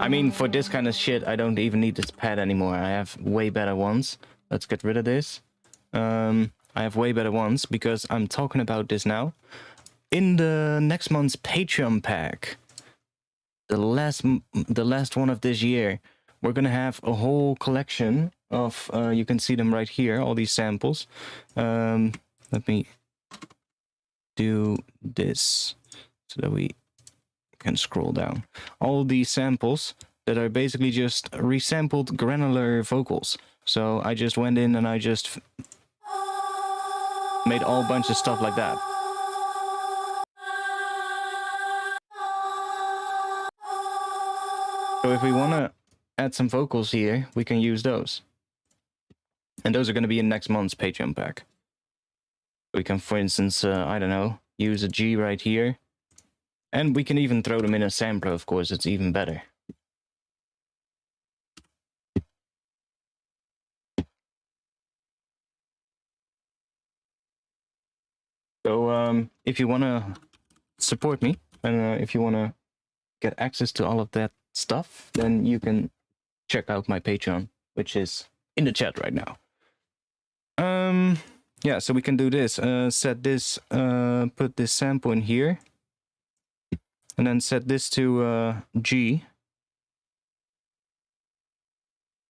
I mean, for this kind of shit, I don't even need this pad anymore. I have way better ones. Let's get rid of this. I have way better ones because I'm talking about this now. In the next month's Patreon pack, the last one of this year, we're gonna have a whole collection of, you can see them right here, all these samples. Let me do this so that we can scroll down. All these samples that are basically just resampled granular vocals. So I just went in and I just made a whole bunch of stuff like that. So if we want to add some vocals here, we can use those. And those are going to be in next month's Patreon pack. We can, for instance, I don't know, use a G right here. And we can even throw them in a sampler, of course, it's even better. So if you want to support me, and if you want to get access to all of that stuff, then you can check out my Patreon, which is in the chat right now. Yeah, so we can do this. Set this, put this sample in here. And then set this to G.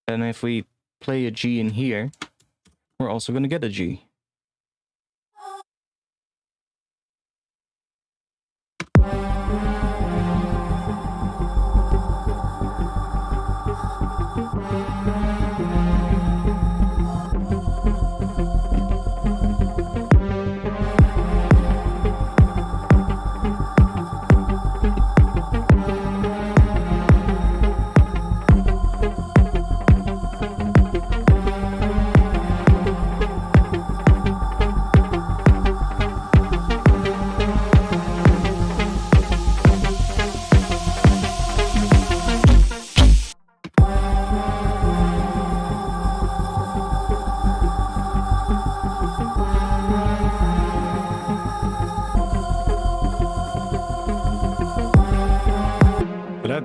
And if we play a G in here, we're also going to get a G.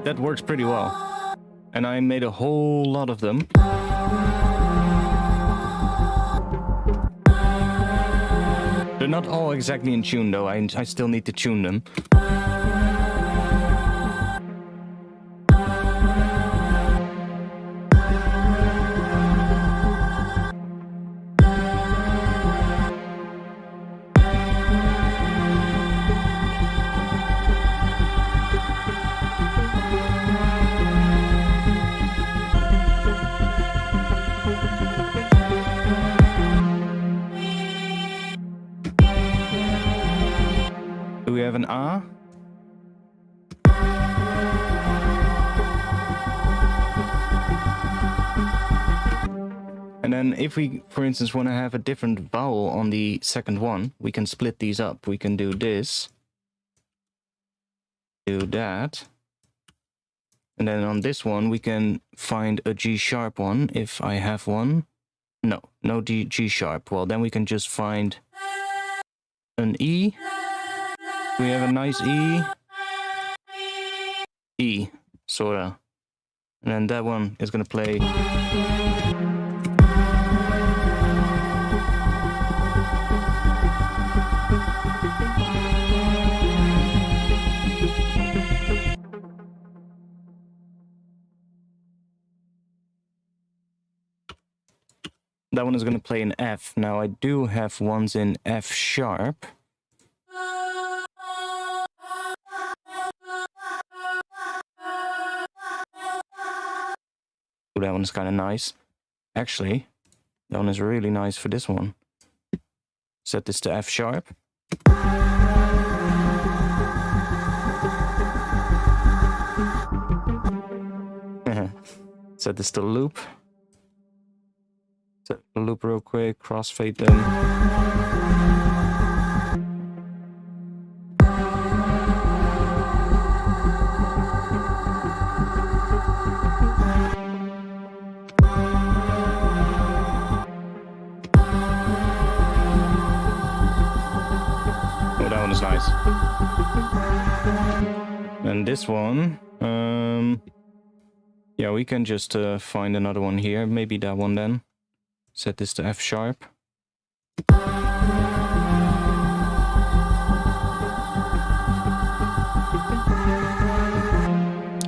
That works pretty well. And I made a whole lot of them. They're not all exactly in tune though, I still need to tune them. Do we have an A? And then if we, for instance, want to have a different vowel on the second one, we can split these up. We can do this, do that. And then on this one, we can find a G sharp one if I have one. No G sharp. Well, then we can just find an E. We have a nice E. E, sorta. And then that one is gonna play. that one is going to play in F. Now I do have ones in F sharp. Ooh, that one's kind of nice. Actually, that one is really nice for this one. Set this to F sharp. Set this to loop. Set the loop real quick, crossfade them. Oh, that one is nice. And this one, yeah, we can just find another one here. Maybe that one then. Set this to F sharp. Oh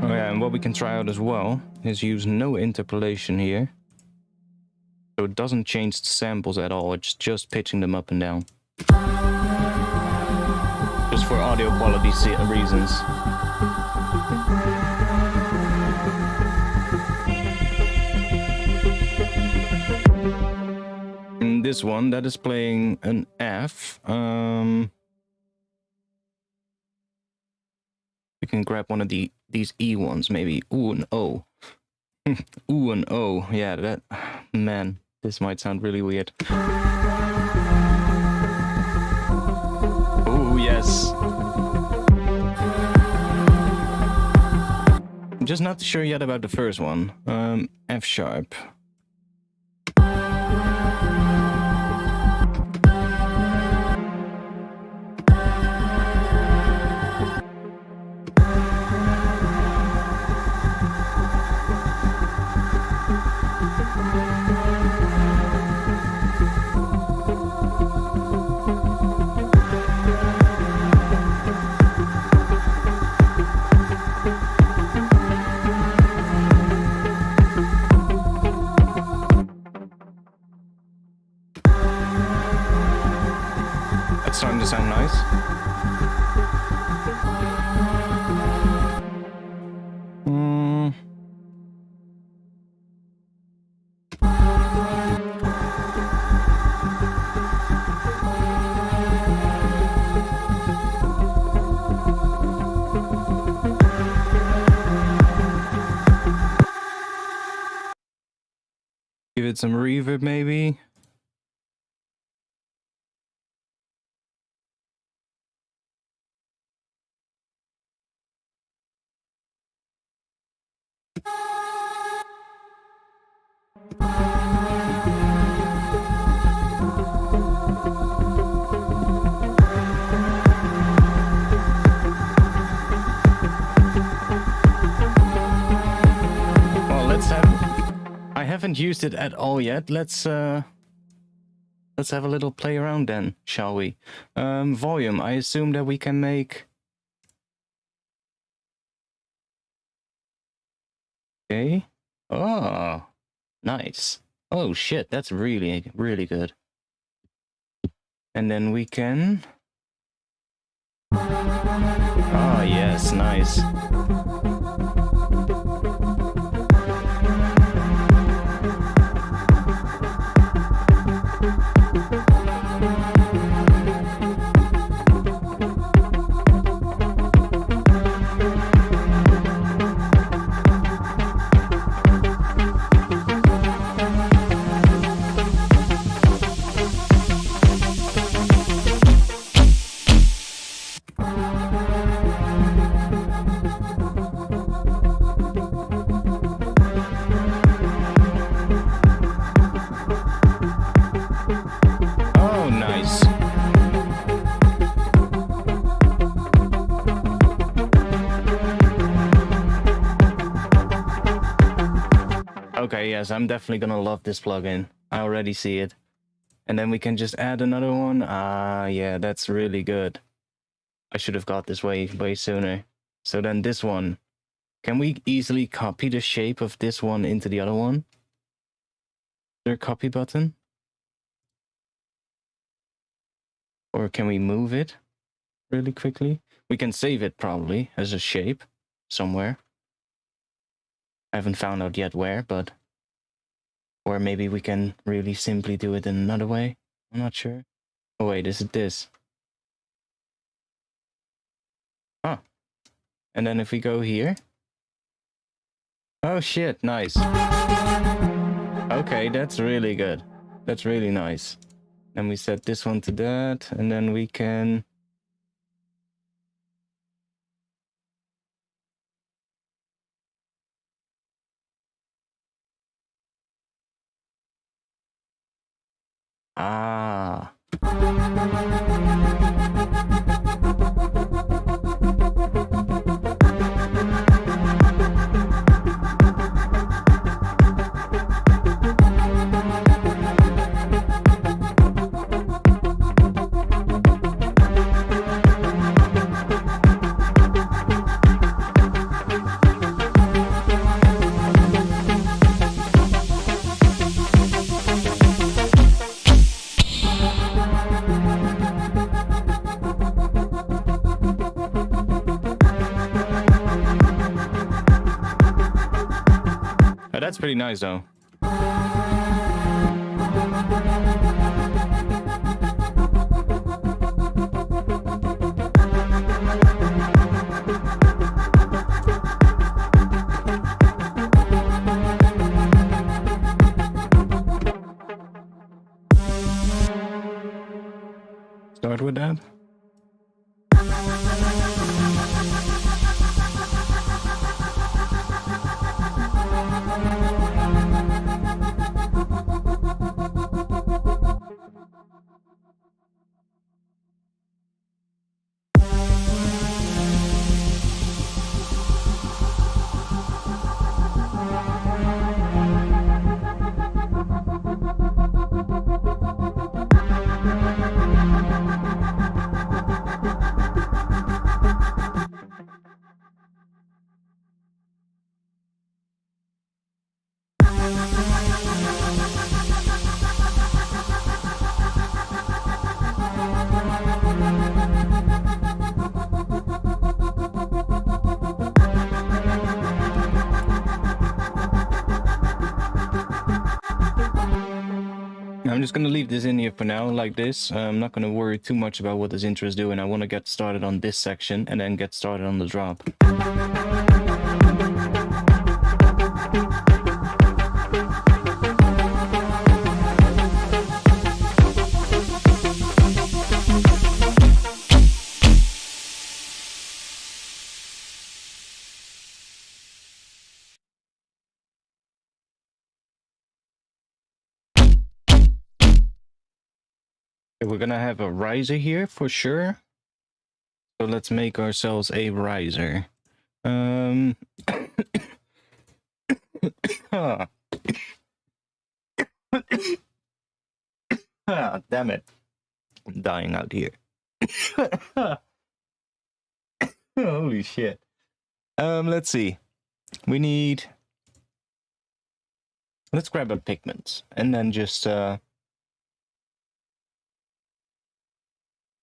yeah, and what we can try out as well is use no interpolation here. So it doesn't change the samples at all, it's just pitching them up and down. Just for audio quality reasons. And this one, that is playing an F. We can grab one of these E ones, maybe. Ooh, an O. Ooh, an O. Yeah, that... Man, this might sound really weird. Oh, yes. I'm just not sure yet about the first one. F sharp. That's starting to sound nice. Give it some reverb, maybe. Well, let's have... I haven't used it at all yet. Let's have a little play around then, shall we? Volume, I assume that we can make... Okay. Oh, nice. Oh shit, that's really, really good. And then we can... Ah, yes, nice. Oh, nice. Okay, yes, I'm definitely gonna love this plugin. I already see it. And then we can just add another one. Ah, yeah, that's really good. I should have got this way sooner. So then this one. Can we easily copy the shape of this one into the other one? Is there a copy button? Or can we move it really quickly? We can save it probably as a shape somewhere. I haven't found out yet where, but... Or maybe we can really simply do it in another way. I'm not sure. Oh wait, is it this? Huh. And then if we go here... Oh shit, nice. Okay, that's really good. That's really nice. And we set this one to that, and then we can... Ah. Oh, that's pretty nice though. Start with that. I'm just gonna leave this in here for now, like this. I'm not gonna worry too much about what this intro is doing. I want to get started on this section and then get started on the drop. We're gonna have a riser here for sure. So let's make ourselves a riser. Ah, damn it. I'm dying out here. Holy shit. Let's see. We need... Let's grab a pigment and then just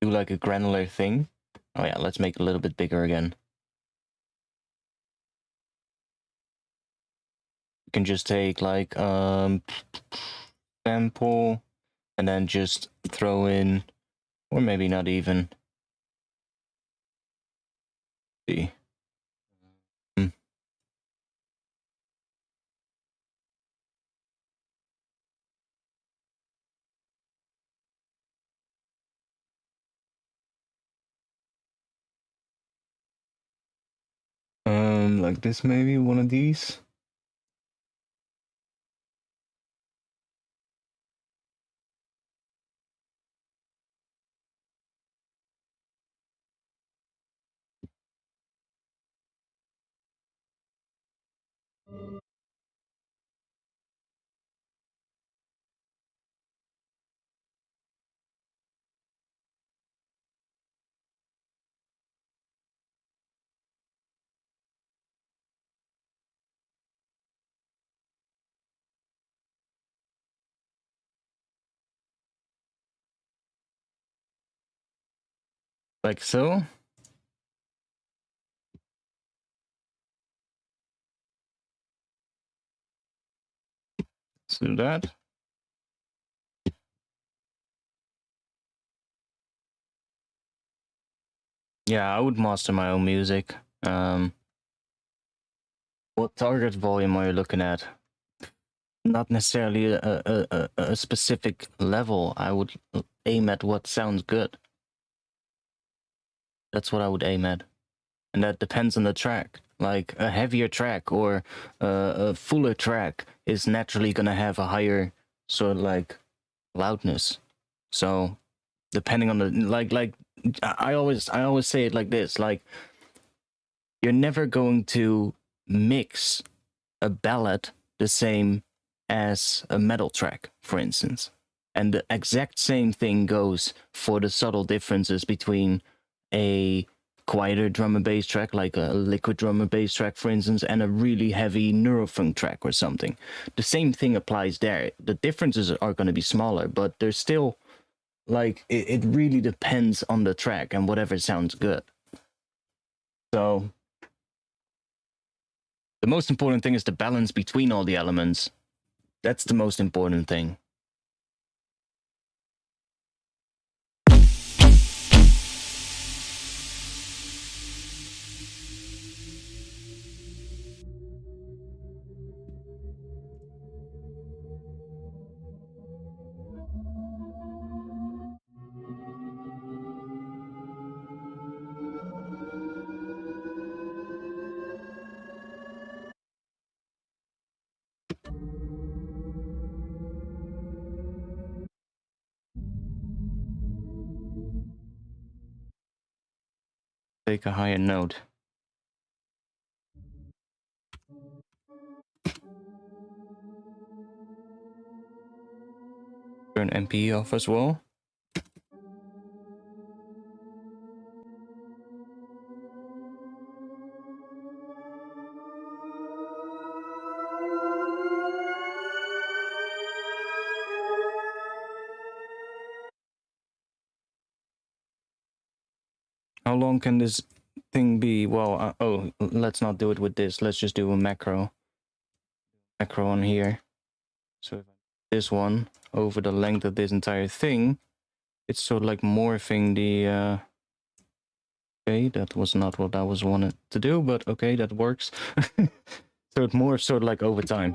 do like a granular thing. Oh yeah, let's make it a little bit bigger again. You can just take like sample and then just throw in, or maybe not even. See. Like this maybe, one of these. like so. Let's do that. Yeah, I would master my own music. What target volume are you looking at? Not necessarily a specific level. I would aim at what sounds good. That's what I would aim at. And that depends on the track. Like a heavier track or a fuller track is naturally gonna have a higher sort of like loudness. So depending on the like I always say it like this, like you're never going to mix a ballad the same as a metal track, for instance. And the exact same thing goes for the subtle differences between a quieter drum and bass track, like a liquid drum and bass track, for instance, and a really heavy neurofunk track or something. The same thing applies there. The differences are going to be smaller, but there's still, like, it really depends on the track and whatever sounds good. So the most important thing is the balance between all the elements. That's the most important thing. Take a higher note. Turn MP off as well. How long can this thing be? Well, oh, let's not do it with this. Let's just do a macro on here. So if I this one over the length of this entire thing, it's sort of like morphing the okay, that was not what I was wanted to do, but okay, that works. So it morphs sort of like over time.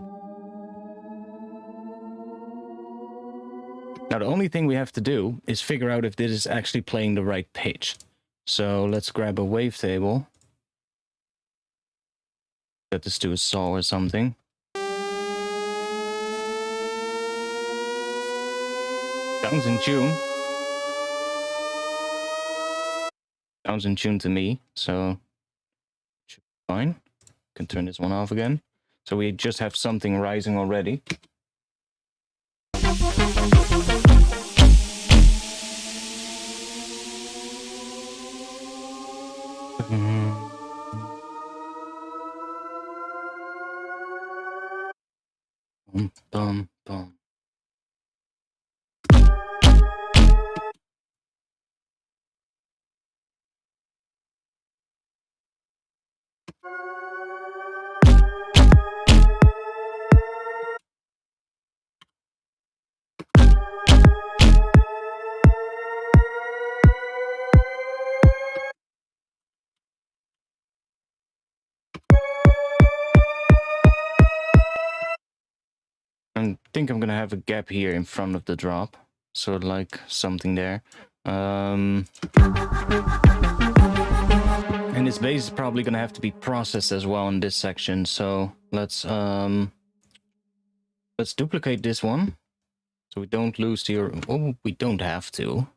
Now the only thing we have to do is figure out if this is actually playing the right pitch. So let's grab a wavetable. Set this to a saw or something. Sounds in tune. Sounds in tune to me, so should be fine. Can turn this one off again. So we just have something rising already. Bum, bum, bum. I think I'm gonna have a gap here in front of the drop, sort of like something there. And this bass is probably gonna have to be processed as well in this section. So let's duplicate this one, so we don't lose the. Oh, we don't have to.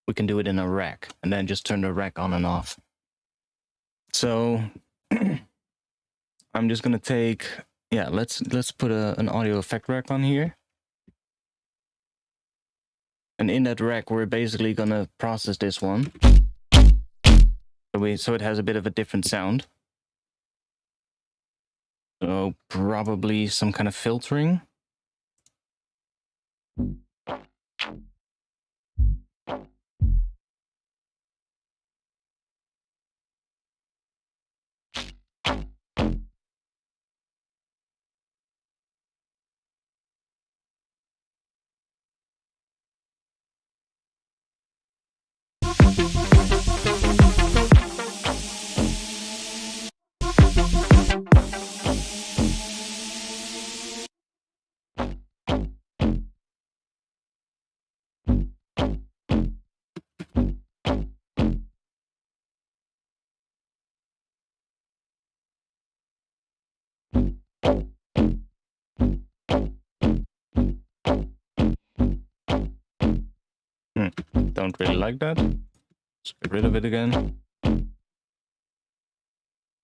We can do it in a rack, and then just turn the rack on and off. So I'm just gonna take. Yeah, let's put an audio effect rack on here. And in that rack, we're basically gonna process this one. So it has a bit of a different sound. So probably some kind of filtering. don't really like that. Let's get rid of it again. And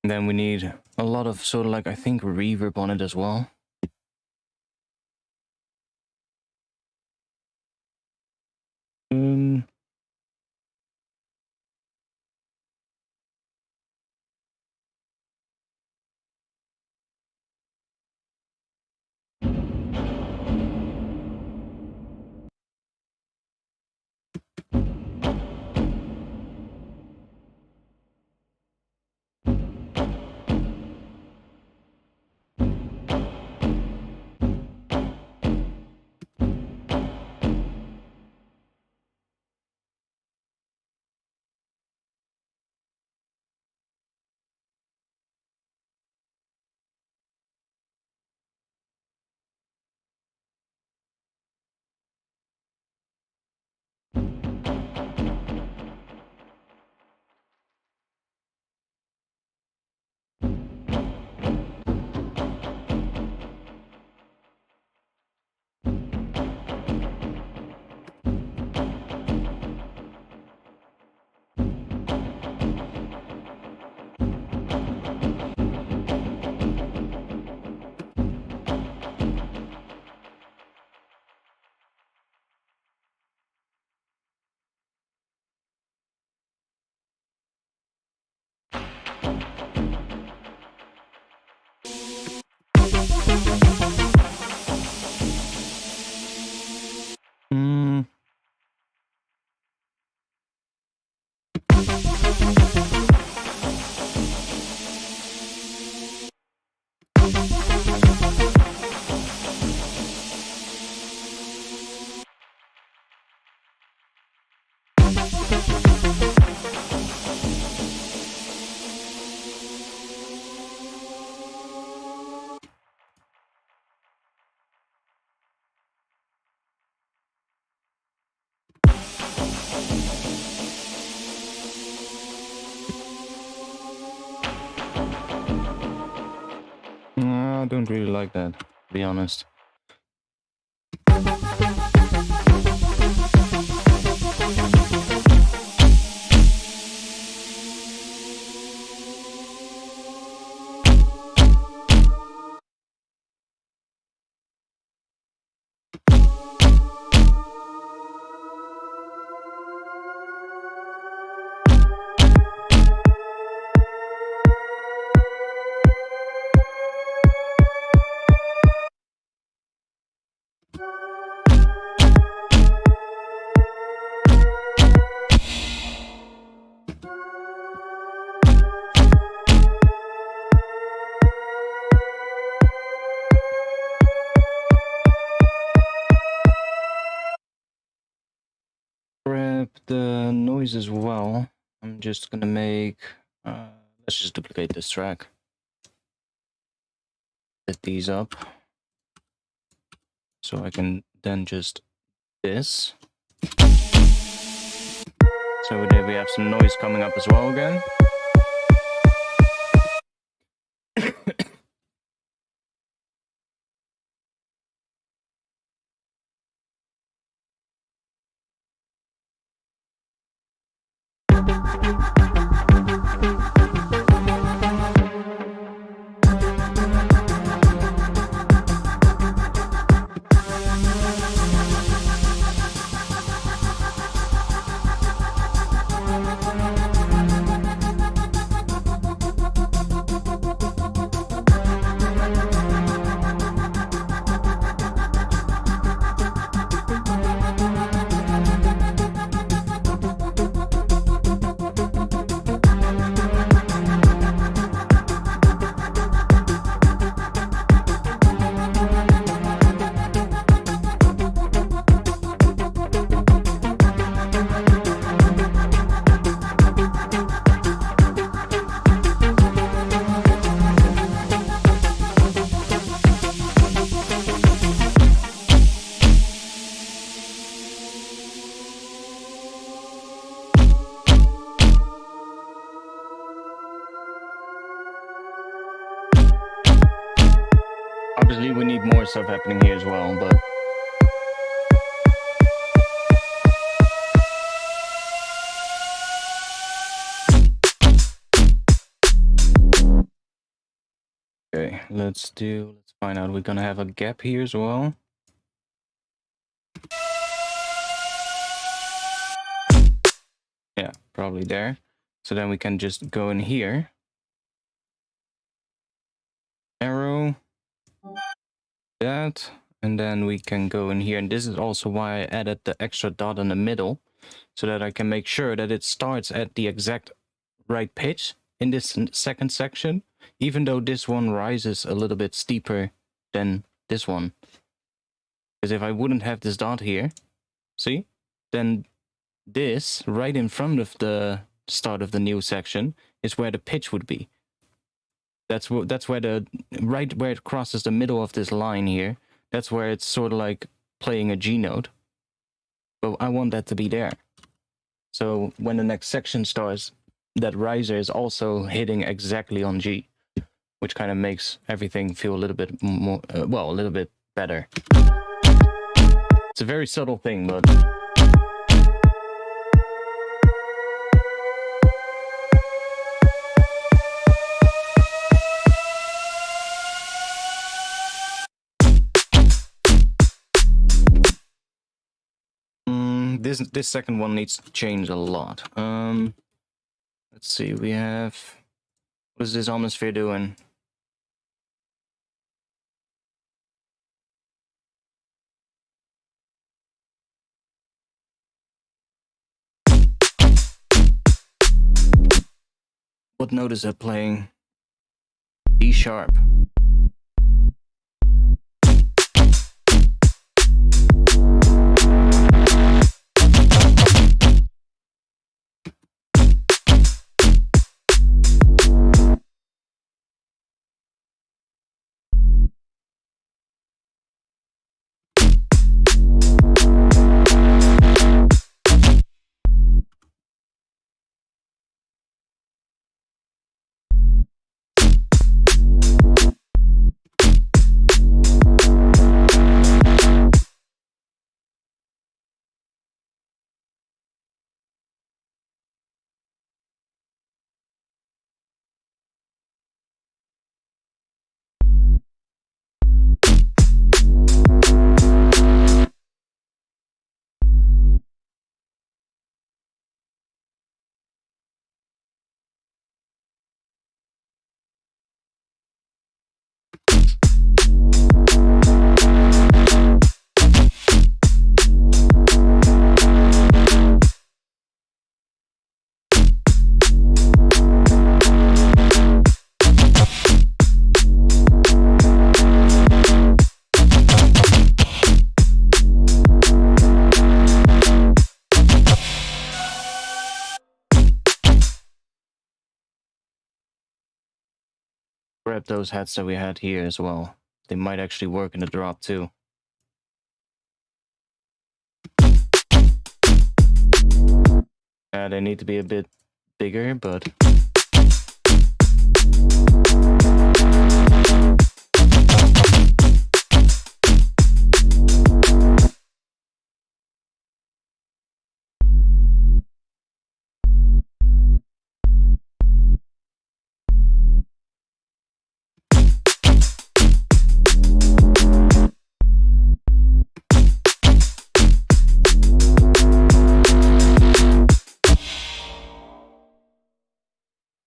then we need a lot of sort of like, I think, reverb on it as well. I don't really like that, to be honest. Grab the noise as well. I'm just gonna make, let's just duplicate this track. Set these up. So I can then just this. So there we have some noise coming up as well again. Obviously, we need more stuff happening here as well, but let's find out. We're gonna have a gap here as well. Yeah, probably there. So then we can just go in here. Arrow. That. And then we can go in here. And this is also why I added the extra dot in the middle. So that I can make sure that it starts at the exact right pitch in this second section. Even though this one rises a little bit steeper than this one. Because if I wouldn't have this dot here, see? Then this, right in front of the start of the new section, is where the pitch would be. That's where right where it crosses the middle of this line here, that's where it's sort of like playing a G note. But I want that to be there. So when the next section starts, that riser is also hitting exactly on G, which kind of makes everything feel a little bit more, well, a little bit better. It's a very subtle thing, but... This second one needs to change a lot. Let's see, we have... What is this atmosphere doing? What note is it playing? D sharp. Grab those hats that we had here as well. They might actually work in the drop too. They need to be a bit bigger, but...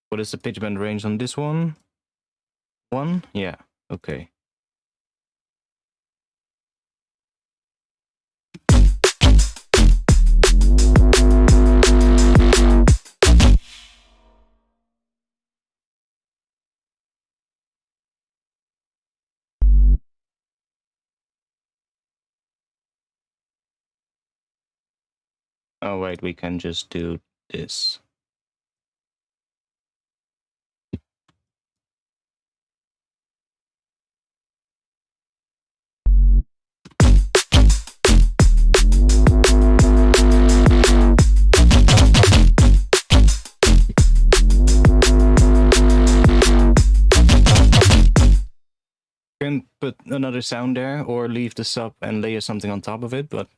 What is the pitch bend range on this one? 1? Yeah, okay. Oh wait, we can just do this. Can put another sound there or leave the sub and layer something on top of it, but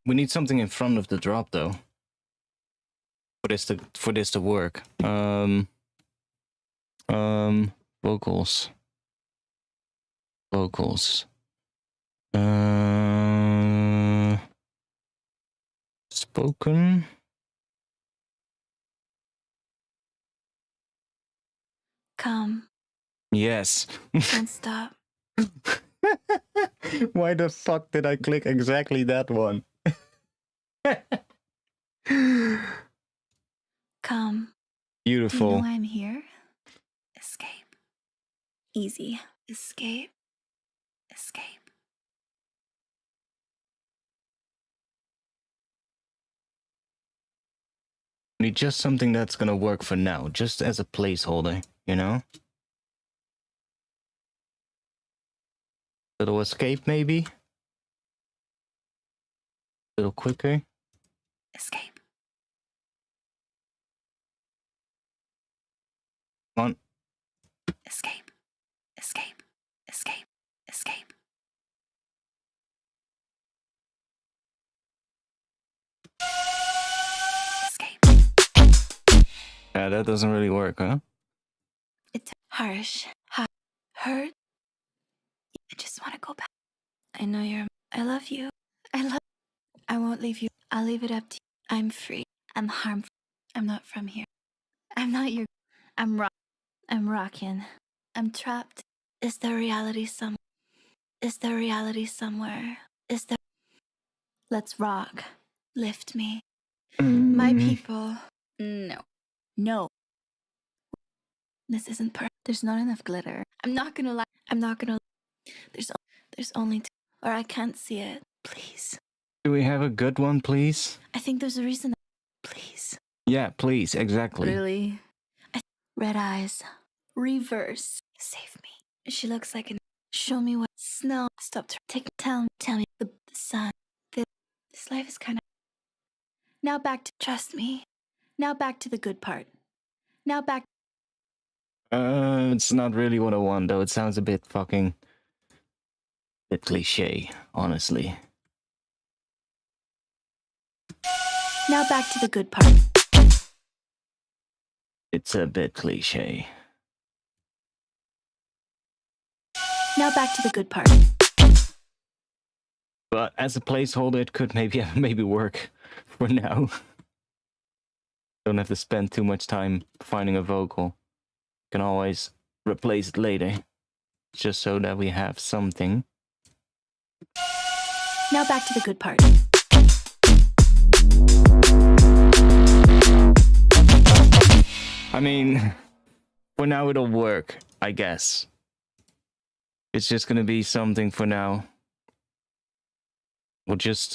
we need something in front of the drop though for this to work. Vocals. Spoken. Come. Yes. Don't stop. Why the fuck did I click exactly that one? Come. Beautiful. Do you know why I'm here? Escape. Easy. Escape. Need just something that's gonna work for now, just as a placeholder, you know? Little escape, maybe? Little quicker. Escape. Come on. Escape. Yeah, that doesn't really work, huh? It's harsh. Hurt. I just want to go back. I know I love you. I won't leave you. I'll leave it up to you. I'm free. I'm harmful. I'm not from here. I'm not your. I'm rocking. I'm trapped. Is there reality somewhere? Let's rock. Lift me. My people. No. This isn't perfect. There's not enough glitter. I'm not gonna lie. There's only two. Or I can't see it. Please. Do we have a good one, please? I think there's a reason. Please. Yeah, please, exactly. Really? Red eyes. Reverse. Save me. She looks like an. Show me what. Snow. Stop. Tell me. The sun. This life is kind of. Now back to. Trust me. Now back to the good part. It's not really what I want, though. It sounds a bit cliche, honestly. Now back to the good part. It's a bit cliche. Now back to the good part. But as a placeholder, it could maybe work for now. Don't have to spend too much time finding a vocal. Can always replace it later, just so that we have something. Now back to the good part. I mean, for now it'll work, I guess. It's just gonna be something for now. We'll just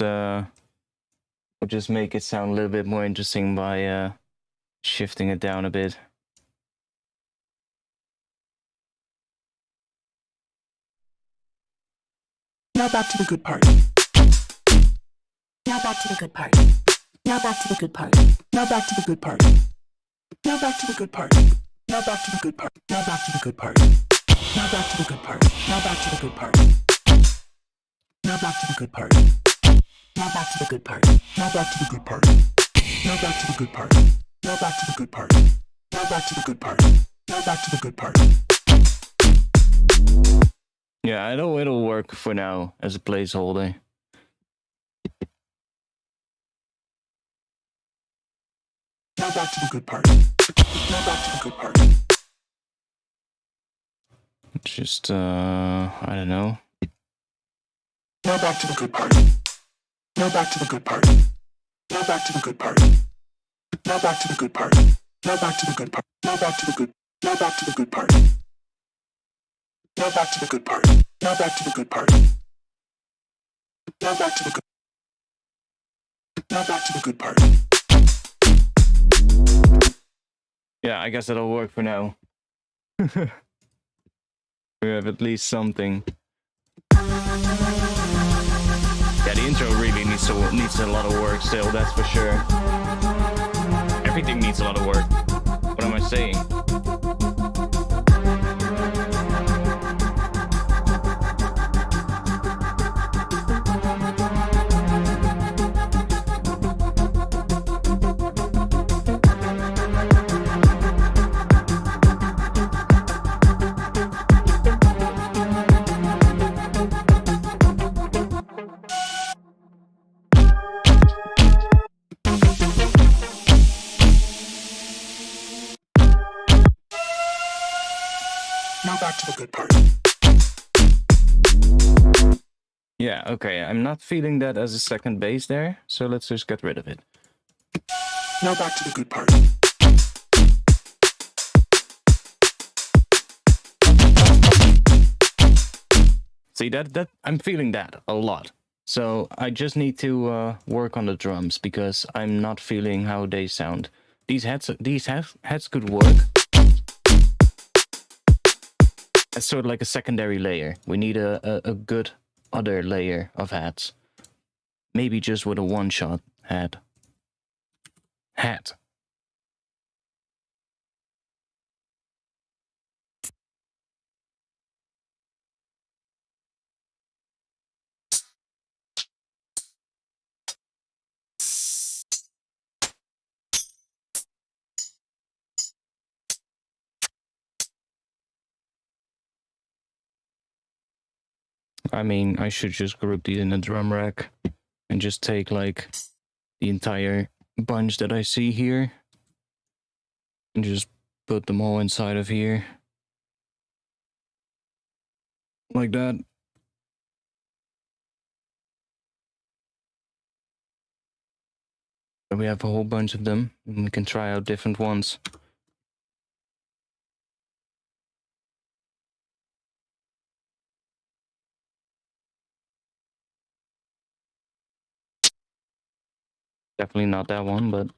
make it sound a little bit more interesting by shifting it down a bit. Now back to the good part. Now back to the good part. Now back to the good part. Now back to the good part. Now back to the good part. Now back to the good part. Now back to the good part. Now back to the good part. Now back to the good part. Now back to the good part. Now back to the good part. Now back to the good part. Now back to the good part. Now back to the good part. Now back to the good part. Now back to the good part. Yeah, I know it'll work for now as a placeholder. Now back to the good part. Now back to the good part. Just, I don't know. Now back to the good part. Now back to the good part. Now back to the good part. Now back to the good part. Now back to the good part. Now back to the good. Now back to the good part. Now back to the good part. Now back to the good part. Now back to the good. Now back to the good part. Yeah, I guess it'll work for now. We have at least something. Yeah, the intro really needs a lot of work still, that's for sure. Everything needs a lot of work. What am I saying? back to the good part. Yeah, okay, I'm not feeling that as a second bass there, so let's just get rid of it. Now back to the good part. See, that I'm feeling that a lot. So I just need to work on the drums because I'm not feeling how they sound. These heads could work. It's sort of like a secondary layer. We need a good other layer of hats. Maybe just with a one-shot hat. I mean, I should just group these in a drum rack and just take like the entire bunch that I see here and just put them all inside of here. Like that. So we have a whole bunch of them and we can try out different ones. Definitely not that one, but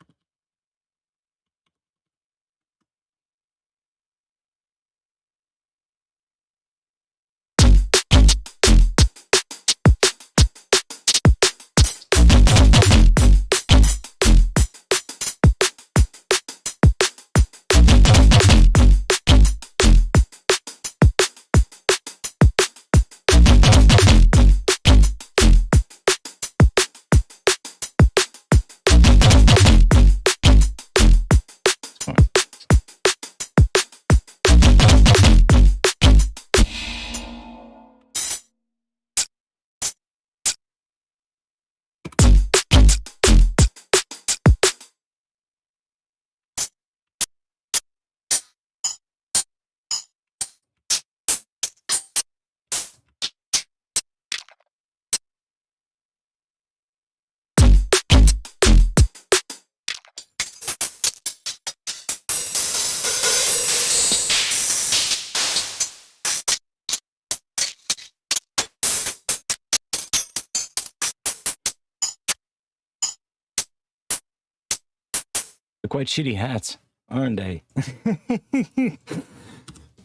they're quite shitty hats, aren't they?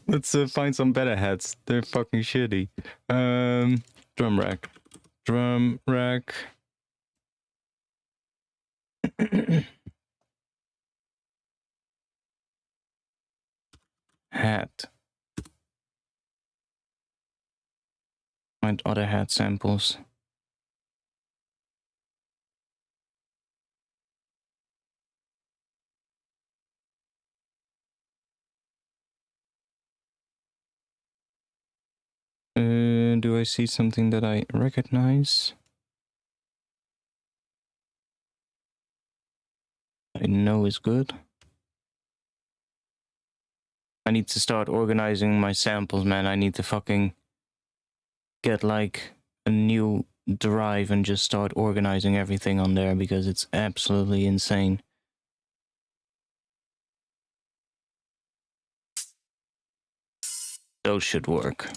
Let's find some better hats. They're fucking shitty. Drum rack. Drum rack. Hat. Find other hat samples. Do I see something that I recognize? I know is good. I need to start organizing my samples, man. I need to fucking get like a new drive and just start organizing everything on there because it's absolutely insane. Those should work.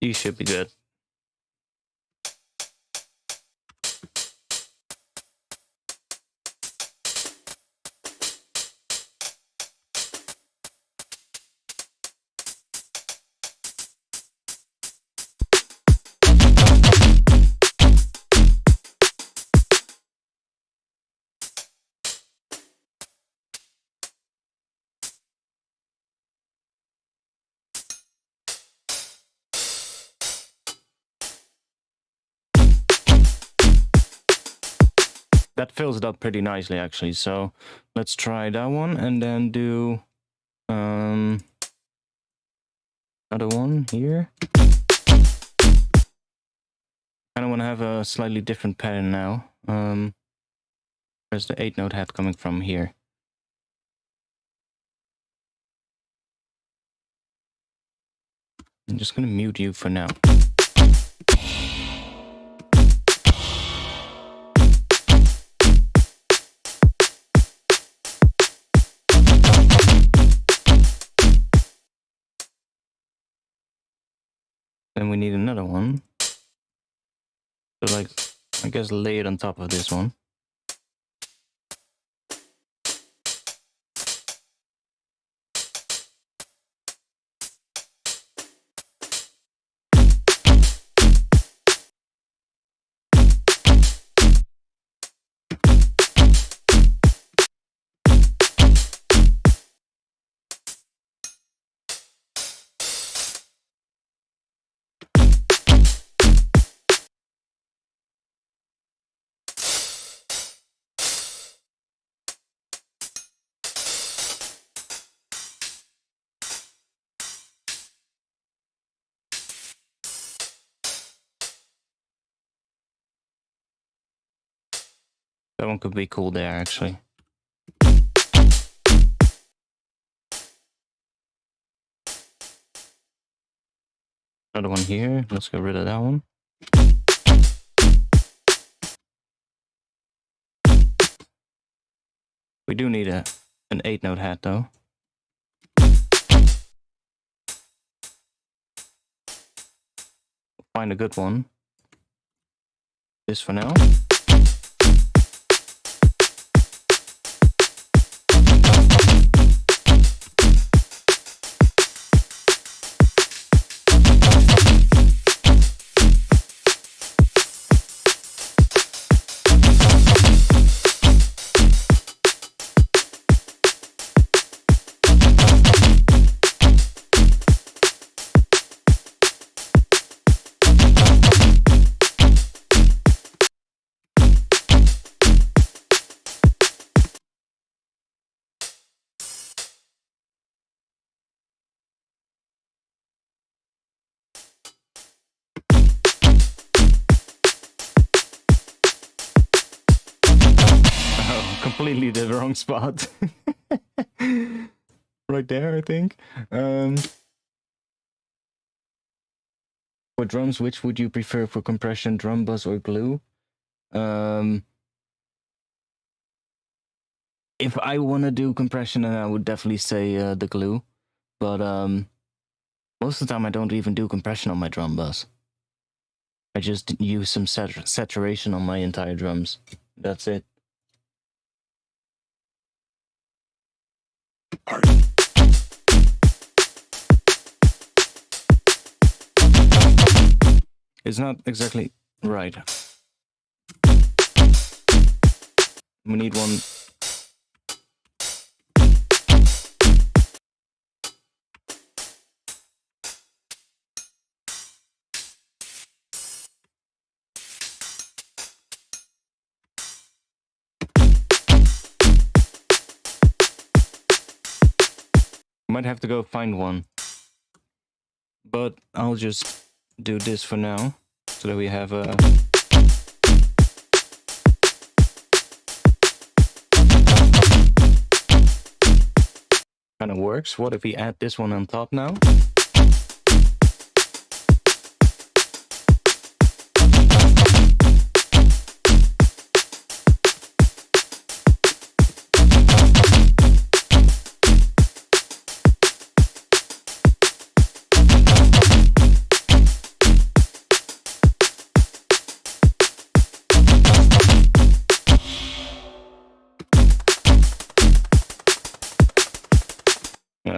These should be good. that fills it up pretty nicely actually. So let's try that one and then do another one here. I want to have a slightly different pattern now. Where's the 8-note head coming from here? I'm just gonna mute you for now. Then we need another one. So like, I guess lay it on top of this one. That one could be cool there, actually. Another one here. Let's get rid of that one. We do need an 8-note hat, though. Find a good one. This for now. Completely the wrong spot. Right there, I think. For drums, which would you prefer for compression, drum bus or glue? If I want to do compression, then I would definitely say the glue. But most of the time I don't even do compression on my drum bus. I just use some saturation on my entire drums. That's it. It's not exactly right. We need one. Might have to go find one, but I'll just do this for now so that we have a kind of works. What if we add this one on top now?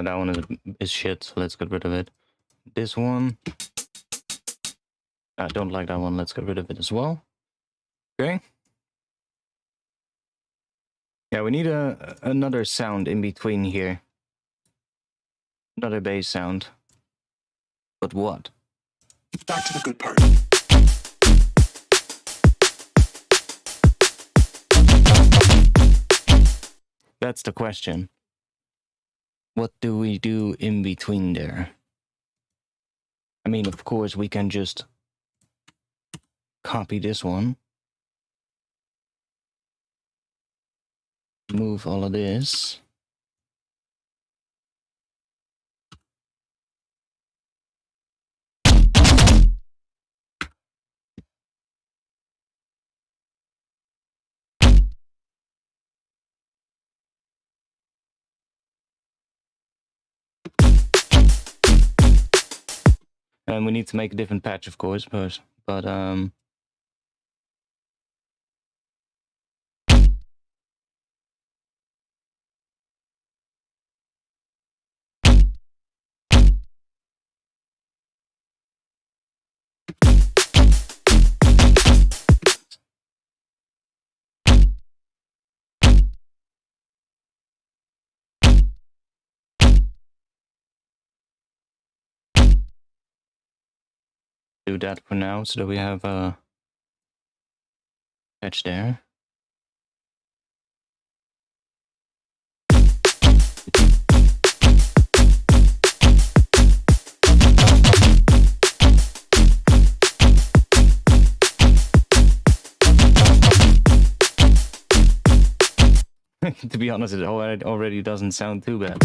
That one is shit, so let's get rid of it. This one, I don't like that one, let's get rid of it as well. Okay. Yeah, we need another sound in between here. Another bass sound. But what? Back to the good part. that's the question. What do we do in between there? I mean, of course, we can just copy this one. Move all of this. And we need to make a different patch, of course, but do that for now so that we have a patch there. To be honest, it already doesn't sound too bad.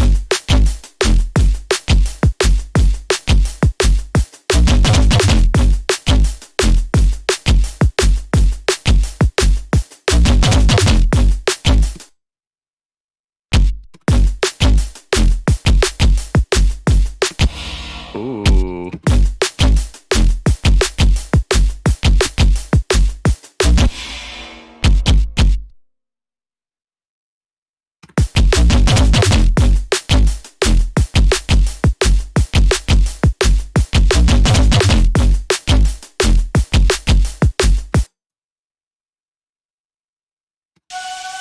Ooh.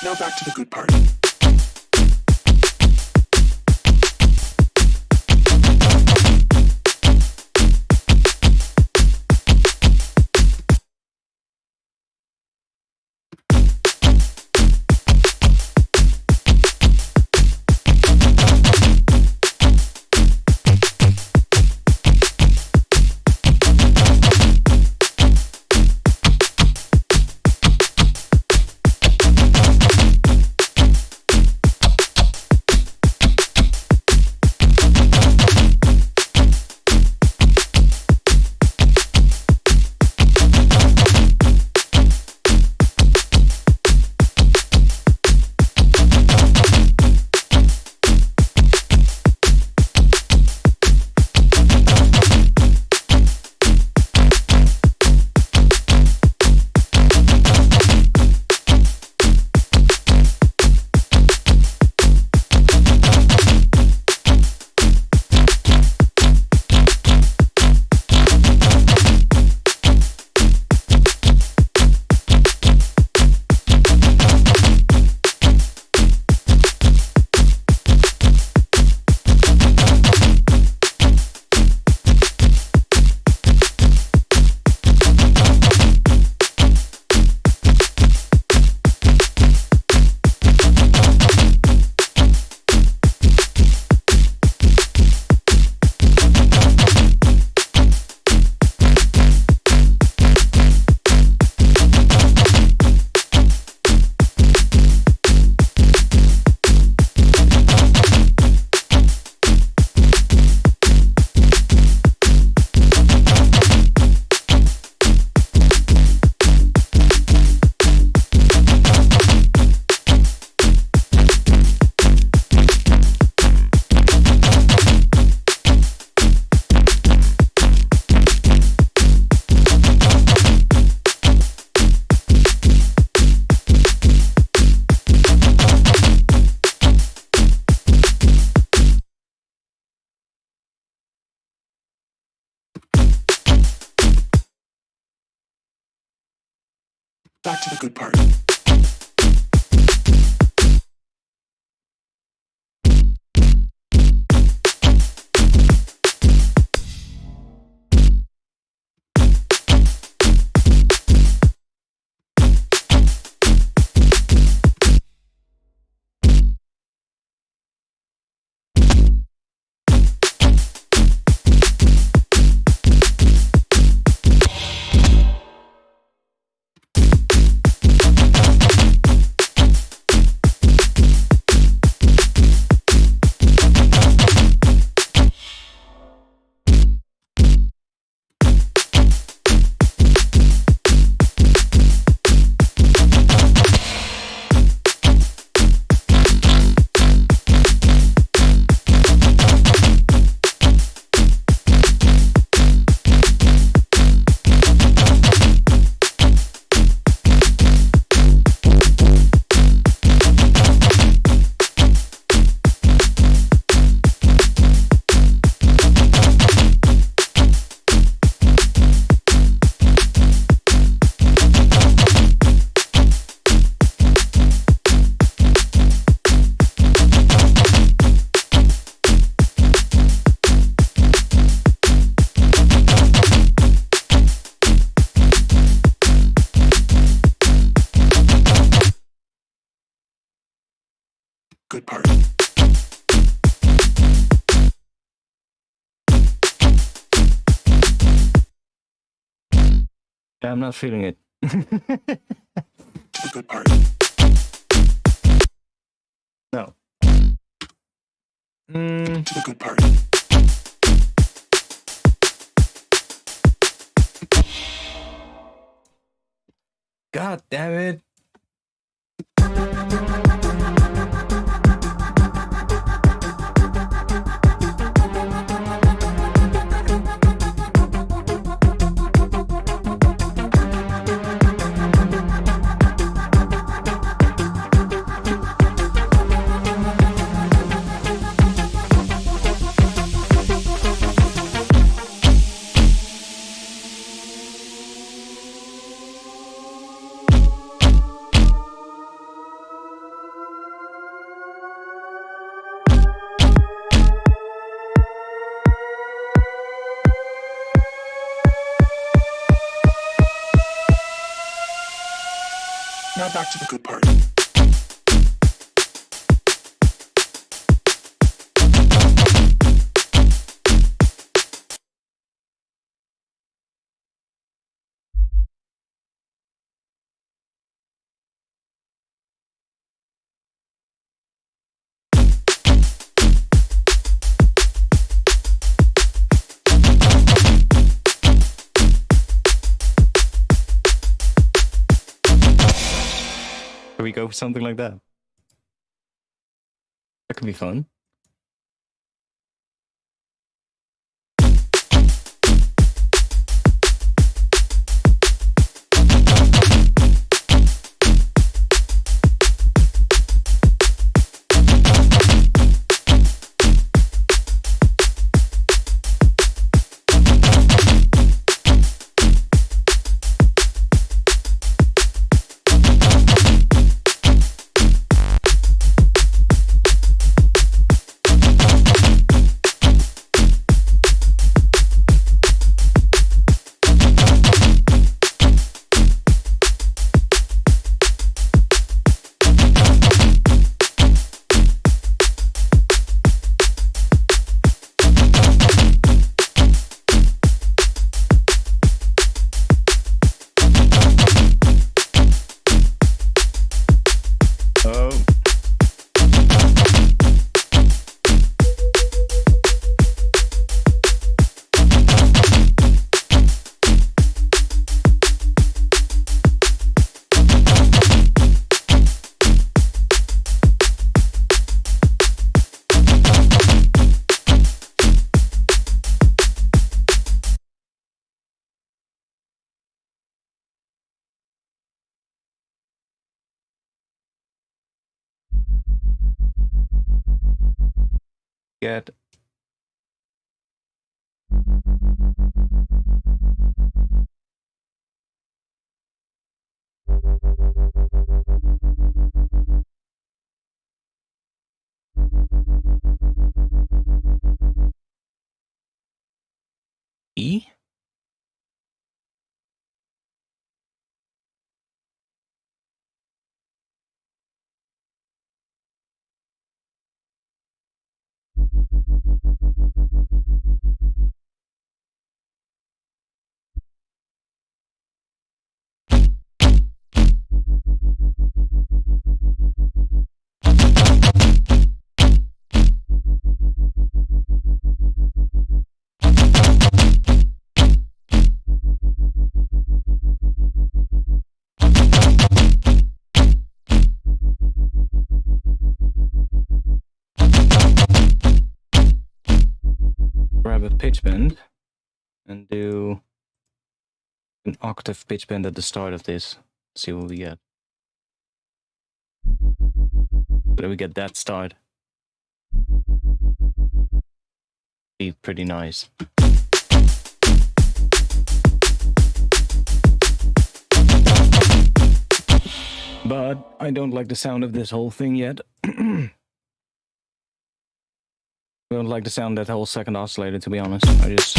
Now back to the good part. Back to the good part. good part. Yeah, I'm not feeling it. To the good part. No. To the good part. God damn it. Now back to the good part. Can we go for something like that? That could be fun. Oh. Get E? Grab a pitch bend and do an octave pitch bend at the start of this. See what we get. So that we get that start. Be pretty nice. But I don't like the sound of this whole thing yet. I don't like the sound of that whole second oscillator, to be honest. I just...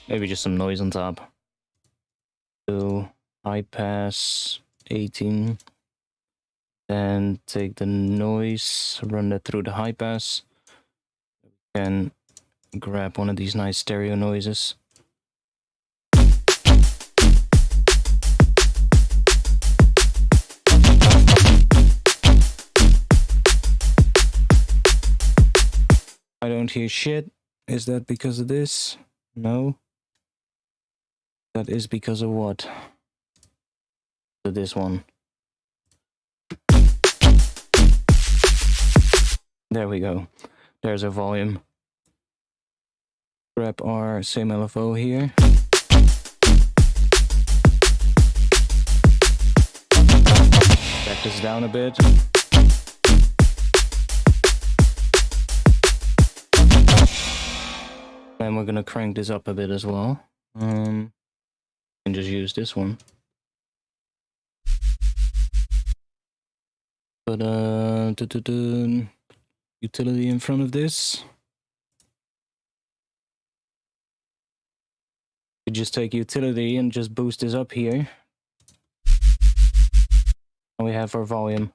maybe just some noise on top. So high pass 18. Then take the noise, run that through the high pass. And grab one of these nice stereo noises. I don't hear shit. Is that because of this? No. That is because of what? So this one. There we go. There's our volume. Grab our same LFO here. Back this down a bit. And we're gonna crank this up a bit as well. And just use this one. But utility in front of this. You just take utility and just boost this up here. And we have our volume.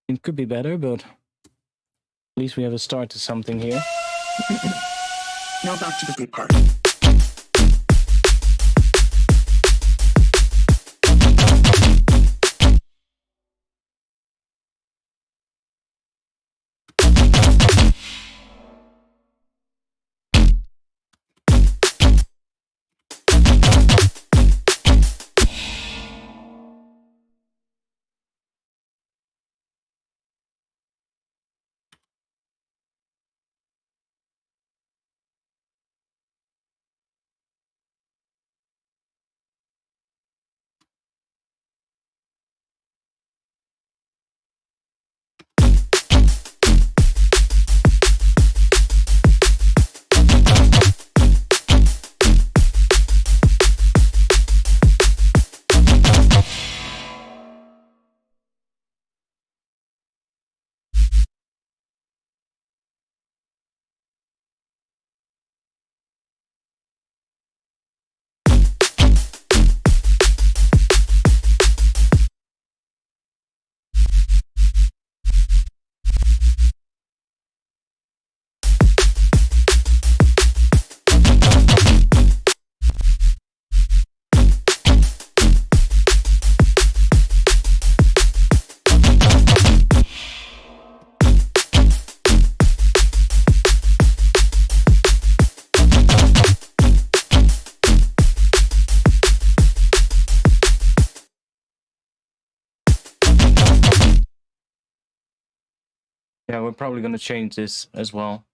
It could be better, but at least we have a start to something here. Now back to the good part. Yeah, we're probably gonna change this as well.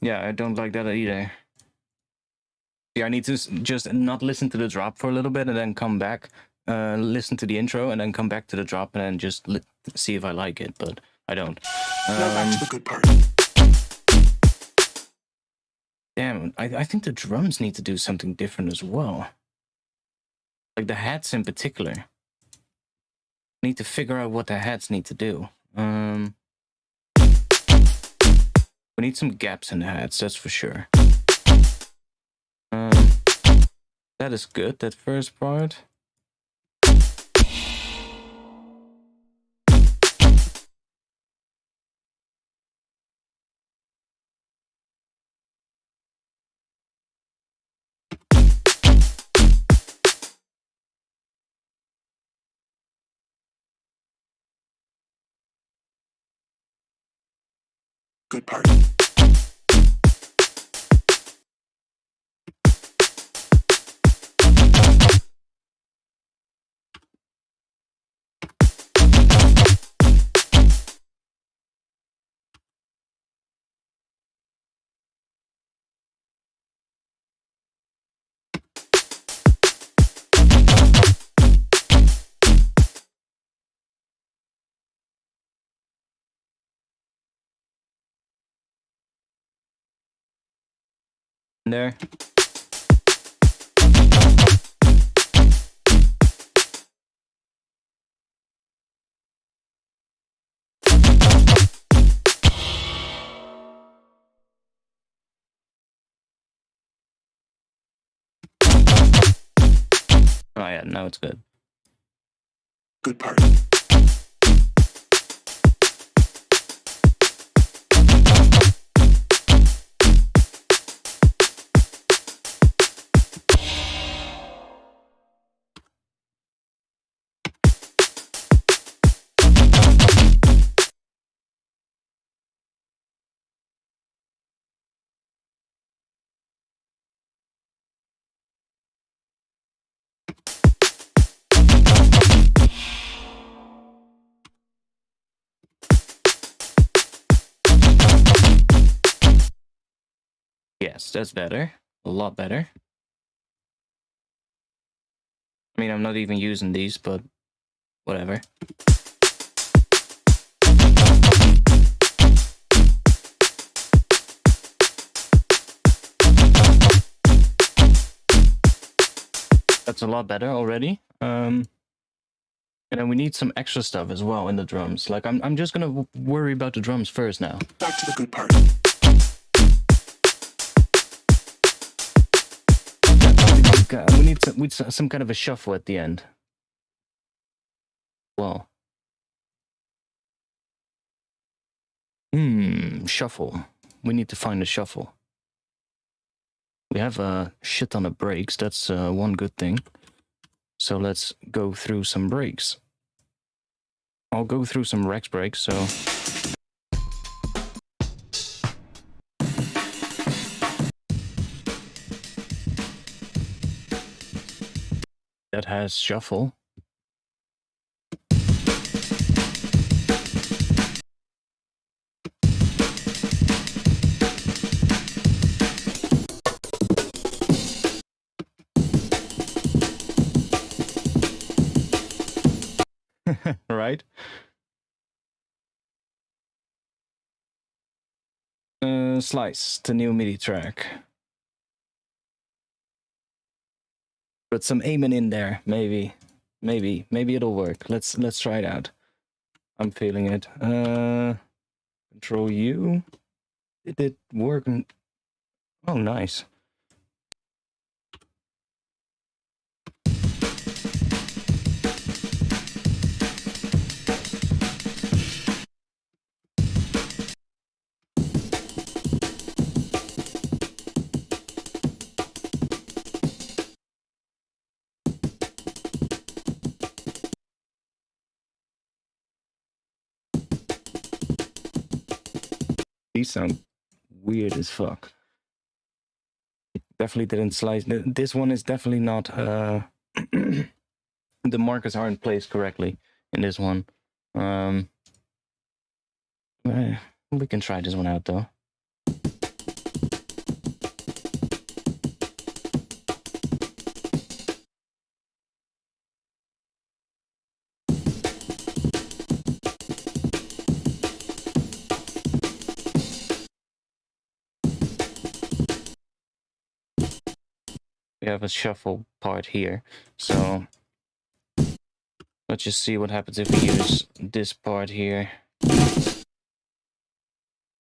Yeah, I don't like that either. Yeah, I need to just not listen to the drop for a little bit and then come back, listen to the intro and then come back to the drop and then just see if I like it, but I don't. Now back to the good part. Damn, I think the drums need to do something different as well. Like the hats in particular. Need to figure out what the hats need to do. We need some gaps in the hats, that's for sure. That is good, that first part. Good part. There. Oh yeah, now it's good. Good part. Yes, that's better. A lot better. I mean, I'm not even using these, but whatever. That's a lot better already. And then we need some extra stuff as well in the drums. Like, I'm just gonna worry about the drums first now. Back to the good part. We need some kind of a shuffle at the end. Well. Shuffle. We need to find a shuffle. We have a shit ton of breaks. That's one good thing. So let's go through some breaks. I'll go through some Rex breaks, so... That has shuffle. Right? Slice, the new MIDI track. Put some aiming in there, maybe it'll work. Let's try it out. I'm feeling it. Control U. Did it work? Oh, nice. These sound weird as fuck. It definitely didn't slice. This one is definitely not... the markers aren't placed correctly in this one. We can try this one out though. we have a shuffle part here. So let's just see what happens if we use this part here.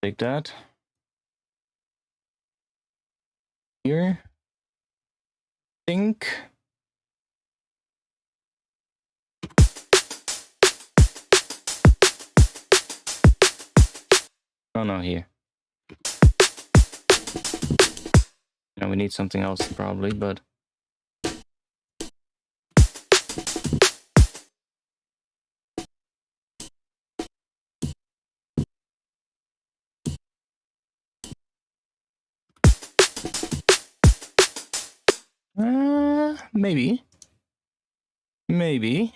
Like that. Here. Think. Oh no, here. Now we need something else probably, but maybe. Maybe.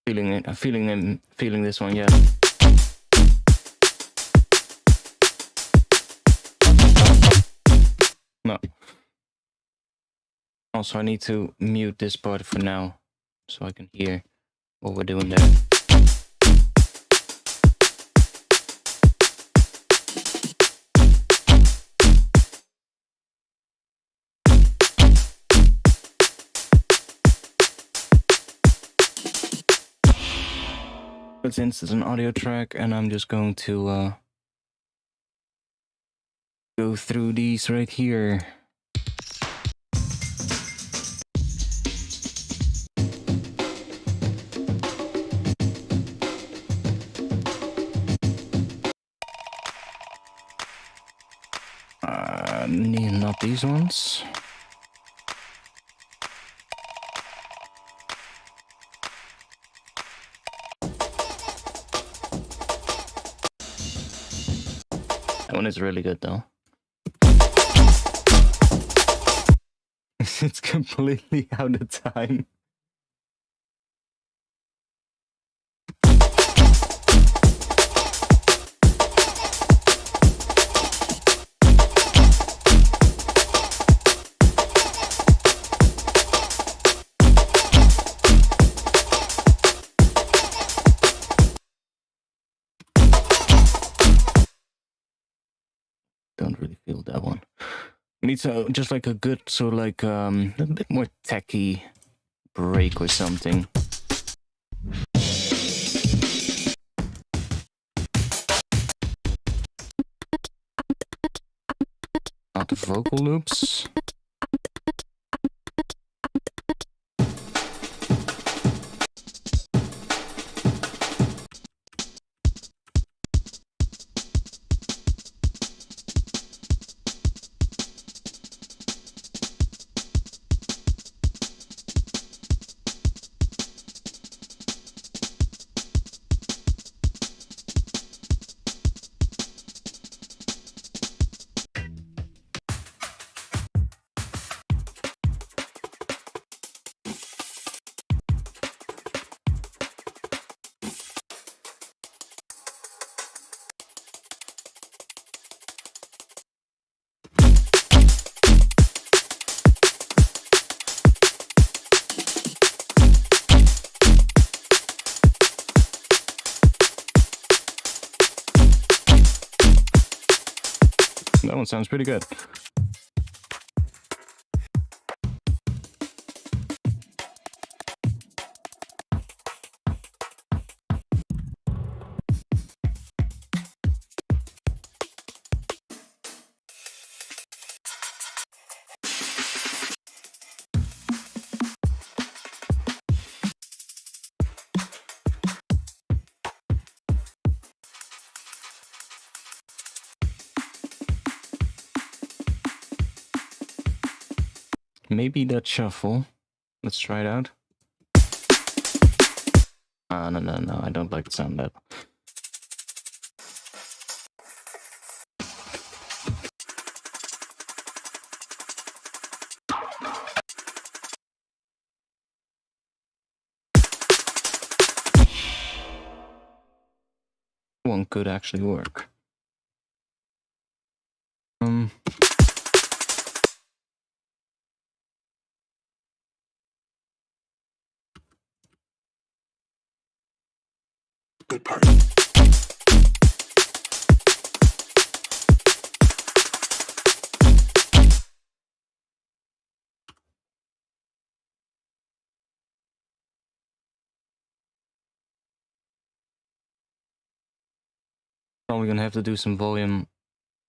Feeling it. I'm feeling this one, yeah. No. Also, I need to mute this part for now, so I can hear what we're doing there. Since it's an audio track, and I'm just going to go through these right here. Not these ones. That one is really good though. It's completely out of time. Don't really feel that one. Needs just like a good, so like a bit more techy break or something. Not the vocal loops. That one sounds pretty good. Maybe that shuffle. Let's try it out. No, I don't like the sound of that. one could actually work. Good part. Probably gonna have to do some volume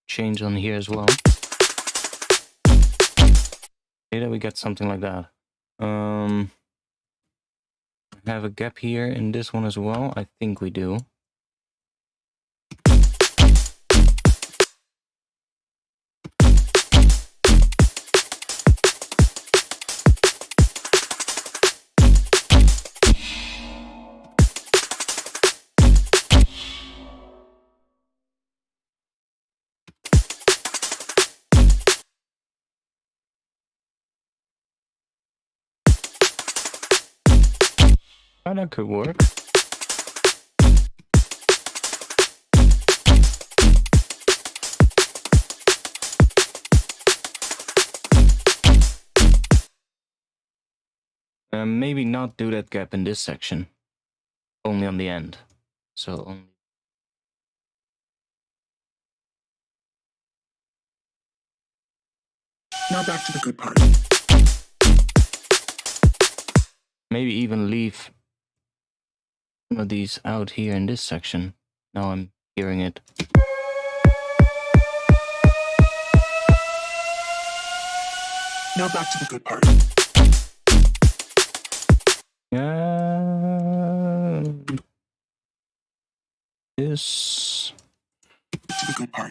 change on here as well. Okay, we get something like that. Have a gap here in this one as well. I think we do. Oh, that could work. Maybe not do that gap in this section. Only on the end. So only. Now back to the good part. Maybe even leave some of these out here in this section. Now I'm hearing it. Now back to the good part. This. To the good part.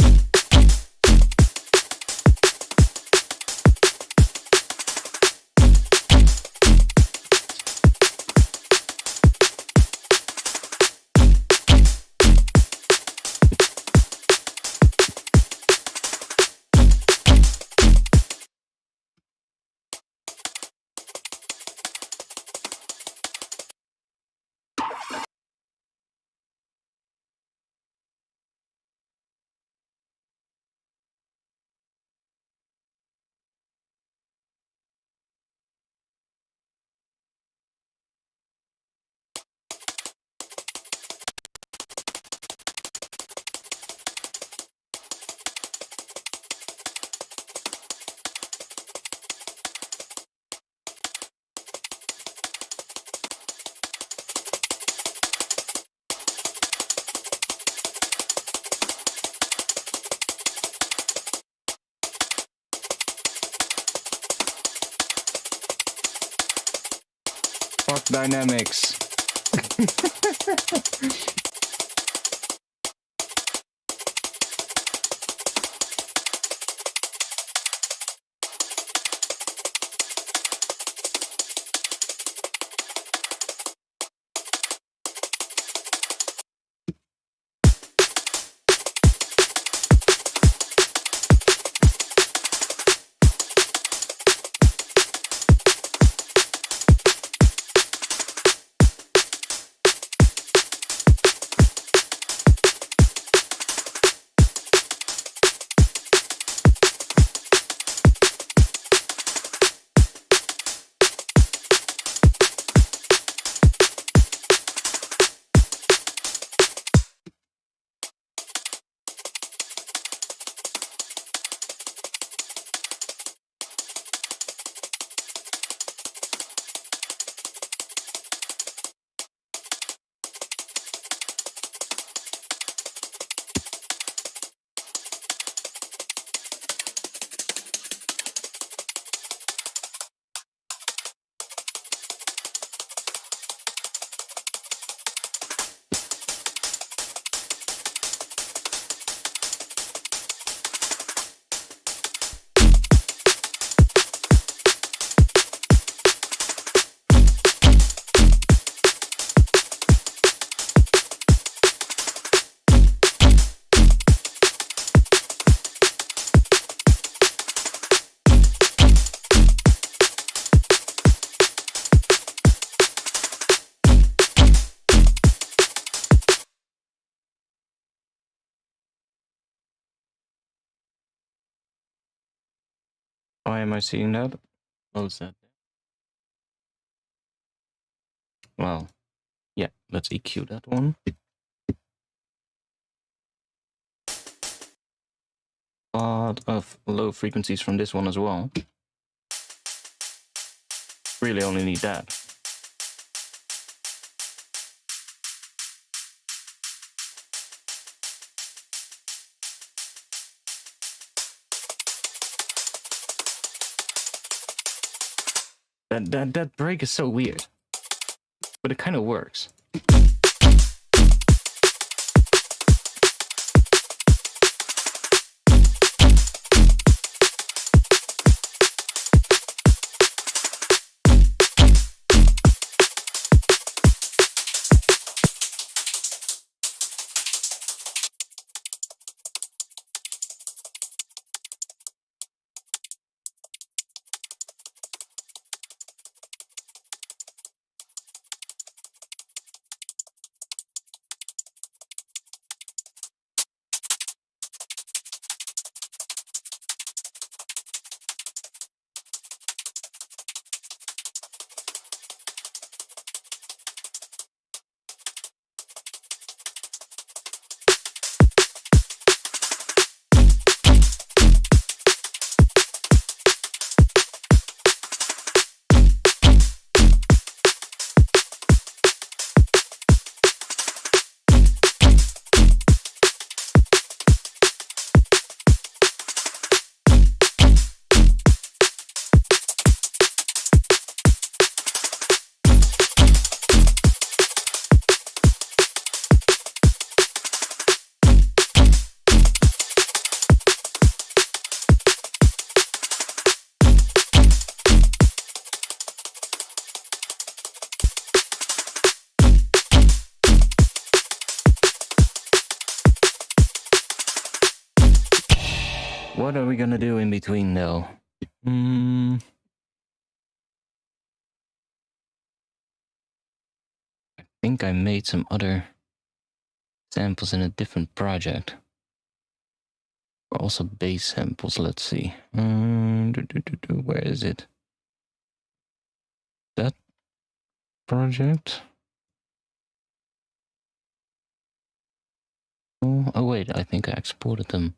Fuck dynamics. Why am I seeing that? Oh, is that? Well, yeah, let's EQ that one. A lot of low frequencies from this one as well. Really only need that. That break is so weird, but it kind of works. What are we gonna do in between though? I think I made some other samples in a different project. Also bass samples, let's see. Where is it? That project? Oh wait, I think I exported them.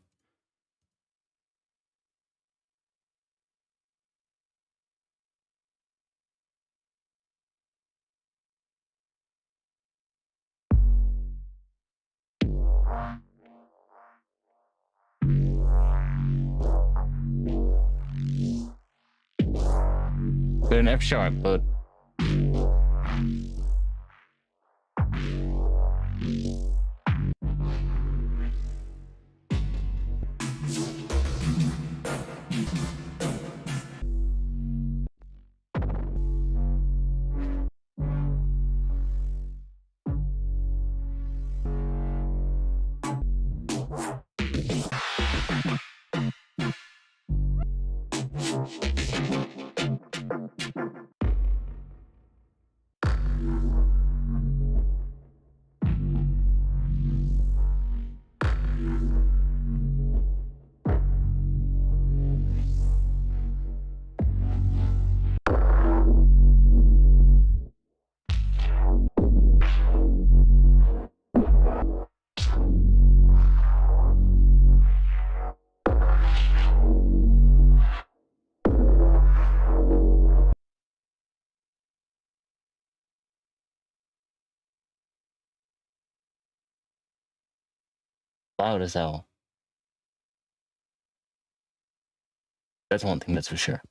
They're an F sharp, but loud as hell. That's one thing, that's for sure.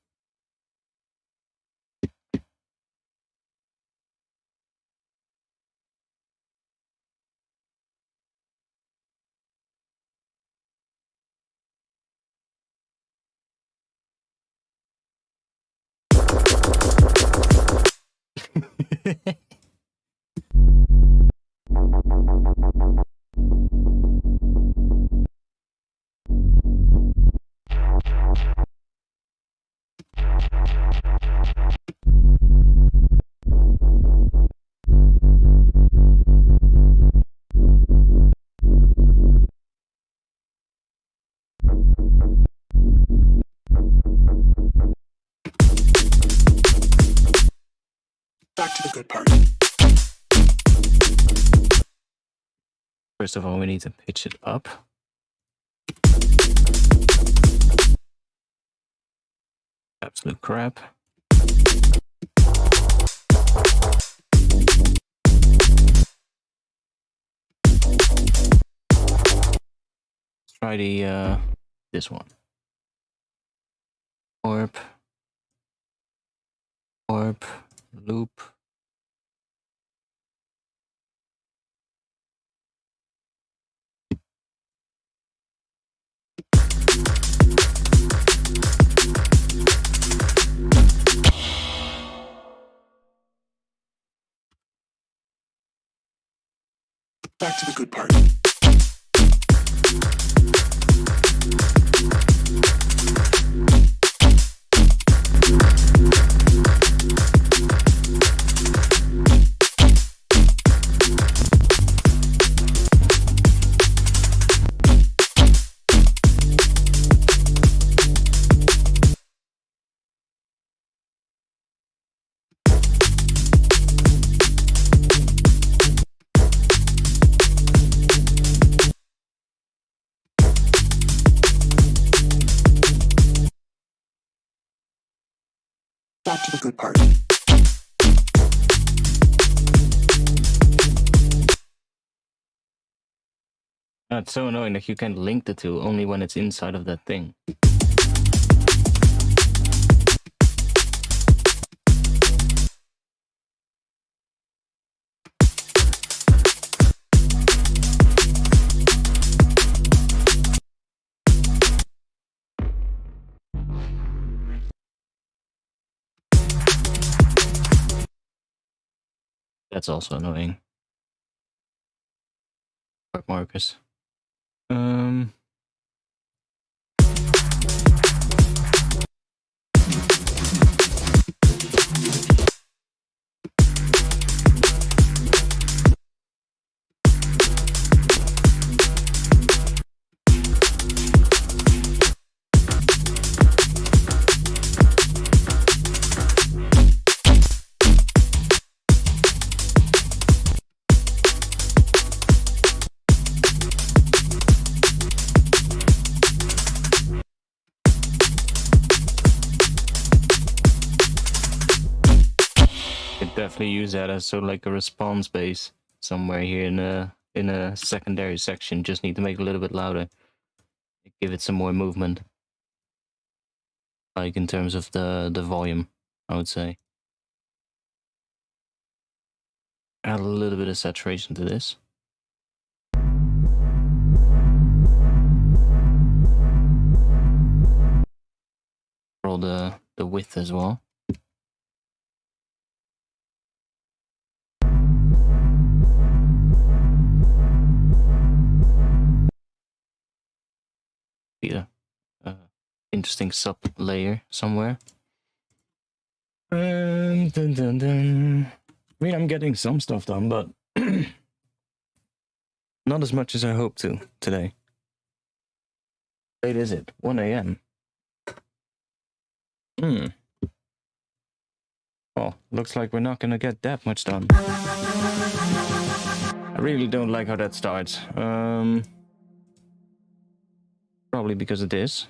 First of all, we need to pitch it up. Absolute crap. Let's try the this one. Warp, loop. Back to the good part. Back to the good part. It's so annoying that you can't link the two only when it's inside of that thing. That's also annoying. Part markers. Definitely use that as sort of like a response base somewhere here in a secondary section. Just need to make it a little bit louder, give it some more movement, like in terms of the volume, I would say. Add a little bit of saturation to this. Roll the width as well. Yeah, interesting sub layer somewhere. Dun, dun, dun. I mean, I'm getting some stuff done, but not as much as I hoped to today. How late is it? 1 a.m. Well, looks like we're not gonna get that much done. I really don't like how that starts. Probably because of this.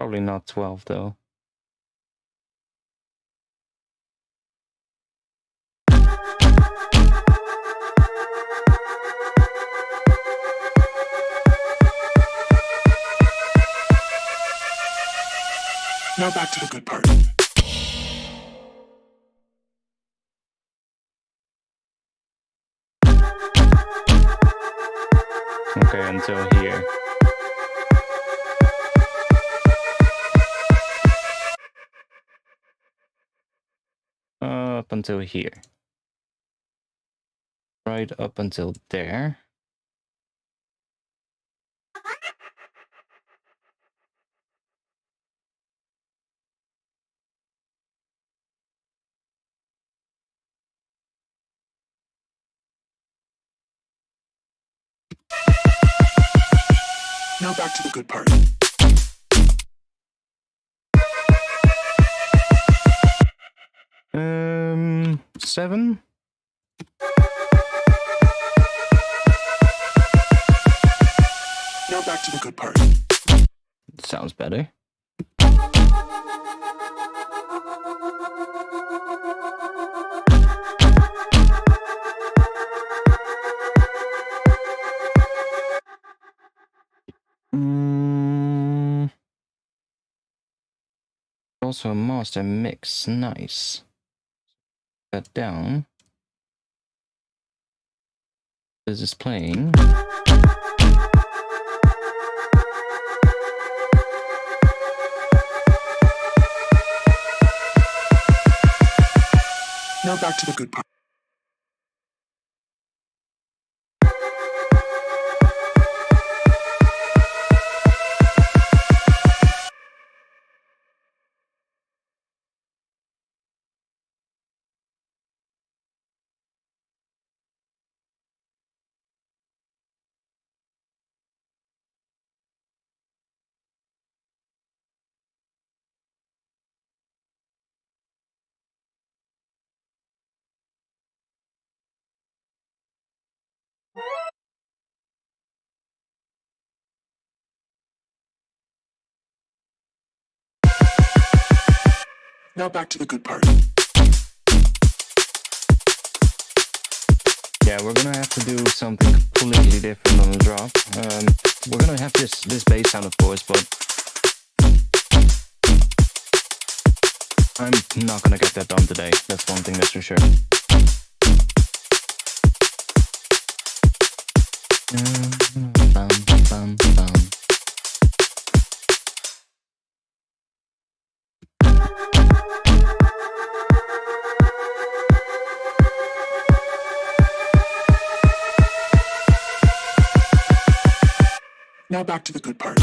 Probably not 12 though. Now back to the good part. Okay, until here. Up until here. Right up until there. Now back to the good part. 7? Now back to the good part. Sounds better. Also a master mix, nice. That down. This is playing. Now back to the good part. Now back to the good part. Yeah, we're gonna have to do something completely different on the drop. We're gonna have this bass sound, of course, but I'm not gonna get that done today. That's one thing that's for sure. Bum, bum, bum. Now back to the good part.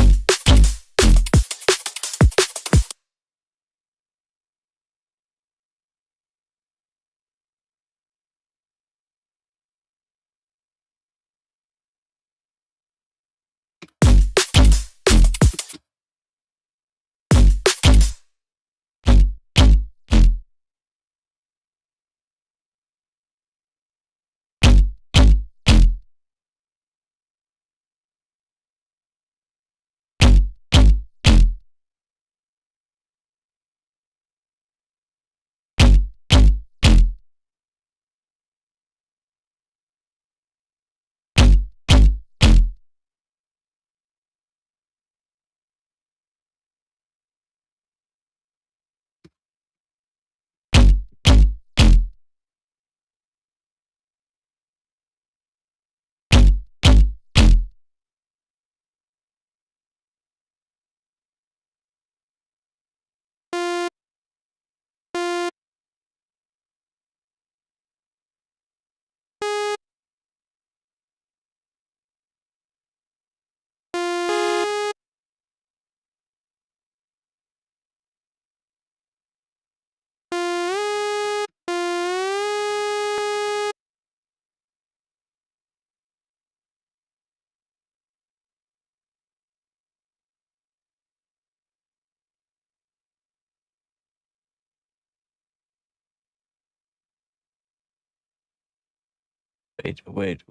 Wait.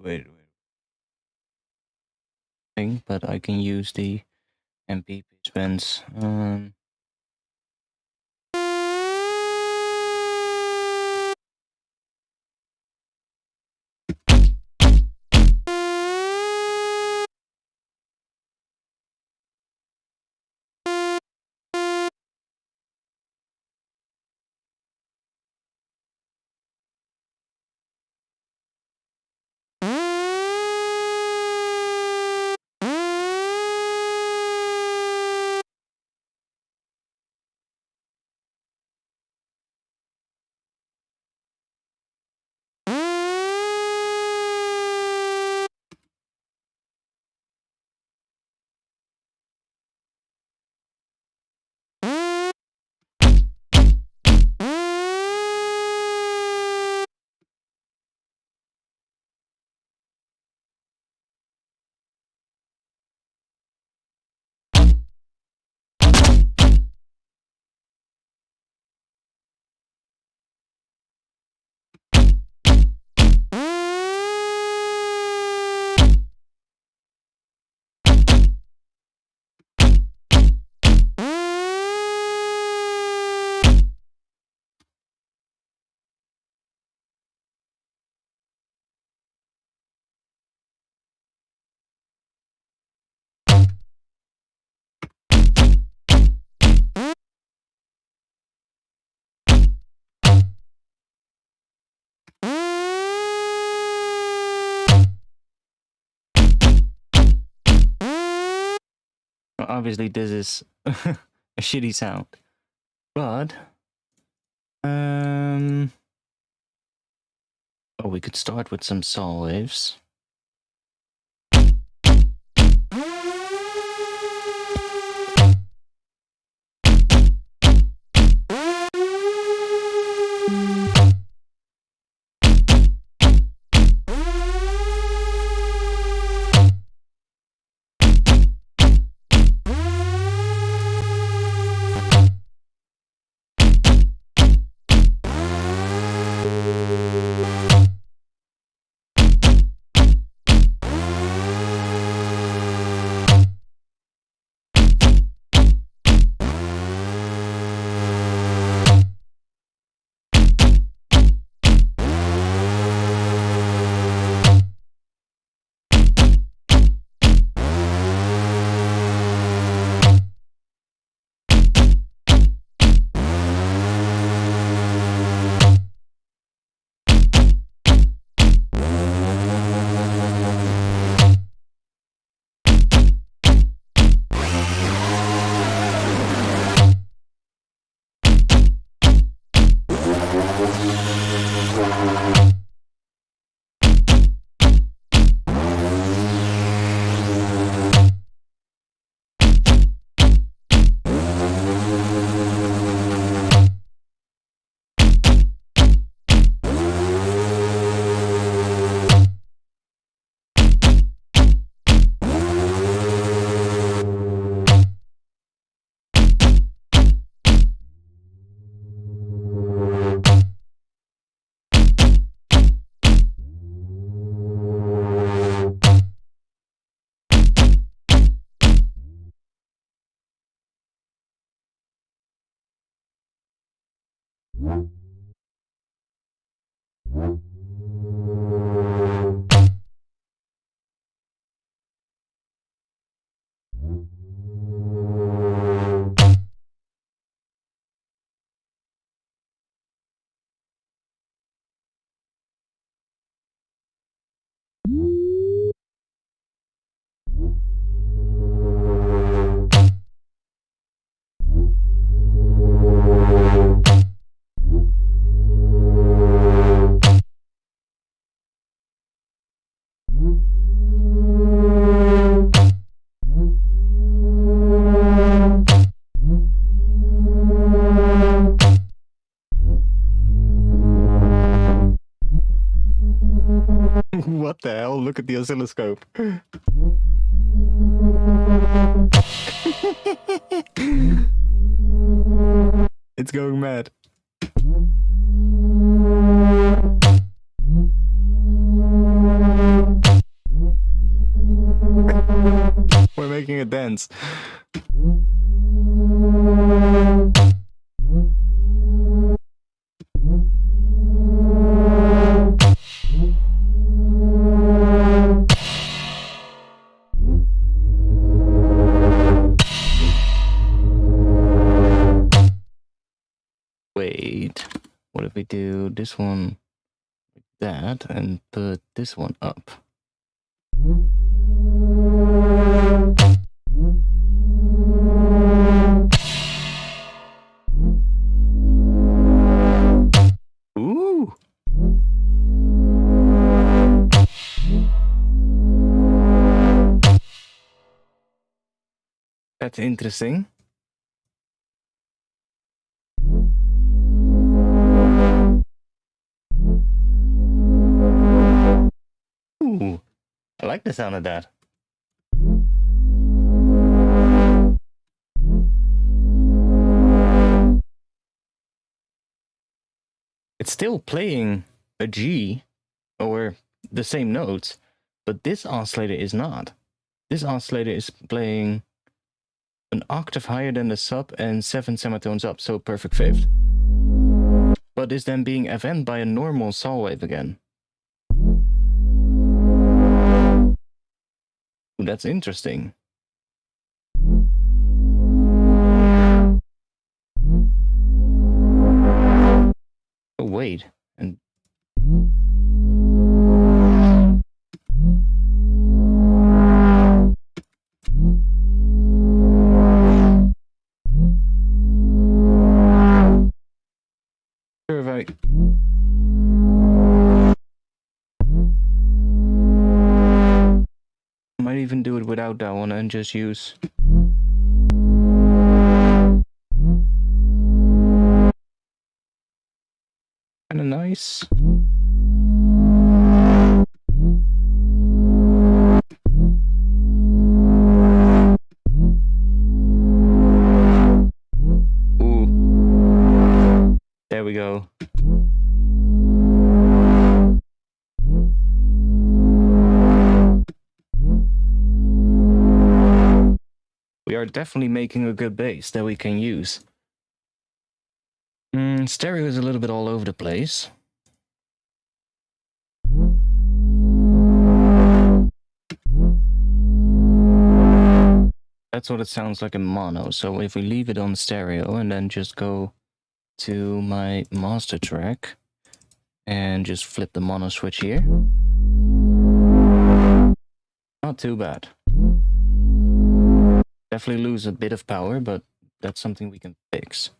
But I can use the MP spins. Obviously, this is a shitty sound, but oh, we could start with some saw waves. What the hell? Look at the oscilloscope. It's going mad. We're making a dance. Wait, what if we do this one like that and put this one up? Ooh. That's interesting. Ooh, I like the sound of that. It's still playing a G, or the same notes, but this oscillator is not. This oscillator is playing an octave higher than the sub and 7 semitones up, so perfect fifth. But is then being FN'd by a normal saw wave again. Ooh, that's interesting. Oh wait, and sure if I might even do it without that one and just use kinda nice. Ooh. There we go. We are definitely making a good bass that we can use. Stereo is a little bit all over the place. That's what it sounds like in mono. So if we leave it on stereo and then just go to my master track and just flip the mono switch here. Not too bad. Definitely lose a bit of power, but that's something we can fix.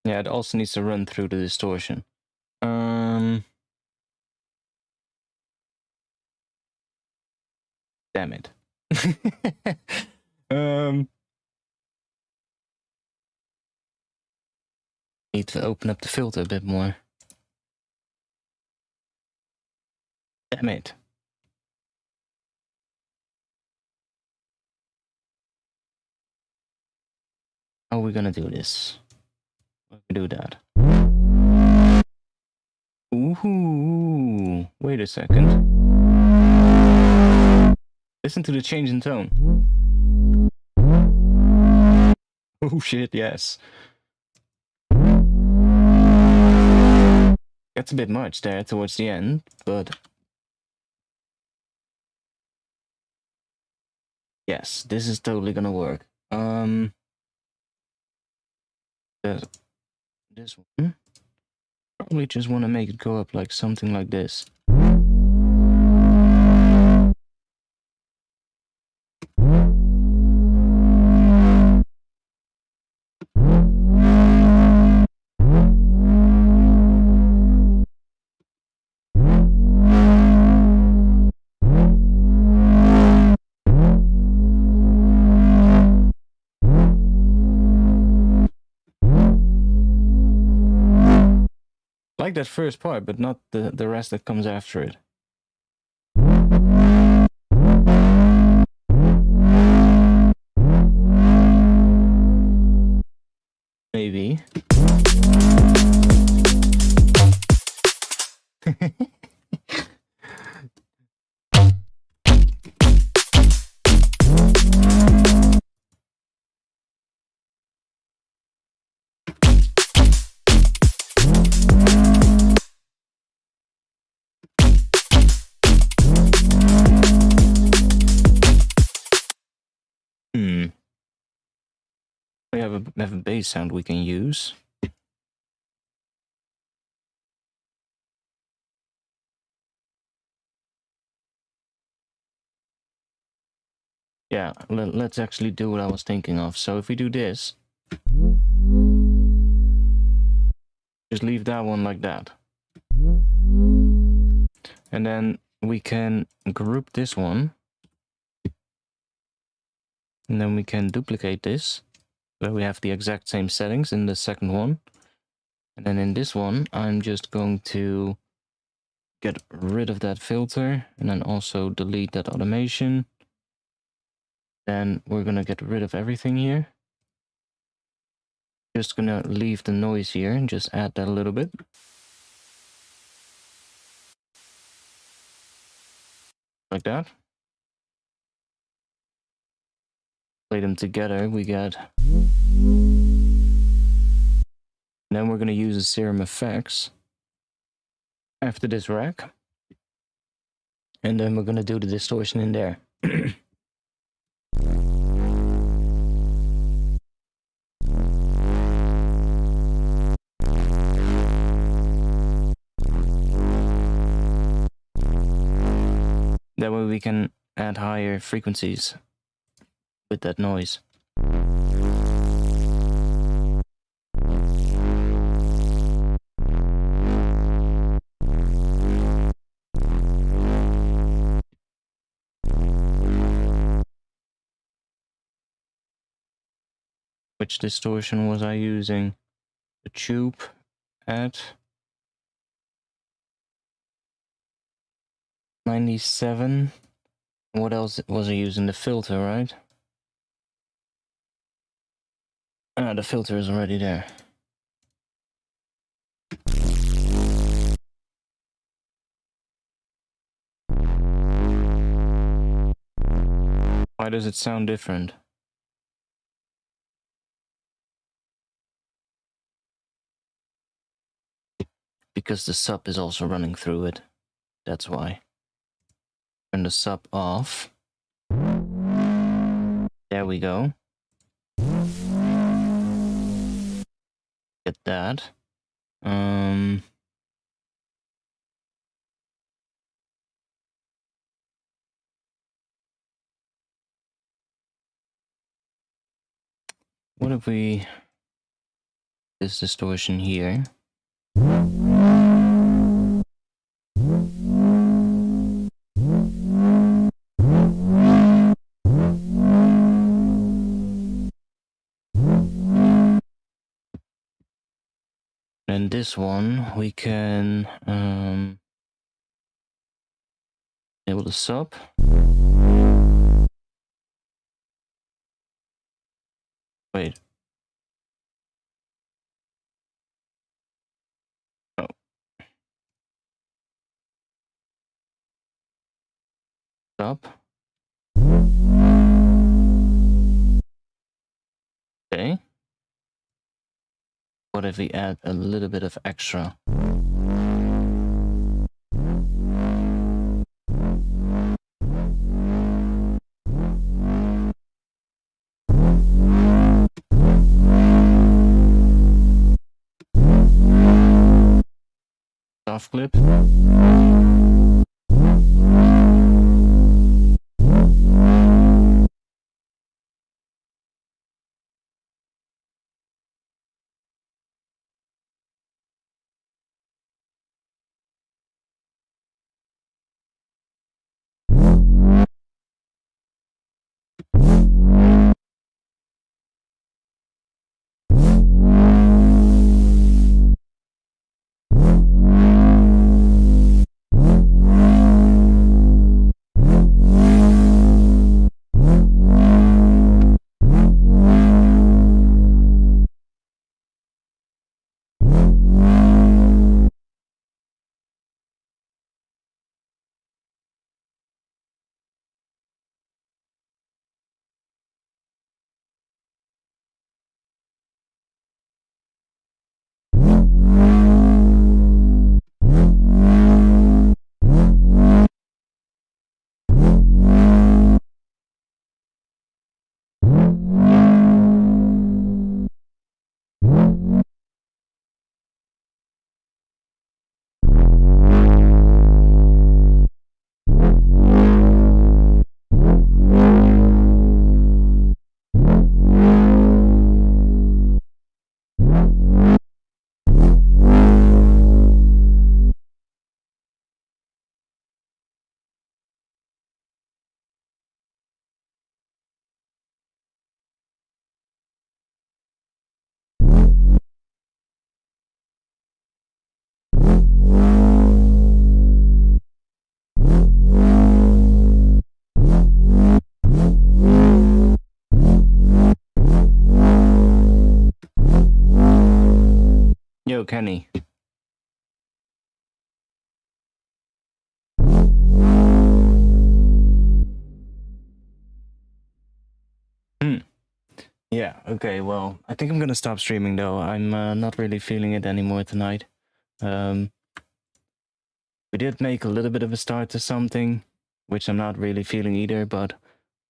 Yeah, it also needs to run through the distortion. Damn it. Need to open up the filter a bit more. Damn it. How are we gonna do this? Let me do that. Ooh, wait a second. Listen to the change in tone. Oh shit, yes. That's a bit much there towards the end, but yes, this is totally gonna work. This one. Probably just want to make it go up like something like this. like that first part, but not the rest that comes after it. Maybe. We have a bass sound we can use. Yeah, let's actually do what I was thinking of. So if we do this, just leave that one like that. And then we can group this one. And then we can duplicate this, where we have the exact same settings in the second one. And then in this one, I'm just going to get rid of that filter and then also delete that automation. Then we're gonna get rid of everything here. Just gonna leave the noise here and just add that a little bit. Like that. Play them together, we get. Then we're gonna use the Serum effects after this rack. And then we're gonna do the distortion in there. That way we can add higher frequencies with that noise. Which distortion was I using? The tube at 97. What else was I using? The filter, right? Ah, the filter is already there. Why does it sound different? Because the sub is also running through it. That's why. Turn the sub off. There we go. Get that. What if we this distortion here? And this one we can enable the sub. Wait. Oh. Sub. Okay. What if we add a little bit of extra? Soft clip. Yo, Kenny. Yeah, okay, well, I think I'm gonna stop streaming though. I'm not really feeling it anymore tonight. We did make a little bit of a start to something, which I'm not really feeling either, but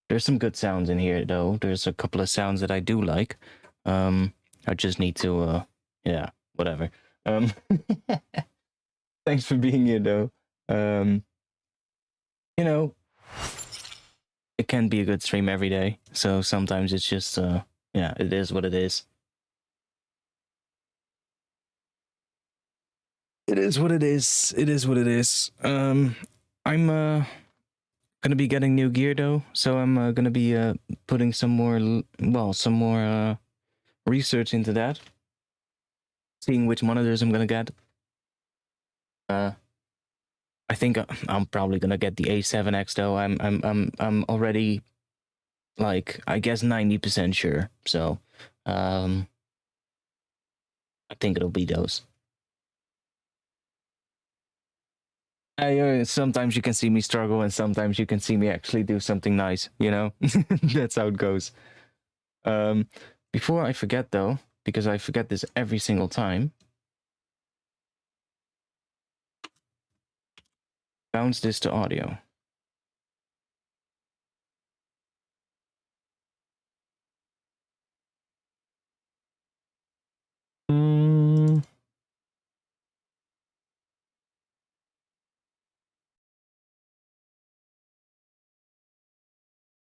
there's some good sounds in here though. There's a couple of sounds that I do like. I just need to, yeah, whatever. Thanks for being here though. You know, it can be a good stream every day, so sometimes it's just, yeah, it is what it is. It is what it is. It is what it is. I'm gonna be getting new gear though, so I'm gonna be putting some more, research into that. Seeing which monitors I'm gonna get. I think I'm probably gonna get the A7X though. I'm already, like, I guess 90% sure. So, I think it'll be those. Sometimes you can see me struggle, and sometimes you can see me actually do something nice. You know, that's how it goes. Before I forget though, because I forget this every single time. Bounce this to audio.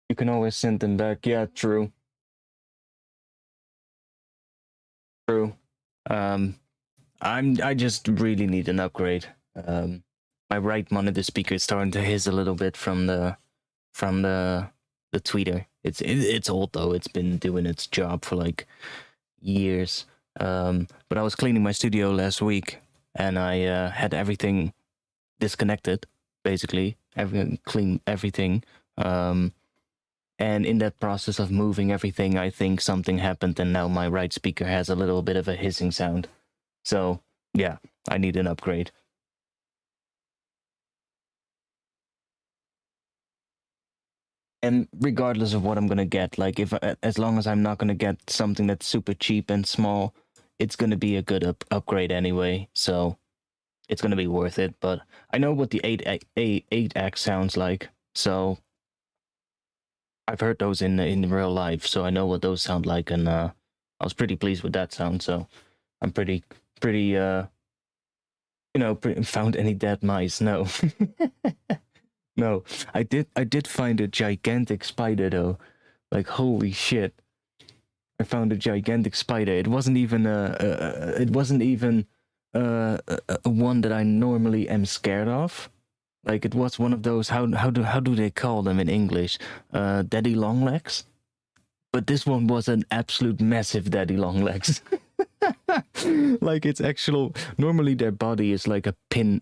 You can always send them back. Yeah, true. True. I just really need an upgrade. My right monitor speaker is starting to hiss a little bit from the tweeter. It's old though. It's been doing its job for like years. But I was cleaning my studio last week, and I had everything disconnected, basically. Clean everything. And in that process of moving everything, I think something happened, and now my right speaker has a little bit of a hissing sound. So, yeah, I need an upgrade. And regardless of what I'm gonna get, like, as long as I'm not gonna get something that's super cheap and small, it's gonna be a good upgrade anyway. So, it's gonna be worth it. But I know what the 8X sounds like, so I've heard those in real life, so I know what those sound like, and I was pretty pleased with that sound. So I'm pretty found any dead mice? No, no. I did find a gigantic spider though. Like, holy shit! I found a gigantic spider. It wasn't even a one that I normally am scared of. Like, it was one of those, how do they call them in English? Daddy long legs? But this one was an absolute massive daddy long legs. Like, it's actual, normally their body is like a pin,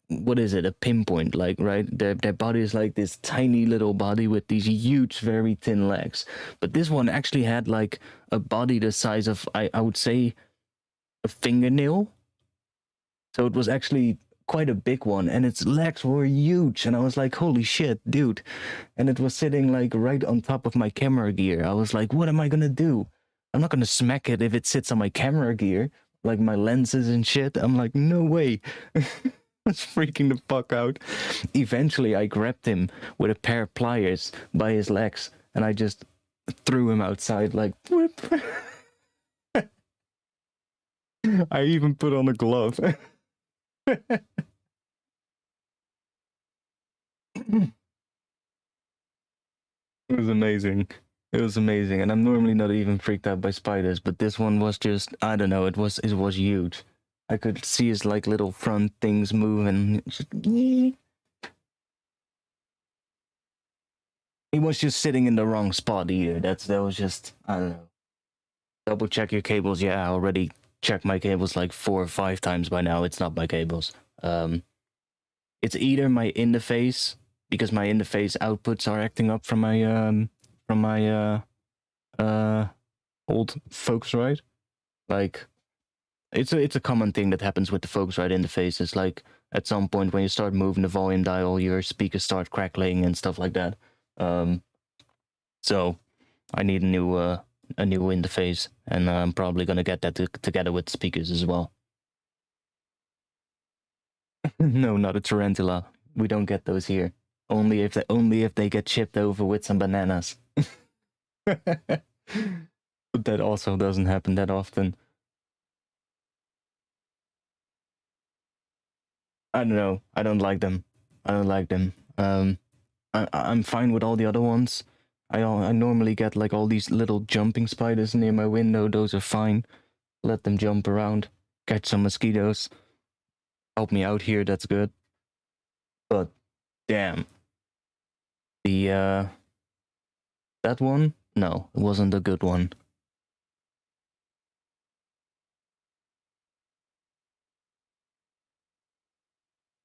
what is it? A pinpoint, like, right? Their body is like this tiny little body with these huge, very thin legs. But this one actually had like a body the size of, I would say, a fingernail. So it was actually quite a big one, and its legs were huge, and I was like, holy shit, dude. And it was sitting like right on top of my camera gear. I was like, what am I gonna do? I'm not gonna smack it if it sits on my camera gear, like my lenses and shit. I'm like, no way. I was freaking the fuck out. Eventually I grabbed him with a pair of pliers by his legs, and I just threw him outside like whip. I even put on a glove. It was amazing. It was amazing, and I'm normally not even freaked out by spiders, but this one was just, I don't know, it was huge. I could see his like little front things moving. He was just sitting in the wrong spot either. That was just, I don't know. Double check your cables. Yeah, I already checked my cables like 4 or 5 times by now. It's not my cables. It's either my interface, because my interface outputs are acting up from my old Focusrite. Like, It's a common thing that happens with the Focusrite interface. It's like at some point when you start moving the volume dial, your speakers start crackling and stuff like that. So I need a new interface, and I'm probably gonna get that together with speakers as well. No, not a tarantula. We don't get those here. Only if they get shipped over with some bananas. But that also doesn't happen that often. I don't know. I don't like them. I'm fine with all the other ones. I normally get like all these little jumping spiders near my window. Those are fine. Let them jump around. Catch some mosquitoes. Help me out here. That's good. But damn. The that one? No, it wasn't a good one.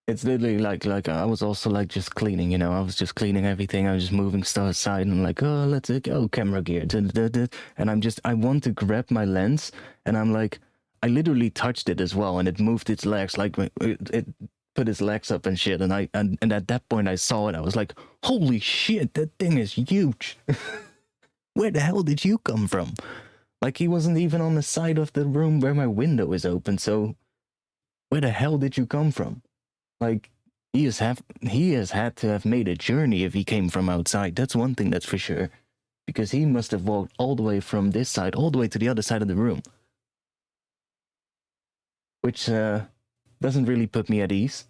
It's literally like I was also like just cleaning, you know. I was just cleaning everything. I was just moving stuff aside and like, oh, let's go camera gear, and I want to grab my lens, and I'm like, I literally touched it as well, and it moved its legs, like it put its legs up and shit, and and at that point I saw it. I was like, holy shit, that thing is huge. Where the hell did you come from? Like, he wasn't even on the side of the room where my window is open, so where the hell did you come from? Like, he has had to have made a journey if he came from outside. That's one thing that's for sure. Because he must have walked all the way from this side, all the way to the other side of the room. Which, doesn't really put me at ease.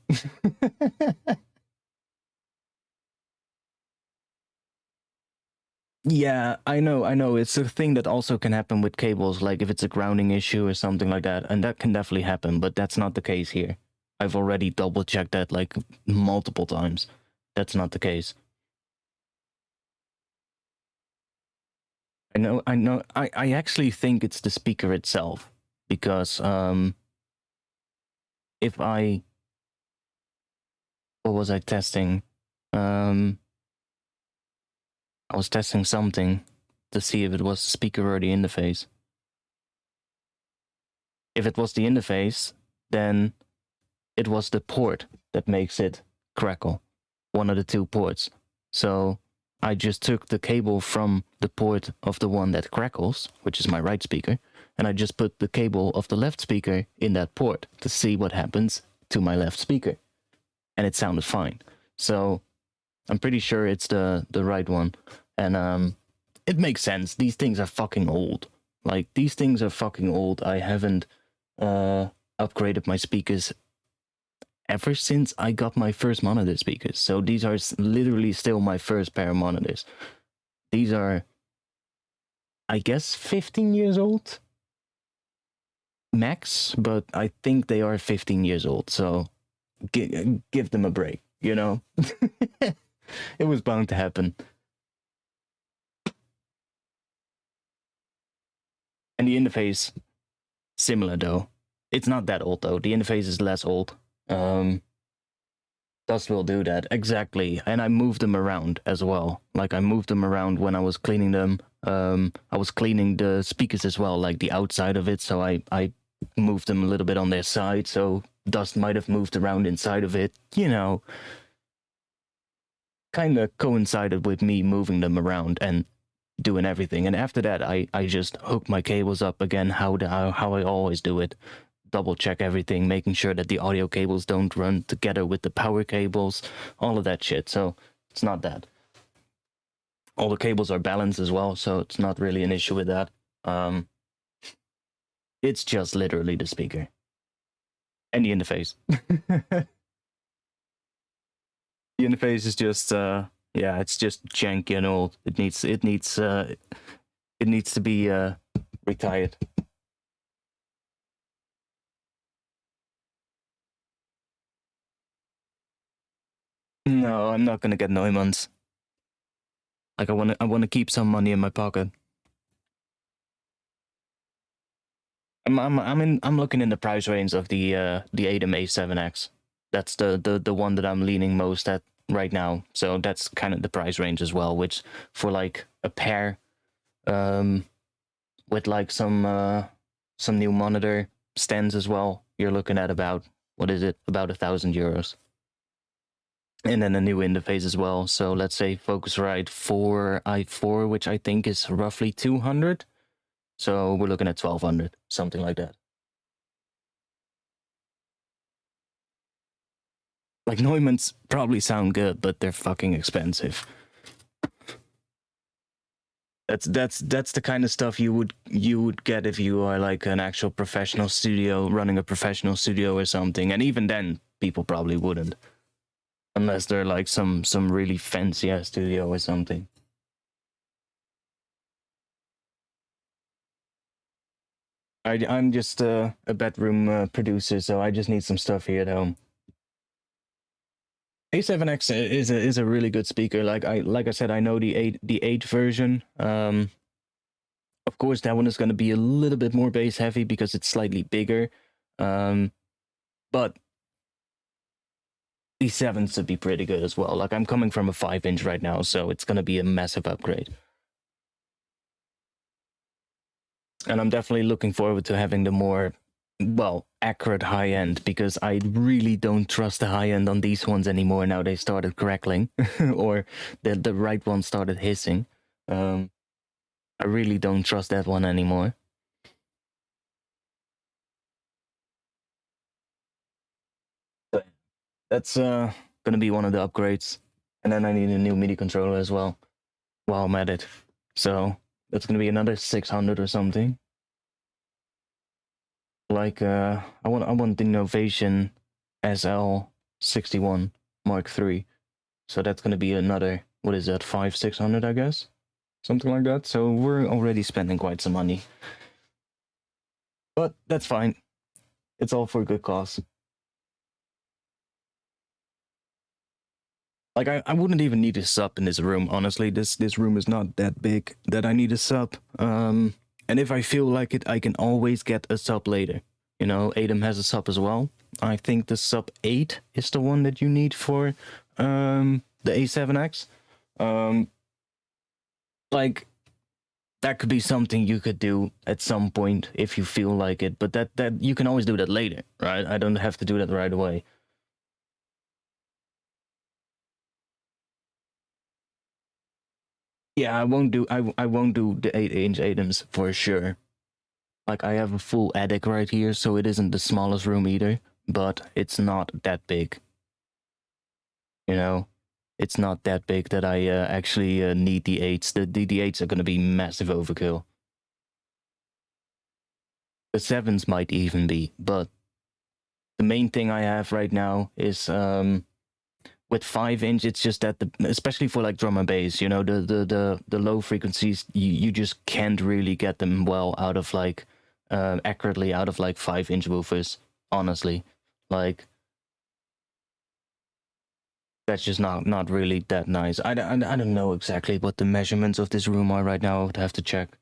Yeah, I know. It's a thing that also can happen with cables, like if it's a grounding issue or something like that, and that can definitely happen, but that's not the case here. I've already double-checked that, like, multiple times. That's not the case. I know. I actually think it's the speaker itself, because, if I... What was I testing? I was testing something to see if it was the speaker or the interface. If it was the interface, then it was the port that makes it crackle. One of the two ports. So I just took the cable from the port of the one that crackles, which is my right speaker, and I just put the cable of the left speaker in that port to see what happens to my left speaker. And it sounded fine. So I'm pretty sure it's the right one. And it makes sense. These things are fucking old. Like, these things are fucking old. I haven't upgraded my speakers ever since I got my first monitor speakers. So these are literally still my first pair of monitors. These are, I guess, 15 years old? Max, but I think they are 15 years old. So give them a break, you know? It was bound to happen. And the interface, similar though. It's not that old though. The interface is less old. Dust will do that, exactly. And I moved them around as well. Like, I moved them around when I was cleaning them. I was cleaning the speakers as well, like the outside of it. So I moved them a little bit on their side, so dust might have moved around inside of it. You know, kind of coincided with me moving them around and doing everything. And after that, I just hooked my cables up again, how I always do it. Double check everything, making sure that the audio cables don't run together with the power cables, all of that shit. So it's not that. All the cables are balanced as well, so it's not really an issue with that. It's just literally the speaker and the interface. The interface is just yeah, it's just janky and old. It needs to be retired. No, I'm not gonna get Neumanns. Like, I wanna keep some money in my pocket. I'm looking in the price range of the ADAM A7X. That's the one that I'm leaning most at right now. So that's kind of the price range as well, which for like a pair with like some new monitor, stands as well, you're looking at about, what is it, about €1,000. And then a new interface as well. So let's say Focusrite 4i4, which I think is roughly 200. So we're looking at 1,200, something like that. Like, Neumanns probably sound good, but they're fucking expensive. That's the kind of stuff you would get if you are like an actual professional studio, running a professional studio or something. And even then, people probably wouldn't, unless they're like some really fancy ass studio or something. I'm just a bedroom producer, so I just need some stuff here at home. A7X is a really good speaker. Like I said, I know the 8 version. Of course, that one is going to be a little bit more bass heavy because it's slightly bigger. But the 7s should be pretty good as well. Like, I'm coming from a 5-inch right now, so it's going to be a massive upgrade. And I'm definitely looking forward to having the more, well, accurate high end, because I really don't trust the high end on these ones anymore. Now they started crackling, or the right one started hissing. I really don't trust that one anymore. So that's gonna be one of the upgrades. And then I need a new MIDI controller as well while I'm at it. So that's gonna be another 600 or something. Like I want the Innovation SL61 Mark III. So that's gonna be another, what is that, 500-600, I guess? Something like that. So we're already spending quite some money. But that's fine. It's all for a good cause. Like, I wouldn't even need a sub in this room, honestly. This room is not that big that I need a sub. And if I feel like it, I can always get a sub later. You know, Adam has a sub as well. I think the sub 8 is the one that you need for the A7X. Like, that could be something you could do at some point if you feel like it, but that you can always do that later, right? I don't have to do that right away. Yeah, I won't do the 8-inch Adams for sure. Like, I have a full attic right here, so it isn't the smallest room either, but it's not that big. You know, it's not that big that I actually need the 8s. The 8s are gonna be massive overkill. The 7s might even be, but the main thing I have right now is with 5-inch, it's just that especially for like drum and bass, you know, the low frequencies, you just can't really get them well out of like accurately out of like 5-inch woofers. Honestly, like, that's just not really that nice. I don't know exactly what the measurements of this room are right now. I would have to check.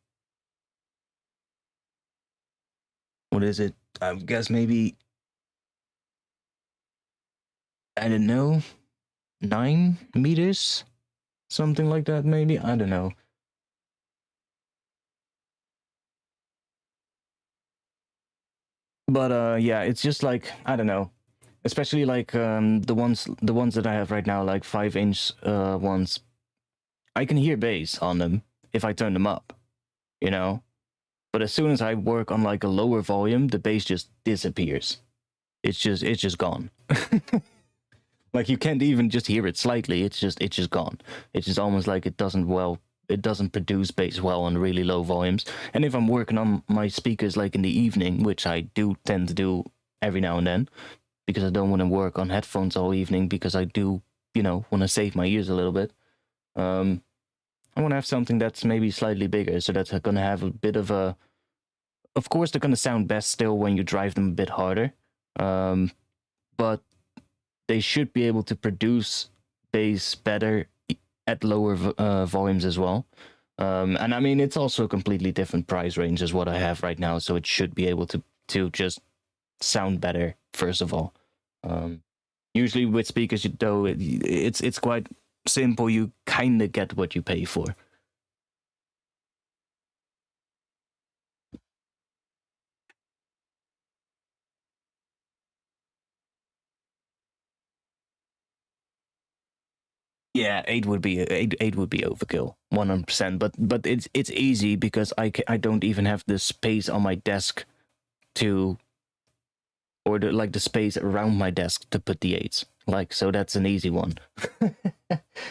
What is it? I guess maybe, I don't know, 9 meters, something like that. Maybe, I don't know. But yeah, it's just like, I don't know, especially like the ones that I have right now, like 5-inch ones. I can hear bass on them if I turn them up, you know. But as soon as I work on like a lower volume, the bass just disappears. It's just gone. Like, you can't even just hear it slightly. It's just gone. It's just almost like it doesn't produce bass well on really low volumes. And if I'm working on my speakers like in the evening, which I do tend to do every now and then, because I don't want to work on headphones all evening, because I do, you know, want to save my ears a little bit. I want to have something that's maybe slightly bigger, so that's going to have a bit of a... Of course, they're going to sound best still when you drive them a bit harder, but they should be able to produce bass better at lower volumes as well. And I mean, it's also a completely different price range as what I have right now, so it should be able to just sound better, first of all. Usually with speakers, though, it's quite simple. You kind of get what you pay for. Yeah, eight would be overkill, 100%. But it's easy because I don't even have the space on my desk to, or the space around my desk to put the eights. Like, so that's an easy one.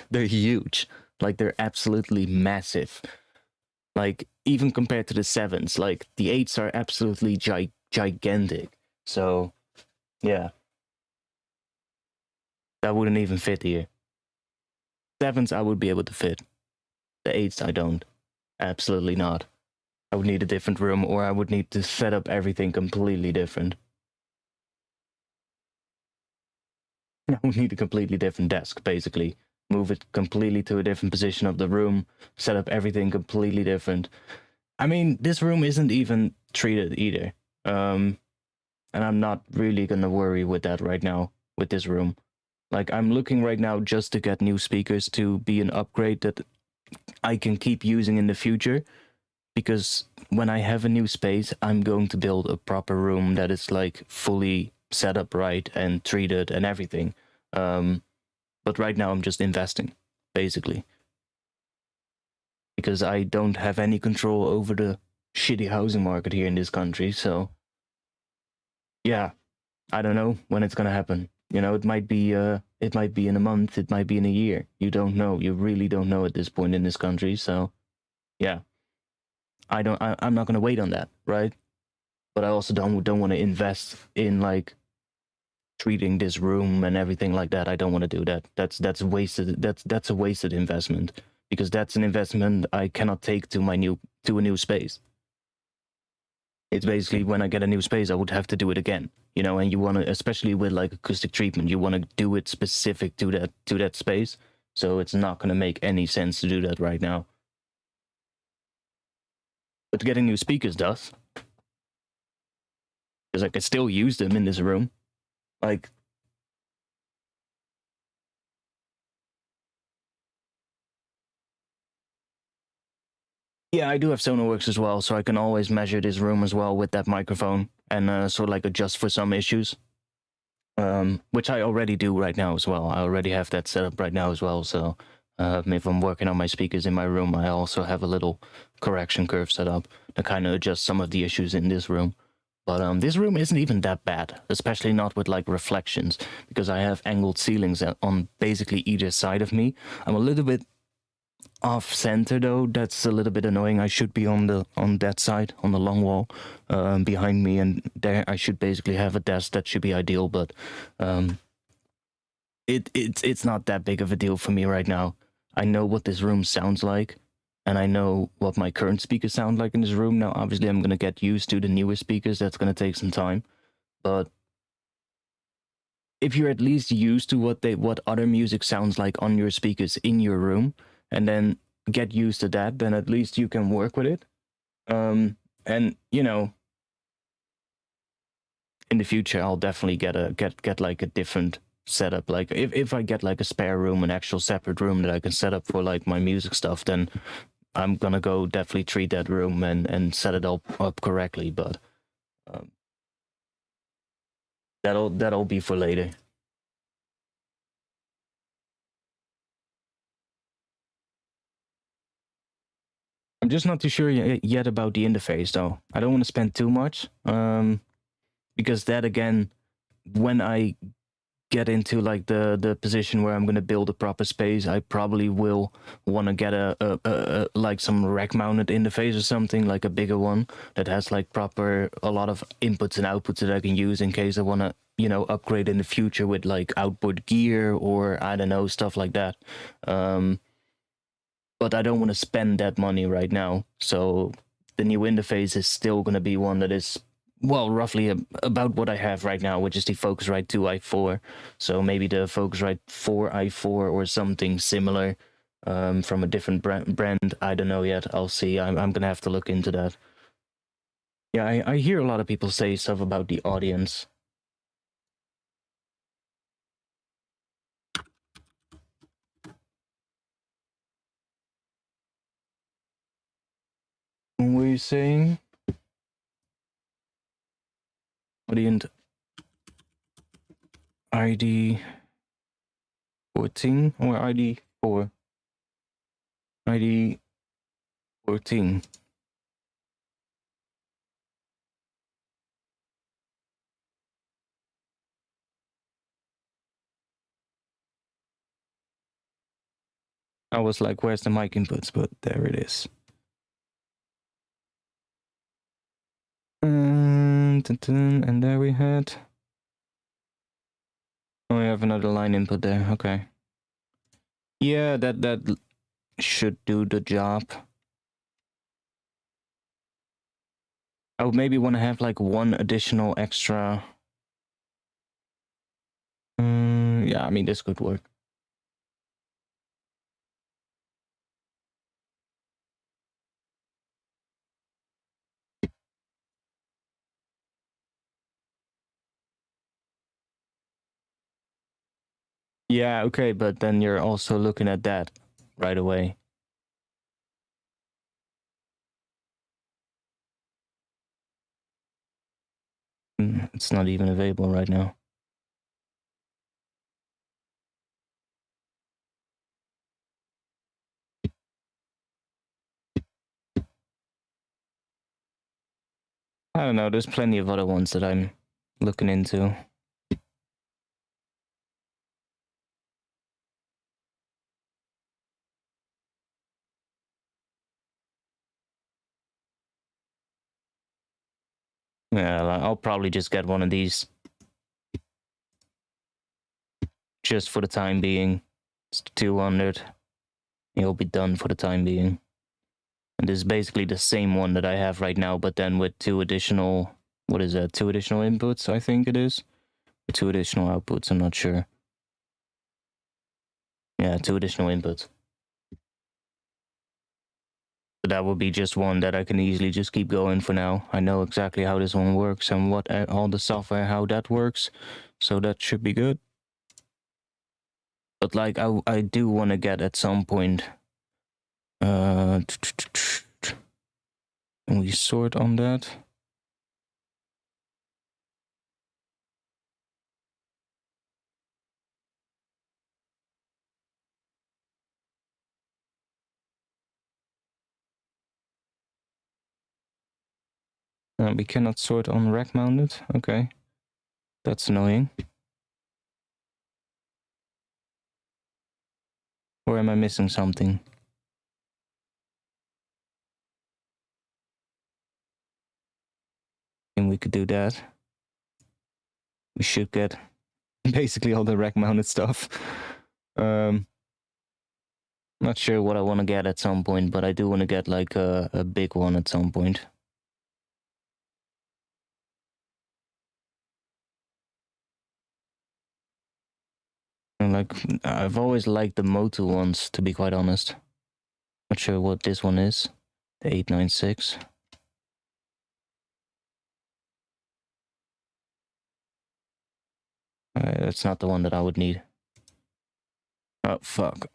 They're huge. Like, they're absolutely massive. Like, even compared to the sevens, like the eights are absolutely gigantic. So, yeah, that wouldn't even fit here. Sevens I would be able to fit. The eights I don't. Absolutely not. I would need a different room, or I would need to set up everything completely different. I would need a completely different desk, basically. Move it completely to a different position of the room, set up everything completely different. I mean, this room isn't even treated either. And I'm not really gonna worry with that right now, with this room. Like, I'm looking right now just to get new speakers to be an upgrade that I can keep using in the future. Because when I have a new space, I'm going to build a proper room that is like fully set up right and treated and everything. But right now I'm just investing, basically. Because I don't have any control over the shitty housing market here in this country, so yeah, I don't know when it's gonna happen. You know, it might be in a month, it might be in a year. You don't know. You really don't know at this point in this country, so yeah. I'm not gonna wait on that, right? But I also don't want to invest in like treating this room and everything like that. I don't want to do that. That's wasted. That's a wasted investment, because that's an investment I cannot take to a new space. It's basically, when I get a new space, I would have to do it again, you know. And you want to, especially with like acoustic treatment, you want to do it specific to that space. So it's not going to make any sense to do that right now. But getting new speakers does, because I can still use them in this room. Like, yeah, I do have SonarWorks as well, so I can always measure this room as well with that microphone, and sort of like adjust for some issues, which I already do right now as well. I already have that set up right now as well, so if I'm working on my speakers in my room, I also have a little correction curve set up to kind of adjust some of the issues in this room. But this room isn't even that bad, especially not with like reflections, because I have angled ceilings on basically either side of me. I'm a little bit off center though. That's a little bit annoying. I should be on that side, on the long wall behind me, and there I should basically have a desk. That should be ideal, but it's not that big of a deal for me right now. I know what this room sounds like, and I know what my current speakers sound like in this room. Now, obviously, I'm gonna get used to the newer speakers. That's gonna take some time, but if you're at least used to what other music sounds like on your speakers in your room, and then get used to that, then at least you can work with it. And you know, in the future, I'll definitely get like a different setup. Like, if I get like a spare room, an actual separate room that I can set up for like my music stuff, then I'm gonna go definitely treat that room and set it up correctly. But that'll be for later. I'm just not too sure yet about the interface, though. I don't want to spend too much, because that, again, when I get into like the position where I'm going to build a proper space, I probably will want to get a like some rack mounted interface or something, like a bigger one that has like a lot of inputs and outputs that I can use in case I want to, you know, upgrade in the future with like outboard gear or I don't know, stuff like that. But I don't want to spend that money right now. So the new interface is still going to be one that is, well, roughly about what I have right now, which is the Focusrite 2i4. So maybe the Focusrite 4i4 or something similar, from a different brand. I don't know yet. I'll see. I'm going to have to look into that. Yeah, I hear a lot of people say stuff about the audience. What were you saying? Audience ID 14 or ID 4. ID 14. I was like, where's the mic inputs? But there it is. And there we had. Oh, we have another line input there. Okay. Yeah, that should do the job. I would maybe want to have like one additional extra. Yeah, I mean, this could work. Yeah, okay, but then you're also looking at that right away. It's not even available right now. I don't know, there's plenty of other ones that I'm looking into. Yeah, I'll probably just get one of these. Just for the time being. It's 200. It'll be done for the time being. And this is basically the same one that I have right now, but then with 2 additional... What is that? 2 additional inputs, I think it is. 2 additional outputs, I'm not sure. Yeah, 2 additional inputs. So that would be just one that I can easily just keep going for now. I know exactly how this one works and what all the software, how that works. So that should be good. But like, I do want to get at some point... Can we sort on that? We cannot sort on rack mounted. Okay. That's annoying. Or am I missing something? And we could do that. We should get basically all the rack mounted stuff. Not sure what I want to get at some point, but I do want to get like a big one at some point. And like, I've always liked the Motu ones, to be quite honest. Not sure what this one is. The 896. That's not the one that I would need. Oh, fuck.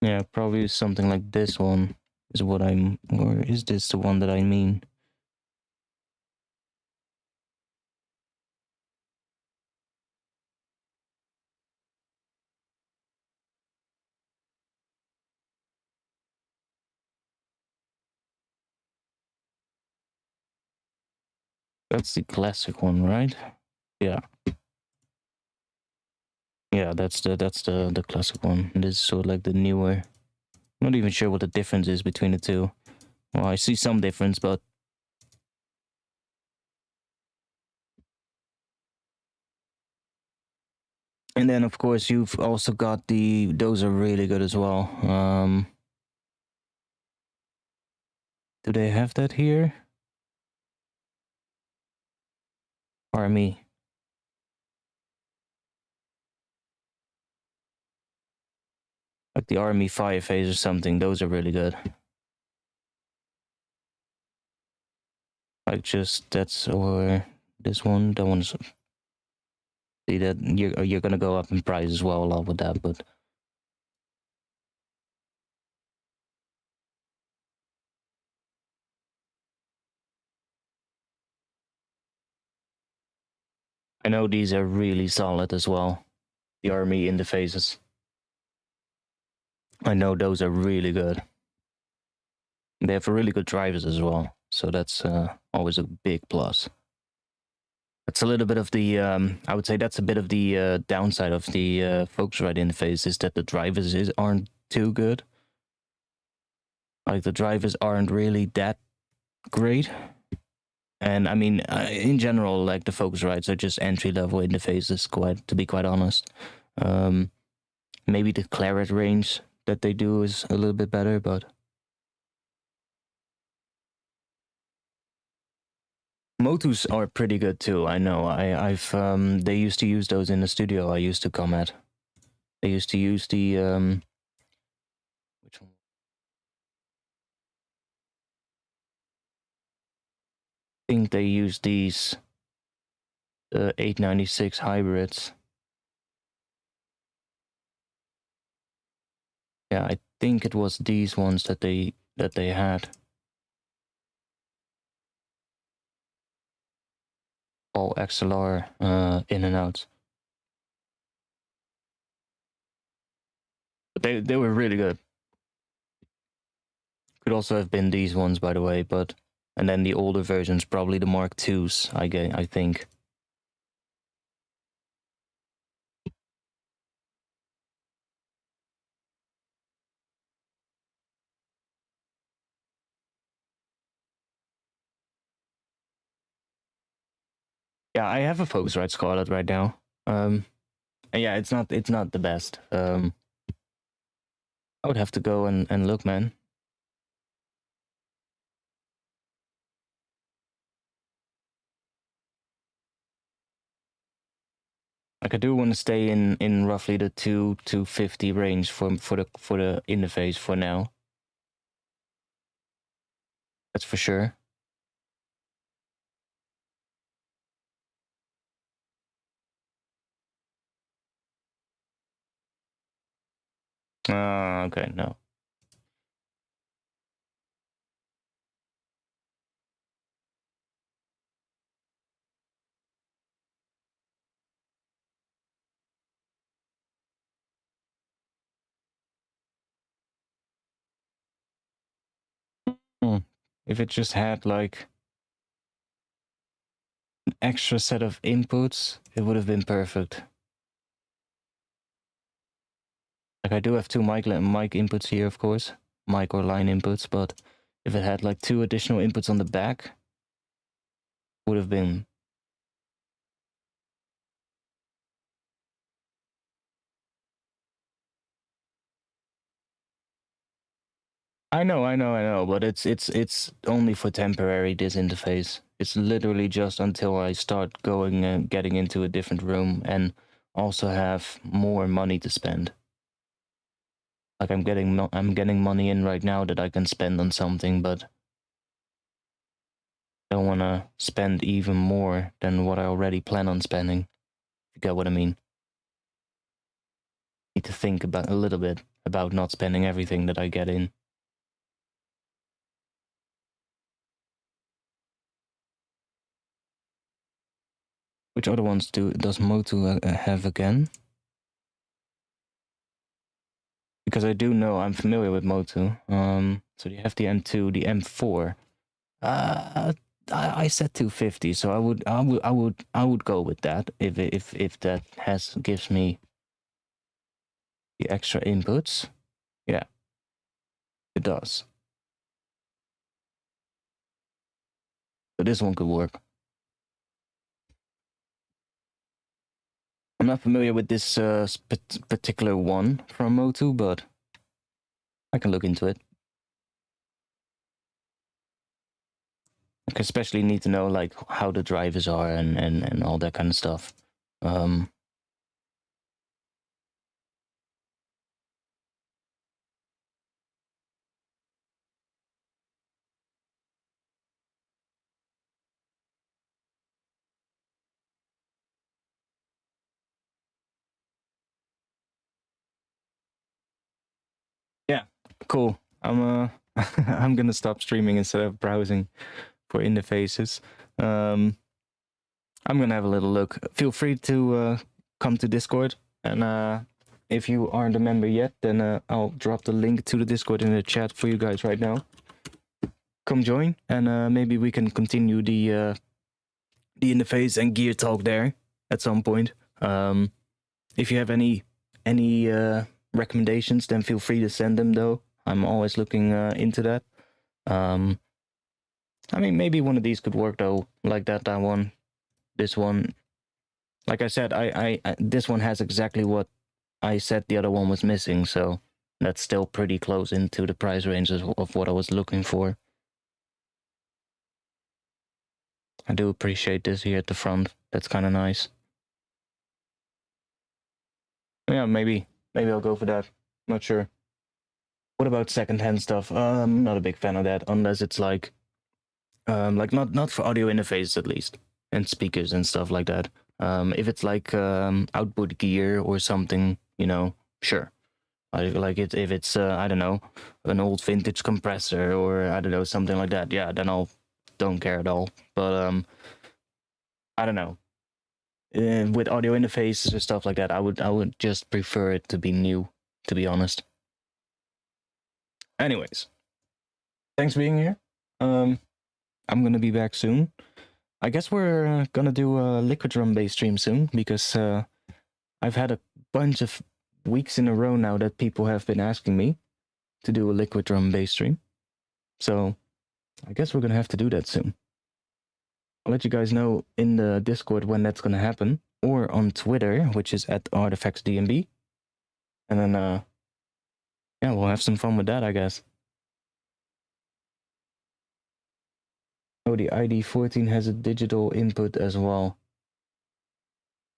Yeah, probably something like this one is what I'm... Or is this the one that I mean? That's the classic one, right? Yeah. Yeah, that's the classic one. This is sort of like the newer. I'm not even sure what the difference is between the two. Well, I see some difference, but... And then, of course, you've also got the... Those are really good as well. Do they have that here? Army. Like the Army Fire Phase or something. Those are really good. Like just... That's... Or... This one. That one's... See that you're gonna go up in price as well a lot with that, but... I know these are really solid as well. The army interfaces. I know those are really good. They have really good drivers as well, so that's always a big plus. That's a little bit of the, I would say that's a bit of the downside of the Focusrite interface, is that the drivers aren't too good. Like, the drivers aren't really that great. And I mean, in general, like, the Focusrites are just entry-level interfaces, to be quite honest. Maybe the claret range that they do is a little bit better, but Motus are pretty good too. I know. I've they used to use those in the studio I used to come at. They used to use the which one? I think they used these 896 hybrids. Yeah, I think it was these ones that they had. All XLR in and outs. But they were really good. Could also have been these ones, by the way, but and then the older versions, probably the Mark IIs, I think. Yeah, I have a Focusrite Scarlet right now. And yeah, it's not the best. I would have to go and look, man. Like, I do want to stay in roughly the 250 range for the interface for now. That's for sure. Okay, no. If it just had like an extra set of inputs, it would have been perfect. Like, I do have two mic inputs here, of course, mic or line inputs, but if it had like 2 additional inputs on the back, would have been. I know, but it's only for temporary, this interface. It's literally just until I start going and getting into a different room and also have more money to spend. Like, I'm getting money in right now that I can spend on something, but I don't want to spend even more than what I already plan on spending. If you get what I mean. Need to think about a little bit about not spending everything that I get in. Which other ones does Motu have again? Because I do know, I'm familiar with Motu. So you have the M2, the M4. I said 250, so I would go with that if that gives me the extra inputs. Yeah, it does. So this one could work. I'm not familiar with this particular one from Motu, but I can look into it. I especially need to know like how the drivers are and all that kind of stuff. Yeah, cool. I'm I'm gonna stop streaming instead of browsing for interfaces. I'm gonna have a little look. Feel free to come to Discord, and if you aren't a member yet, then I'll drop the link to the Discord in the chat for you guys right now. Come join, and maybe we can continue the interface and gear talk there at some point. If you have any recommendations, then feel free to send them. Though I'm always looking into that. I mean, maybe one of these could work though, like that one, this one. Like I said, I this one has exactly what I said the other one was missing, so that's still pretty close into the price range of what I was looking for. I do appreciate this here at the front. That's kind of nice. Yeah, maybe I'll go for that. Not sure. What about secondhand stuff? I'm not a big fan of that, unless it's like not for audio interfaces at least, and speakers and stuff like that. If it's like output gear or something, you know, sure. If it's I don't know, an old vintage compressor or I don't know, something like that. Yeah, then I'll don't care at all. But I don't know. With audio interfaces or stuff like that, I would just prefer it to be new, to be honest. Anyways, thanks for being here. I'm gonna be back soon. I guess we're gonna do a liquid drum bass stream soon, because I've had a bunch of weeks in a row now that people have been asking me to do a liquid drum bass stream. So I guess we're gonna have to do that soon. I'll let you guys know in the Discord when that's gonna happen, or on Twitter, which is at artifactsdnb. And then yeah, we'll have some fun with that, I guess. Oh, the ID14 has a digital input as well.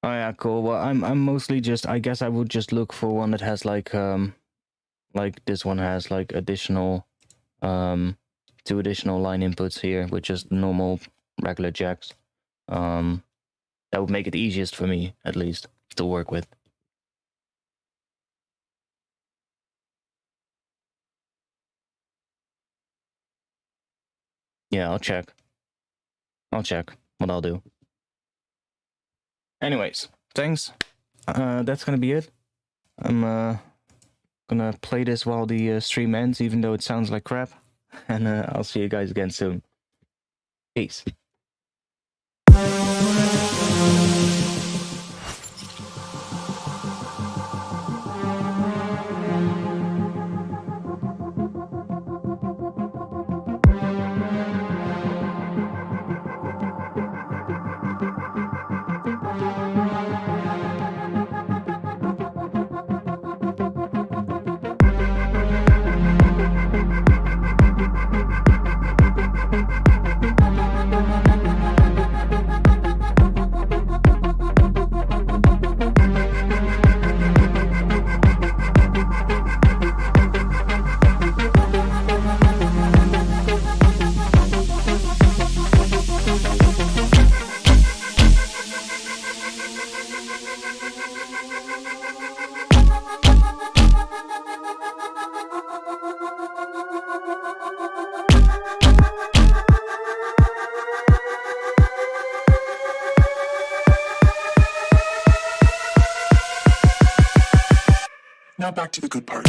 Oh yeah, cool. Well, I'm mostly just, I guess I would just look for one that has like this one has like additional 2 additional line inputs here with just normal regular jacks. That would make it easiest for me, at least, to work with. Yeah, I'll check what I'll do. Anyways, thanks. That's gonna be it. I'm gonna play this while the stream ends, even though it sounds like crap. And I'll see you guys again soon. Peace. Now back to the good part.